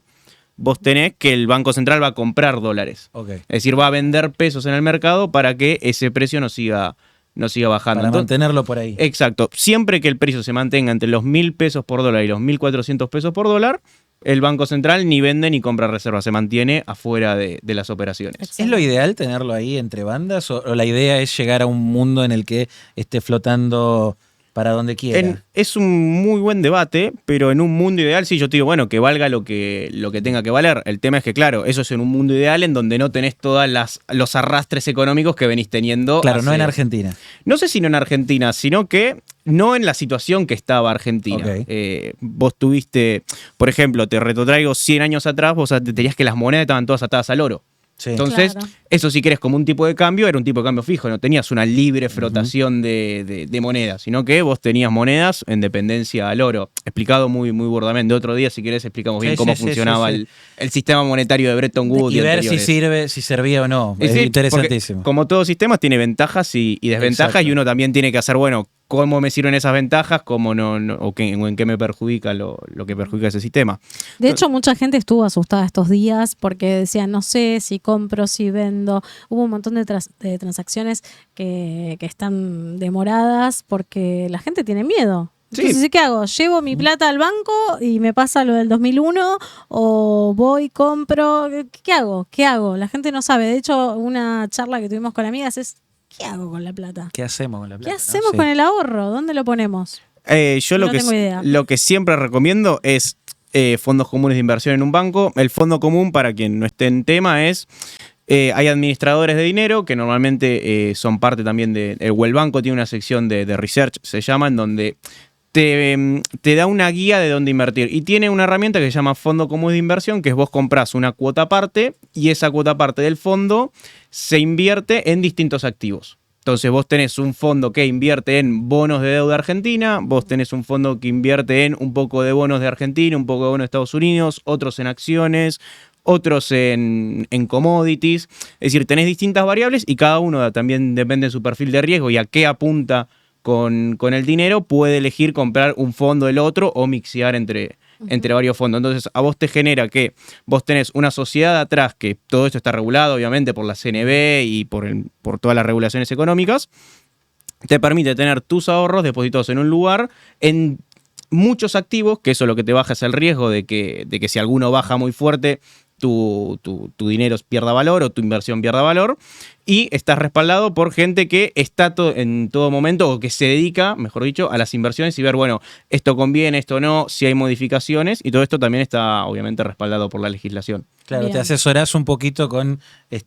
vos tenés que el Banco Central va a comprar dólares. Ok. Es decir, va a vender pesos en el mercado para que ese precio no siga bajando. Para mantenerlo por ahí. Exacto. Siempre que el precio se mantenga entre los 1.000 pesos por dólar y los 1.400 pesos por dólar, el Banco Central ni vende ni compra reservas, se mantiene afuera de las operaciones. ¿Es lo ideal tenerlo ahí entre bandas o la idea es llegar a un mundo en el que esté flotando para donde quiera? Es un muy buen debate, pero en un mundo ideal, sí, yo te digo, bueno, que valga lo que tenga que valer. El tema es que, claro, eso es en un mundo ideal en donde no tenés todos los arrastres económicos que venís teniendo. Claro, no en Argentina. No sé si no en Argentina, sino que no en la situación que estaba Argentina. Ok. Vos tuviste, por ejemplo, te retrotraigo 100 años atrás, vos tenías que las monedas estaban todas atadas al oro. Sí. Entonces, Claro. eso si querés como un tipo de cambio, era un tipo de cambio fijo, no tenías una libre frotación de monedas, sino que vos tenías monedas en dependencia al oro. Explicado muy, muy burdamente. Otro día, si querés, explicamos bien Sí, cómo sí, funcionaba sí. el sistema monetario de Bretton Woods. Y ver si anteriores. servía o no. Es Sí, interesantísimo. porque como todo sistema tiene ventajas y desventajas, Exacto. y uno también tiene que hacer, bueno, cómo me sirven esas ventajas, cómo o en qué me perjudica lo que perjudica ese sistema. De hecho, mucha gente estuvo asustada estos días porque decían, no sé si compro, si vendo. Hubo un montón de transacciones que están demoradas porque la gente tiene miedo. Entonces, ¿qué hago? ¿Llevo mi plata al banco y me pasa lo del 2001? ¿O voy, compro? ¿Qué hago? ¿Qué hago? La gente no sabe. De hecho, una charla que tuvimos con amigas es, ¿qué hago con la plata? ¿Qué hacemos con la plata? ¿Qué hacemos con el ahorro? ¿Dónde lo ponemos? Yo No tengo idea. lo que siempre recomiendo es fondos comunes de inversión en un banco. El fondo común, para quien no esté en tema, es... hay administradores de dinero que normalmente son parte también de... El banco tiene una sección de research, se llama, en donde te da una guía de dónde invertir. Y tiene una herramienta que se llama fondo común de inversión, que es vos comprás una cuota aparte y esa cuota aparte del fondo se invierte en distintos activos. Entonces vos tenés un fondo que invierte en bonos de deuda argentina, vos tenés un fondo que invierte en un poco de bonos de Argentina, un poco de bonos de Estados Unidos, otros en acciones, otros en commodities. Es decir, tenés distintas variables y cada uno también depende de su perfil de riesgo y a qué apunta con el dinero, puede elegir comprar un fondo del otro o mixear entre varios fondos. Entonces, a vos te genera que vos tenés una sociedad atrás, que todo esto está regulado, obviamente, por la CNB y por todas las regulaciones económicas. Te permite tener tus ahorros depositados en un lugar, en muchos activos, que eso lo que te baja es el riesgo de que si alguno baja muy fuerte, tu dinero pierda valor o tu inversión pierda valor. Y estás respaldado por gente que está en todo momento, o que se dedica, mejor dicho, a las inversiones y ver, bueno, esto conviene, esto no, si hay modificaciones, y todo esto también está obviamente respaldado por la legislación. Claro, Bien. te asesorás un poquito con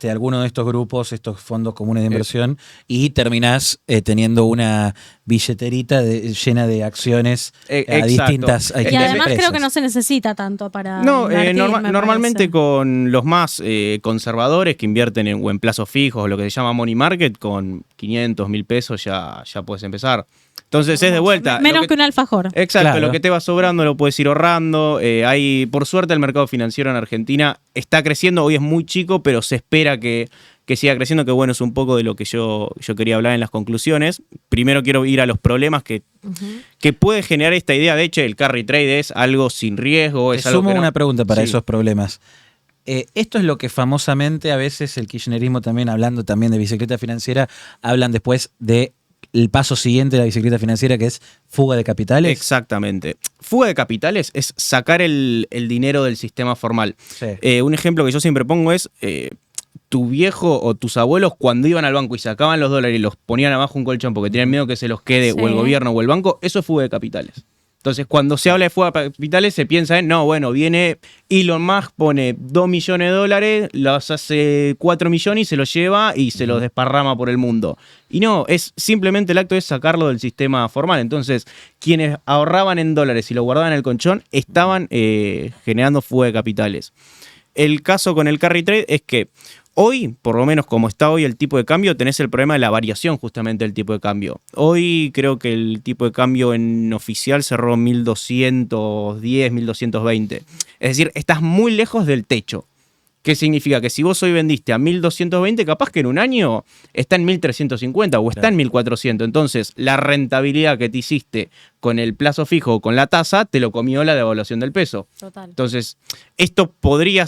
alguno de estos grupos, estos fondos comunes de inversión, y terminás teniendo una billeterita llena de acciones a exacto. distintas Y además empresas. creo que no se necesita tanto para No, invertir, me normalmente parece. con los más conservadores que invierten en plazos fijos, o lo que se llama money market, con 500, 1000 pesos ya puedes empezar. Entonces es de vuelta. Menos que un alfajor. Exacto, Claro. lo que te va sobrando lo puedes ir ahorrando. Por suerte, el mercado financiero en Argentina está creciendo. Hoy es muy chico, pero se espera que siga creciendo, que bueno, es un poco de lo que yo quería hablar en las conclusiones. Primero quiero ir a los problemas que puede generar esta idea. De hecho, el carry trade es algo sin riesgo. Te Es algo sumo que no- una pregunta para Sí. esos problemas. Esto es lo que famosamente a veces el kirchnerismo también, hablando también de bicicleta financiera, hablan después de el paso siguiente de la bicicleta financiera, que es fuga de capitales. Exactamente. Fuga de capitales es sacar el dinero del sistema formal. Sí. Un ejemplo que yo siempre pongo es tu viejo o tus abuelos, cuando iban al banco y sacaban los dólares y los ponían abajo un colchón porque tenían miedo que se los quede Sí. o el gobierno o el banco, eso es fuga de capitales. Entonces, cuando se habla de fuga de capitales, se piensa en, no, bueno, viene Elon Musk, pone 2 millones de dólares, los hace 4 millones y se los lleva y se los desparrama por el mundo. Y no, es simplemente el acto de sacarlo del sistema formal. Entonces, quienes ahorraban en dólares y lo guardaban en el colchón, estaban generando fuga de capitales. El caso con el carry trade es que hoy, por lo menos como está hoy el tipo de cambio, tenés el problema de la variación justamente del tipo de cambio. Hoy creo que el tipo de cambio en oficial cerró 1210, 1220. Es decir, estás muy lejos del techo. ¿Qué significa? Que si vos hoy vendiste a 1220, capaz que en un año está en 1350 o está en 1400. Entonces, la rentabilidad que te hiciste con el plazo fijo o con la tasa, te lo comió la devaluación del peso. Total. Entonces, esto podría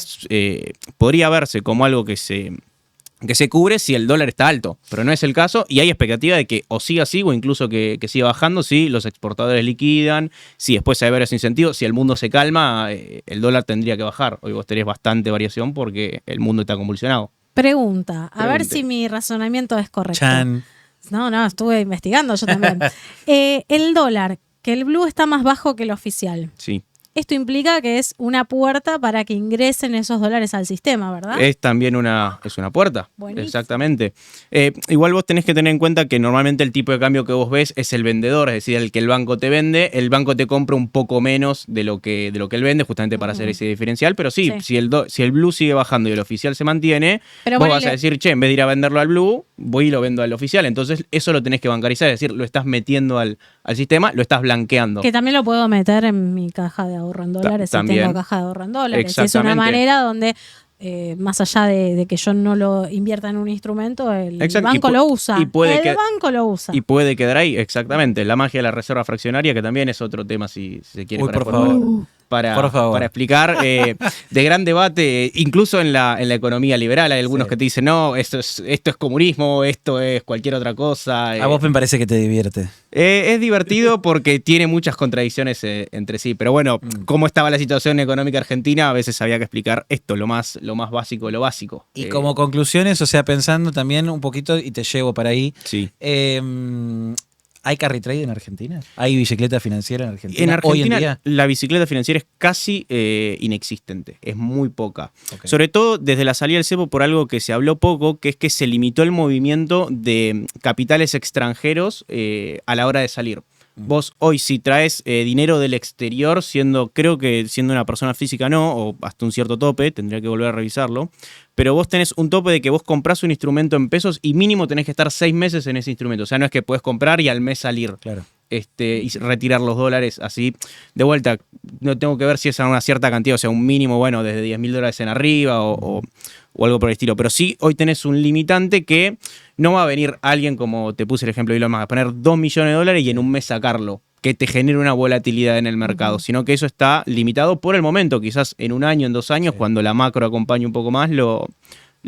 verse como algo que se cubre si el dólar está alto, pero no es el caso y hay expectativa de que o siga así o incluso que siga bajando si los exportadores liquidan, si después hay varios incentivos, si el mundo se calma, el dólar tendría que bajar. Hoy vos tenés bastante variación porque el mundo está convulsionado. Pregunta, a ver Pregunte. si mi razonamiento es correcto. Chan. No, estuve investigando yo también. El dólar, que el blue está más bajo que el oficial. Sí. esto implica que es una puerta para que ingresen esos dólares al sistema, ¿verdad? Es también una puerta. Buenísimo. Exactamente. Igual vos tenés que tener en cuenta que normalmente el tipo de cambio que vos ves es el vendedor, es decir, el que el banco te vende, el banco te compra un poco menos de lo que él vende, justamente para hacer ese diferencial, pero sí. Si el blue sigue bajando y el oficial se mantiene, Pero vos ponele- vas a decir, che, en vez de ir a venderlo al blue, voy y lo vendo al oficial. Entonces eso lo tenés que bancarizar, es decir, lo estás metiendo al sistema, lo estás blanqueando. Que también lo puedo meter en mi caja de ahorro en dólares si también. tengo caja de ahorro en dólares. Es una Exactamente. manera donde, más allá de que yo no lo invierta en un instrumento, el Exacto. banco Y lo usa. y puede El que- banco lo usa. Y puede quedar ahí, exactamente. La magia de la reserva fraccionaria, que también es otro tema si se quiere Uy, para, por favor. Por favor. para explicar. De gran debate, incluso en la economía liberal. Hay algunos que te dicen, no, esto es comunismo, esto es cualquier otra cosa. A vos me parece que te divierte. Es divertido porque tiene muchas contradicciones entre sí. Pero bueno, cómo estaba la situación económica argentina, a veces había que explicar esto, lo más básico de lo básico. Y como conclusiones, o sea, pensando también un poquito, y te llevo para ahí. Sí. ¿Hay carry trade en Argentina? ¿Hay bicicleta financiera en Argentina? En Argentina hoy en día. la bicicleta financiera es casi inexistente, es muy poca. Sobre todo desde la salida del cepo por algo que se habló poco, que es que se limitó el movimiento de capitales extranjeros a la hora de salir. Vos hoy si traes dinero del exterior, creo que siendo una persona física no, o hasta un cierto tope, tendría que volver a revisarlo, pero vos tenés un tope de que vos comprás un instrumento en pesos y mínimo tenés que estar 6 meses en ese instrumento. O sea, no es que podés comprar y al mes salir. Claro. Y retirar los dólares así. De vuelta, no tengo que ver si es una cierta cantidad, o sea, un mínimo, bueno, desde $10.000 en arriba o algo por el estilo. Pero sí, hoy tenés un limitante que no va a venir alguien, como te puse el ejemplo de Elon Musk, a poner $2 millones y en un mes sacarlo, que te genere una volatilidad en el mercado, sino que eso está limitado por el momento. Quizás en un año, en 2 años, cuando la macro acompañe un poco más, lo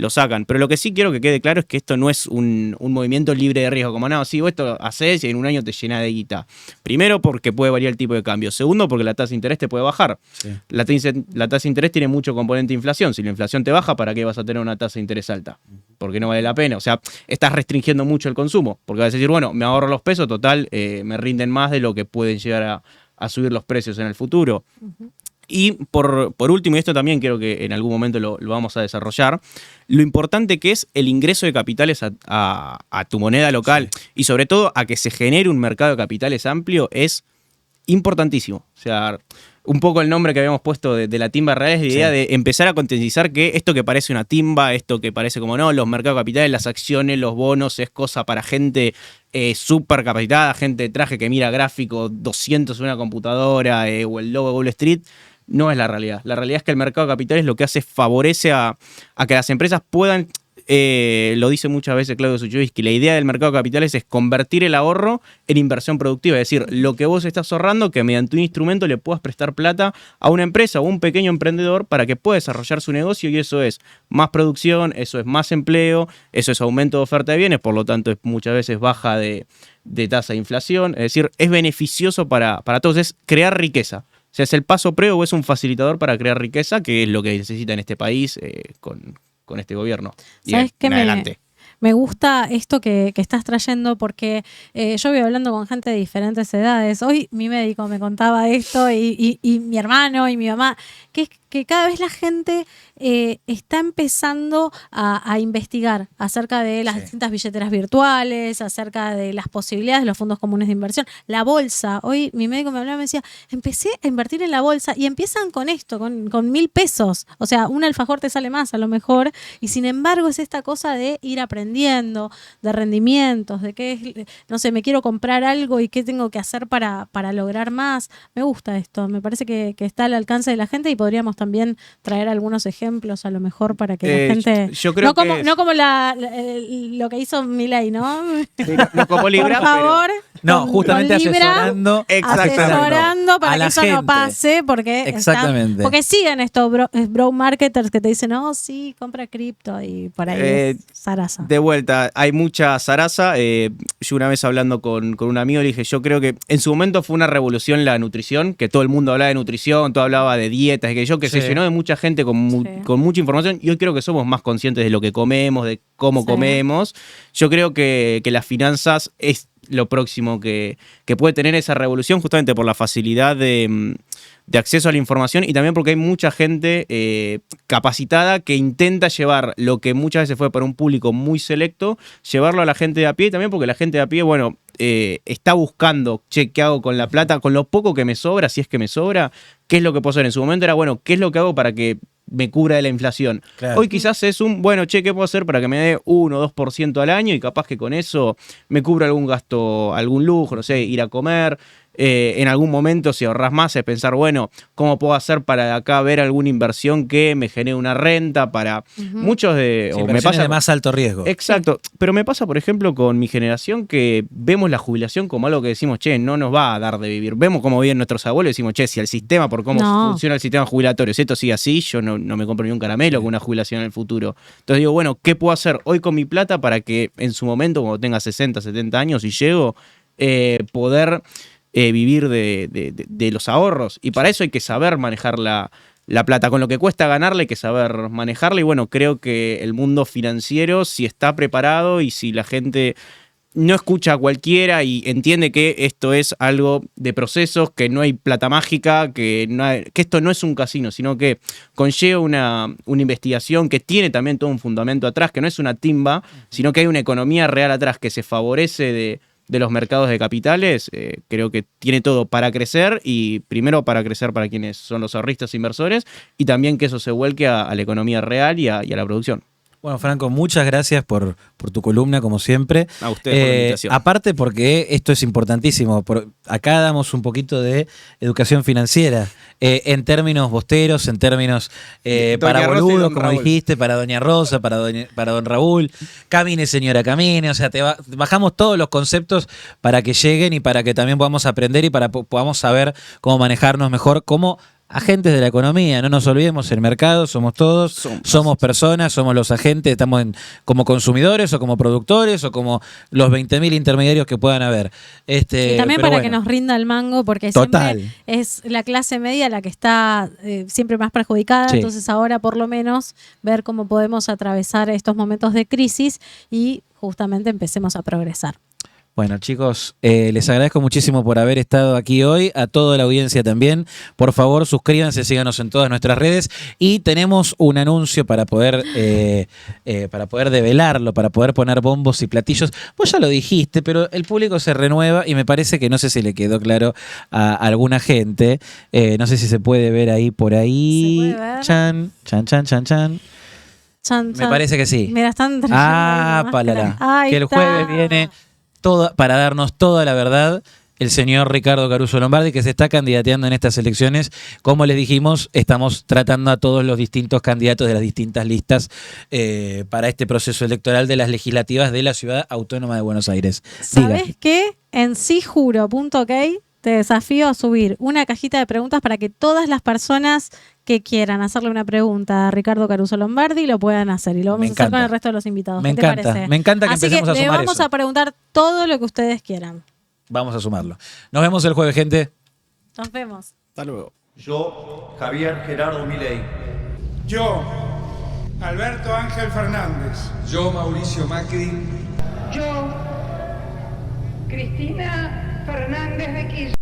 sacan. Pero lo que sí quiero que quede claro es que esto no es un movimiento libre de riesgo, como no, si vos esto haces y en un año te llena de guita. Primero, porque puede variar el tipo de cambio. Segundo, porque la tasa de interés te puede bajar. Sí. La tasa de interés tiene mucho componente de inflación. Si la inflación te baja, ¿para qué vas a tener una tasa de interés alta? Porque no vale la pena. O sea, estás restringiendo mucho el consumo. Porque vas a decir, bueno, me ahorro los pesos, total, me rinden más de lo que pueden llegar a subir los precios en el futuro. Y por último, y esto también creo que en algún momento lo vamos a desarrollar, lo importante que es el ingreso de capitales a tu moneda local y sobre todo a que se genere un mercado de capitales amplio es importantísimo. O sea, un poco el nombre que habíamos puesto de la timba real es la idea de empezar a concientizar que esto que parece una timba, esto que parece como no, los mercados de capitales, las acciones, los bonos, es cosa para gente súper capacitada, gente de traje que mira gráfico 200 en una computadora o el logo de Wall Street. No es la realidad. La realidad es que el mercado de capitales lo que hace es favorece a que las empresas puedan, lo dice muchas veces Claudio Suchovsky, la idea del mercado de capitales es convertir el ahorro en inversión productiva. Es decir, lo que vos estás ahorrando, que mediante un instrumento le puedas prestar plata a una empresa o un pequeño emprendedor para que pueda desarrollar su negocio, y eso es más producción, eso es más empleo, eso es aumento de oferta de bienes, por lo tanto es muchas veces baja de tasa de inflación. Es decir, es beneficioso para todos, es crear riqueza. O sea, es el paso previo o es un facilitador para crear riqueza, que es lo que necesita en este país con este gobierno. Y ¿Sabes qué? en adelante. Me gusta esto que estás trayendo porque yo voy hablando con gente de diferentes edades. Hoy mi médico me contaba esto y mi hermano y mi mamá, que es que cada vez la gente está empezando a investigar acerca de las distintas billeteras virtuales, acerca de las posibilidades de los fondos comunes de inversión, la bolsa. Hoy mi médico me hablaba y me decía, empecé a invertir en la bolsa y empiezan con esto, con $1.000. O sea, un alfajor te sale más a lo mejor y sin embargo es esta cosa de ir aprendiendo, de rendimientos, de qué, no sé, me quiero comprar algo y qué tengo que hacer para lograr más. Me gusta esto, me parece que está al alcance de la gente y podríamos también traer algunos ejemplos a lo mejor para que la gente... yo creo no como lo que hizo Milei, ¿no? No como Libra, por favor, No, justamente con Libra, asesorando para a que la eso gente. no pase, porque Exactamente. porque siguen estos bro marketers que te dicen, oh sí, compra cripto y por ahí es zaraza. De vuelta, hay mucha zaraza. Yo una vez hablando con un amigo le dije, yo creo que en su momento fue una revolución la nutrición, que todo el mundo hablaba de nutrición, todo hablaba de dietas, que yo que se llenó de mucha gente con mucha información. Y hoy creo que somos más conscientes de lo que comemos, de cómo comemos. Yo creo que las finanzas es lo próximo que puede tener esa revolución, justamente por la facilidad de acceso a la información y también porque hay mucha gente capacitada que intenta llevar lo que muchas veces fue para un público muy selecto, llevarlo a la gente de a pie y también porque la gente de a pie, bueno, está buscando, che, ¿qué hago con la plata? Con lo poco que me sobra, si es que me sobra, ¿qué es lo que puedo hacer? En su momento era, bueno, ¿qué es lo que hago para que me cubra de la inflación? Claro. Hoy quizás es bueno, che, ¿qué puedo hacer para que me dé 1 o 2% al año? Y capaz que con eso me cubra algún gasto, algún lujo, no sé, ir a comer. En algún momento, si ahorrás más, es pensar, bueno, ¿cómo puedo hacer para acá ver alguna inversión que me genere una renta? Para muchos de... Sí, o me pasa de más alto riesgo. Exacto, pero me pasa, por ejemplo, con mi generación que vemos la jubilación como algo que decimos, che, no nos va a dar de vivir. Vemos cómo viven nuestros abuelos y decimos, che, si el sistema, por cómo funciona el sistema jubilatorio, si esto sigue así, yo no me compro ni un caramelo con una jubilación en el futuro. Entonces digo, bueno, ¿qué puedo hacer hoy con mi plata para que en su momento, cuando tenga 60, 70 años y llego, poder vivir de los ahorros? Y para eso hay que saber manejar la plata. Con lo que cuesta ganarla hay que saber manejarla. Y bueno, creo que el mundo financiero, si está preparado y si la gente no escucha a cualquiera y entiende que esto es algo de procesos, que no hay plata mágica, que esto no es un casino, sino que conlleva una investigación que tiene también todo un fundamento atrás, que no es una timba, sino que hay una economía real atrás que se favorece de los mercados de capitales. Creo que tiene todo para crecer, y primero para crecer para quienes son los ahorristas e inversores, y también que eso se vuelque a la economía real y a la producción. Bueno, Franco, muchas gracias por tu columna, como siempre. A ustedes por la invitación. Aparte porque esto es importantísimo. Acá damos un poquito de educación financiera, en términos bosteros, en términos para boludos, como dijiste, para Doña Rosa, para Don Raúl. Camine, señora, camine. O sea, bajamos todos los conceptos para que lleguen y para que también podamos aprender y para podamos saber cómo manejarnos mejor como agentes de la economía. No nos olvidemos, el mercado somos todos, somos personas, somos los agentes, estamos como consumidores o como productores o como los 20.000 intermediarios que puedan haber. Y también para que nos rinda el mango, porque siempre es la clase media la que está siempre más perjudicada. Sí. Entonces ahora por lo menos ver cómo podemos atravesar estos momentos de crisis y justamente empecemos a progresar. Bueno, chicos, les agradezco muchísimo por haber estado aquí hoy, a toda la audiencia también. Por favor, suscríbanse, síganos en todas nuestras redes, y tenemos un anuncio para poder develarlo, para poder poner bombos y platillos. Vos ya lo dijiste, pero el público se renueva y me parece que no sé si le quedó claro a alguna gente. No sé si se puede ver ahí por ahí. ¿Se puede ver? Chan, chan, chan, chan, chan. Chan, Me parece que sí. Mira, están palala. Que el jueves viene para darnos toda la verdad el señor Ricardo Caruso Lombardi, que se está candidateando en estas elecciones. Como les dijimos, estamos tratando a todos los distintos candidatos de las distintas listas para este proceso electoral de las legislativas de la Ciudad Autónoma de Buenos Aires. ¿Sabés qué? En sijuro.ok te desafío a subir una cajita de preguntas para que todas las personas que quieran hacerle una pregunta a Ricardo Caruso Lombardi lo puedan hacer, y lo vamos a hacer con el resto de los invitados. Me ¿Qué te encanta, parece? me encanta que empecemos a sumar eso. Le vamos a preguntar todo lo que ustedes quieran. Vamos a sumarlo. Nos vemos el jueves, gente. Nos vemos. Hasta luego. Yo, Javier Gerardo Milei. Yo, Alberto Ángel Fernández. Yo, Mauricio Macri. Yo, Cristina Fernández de Kirchner.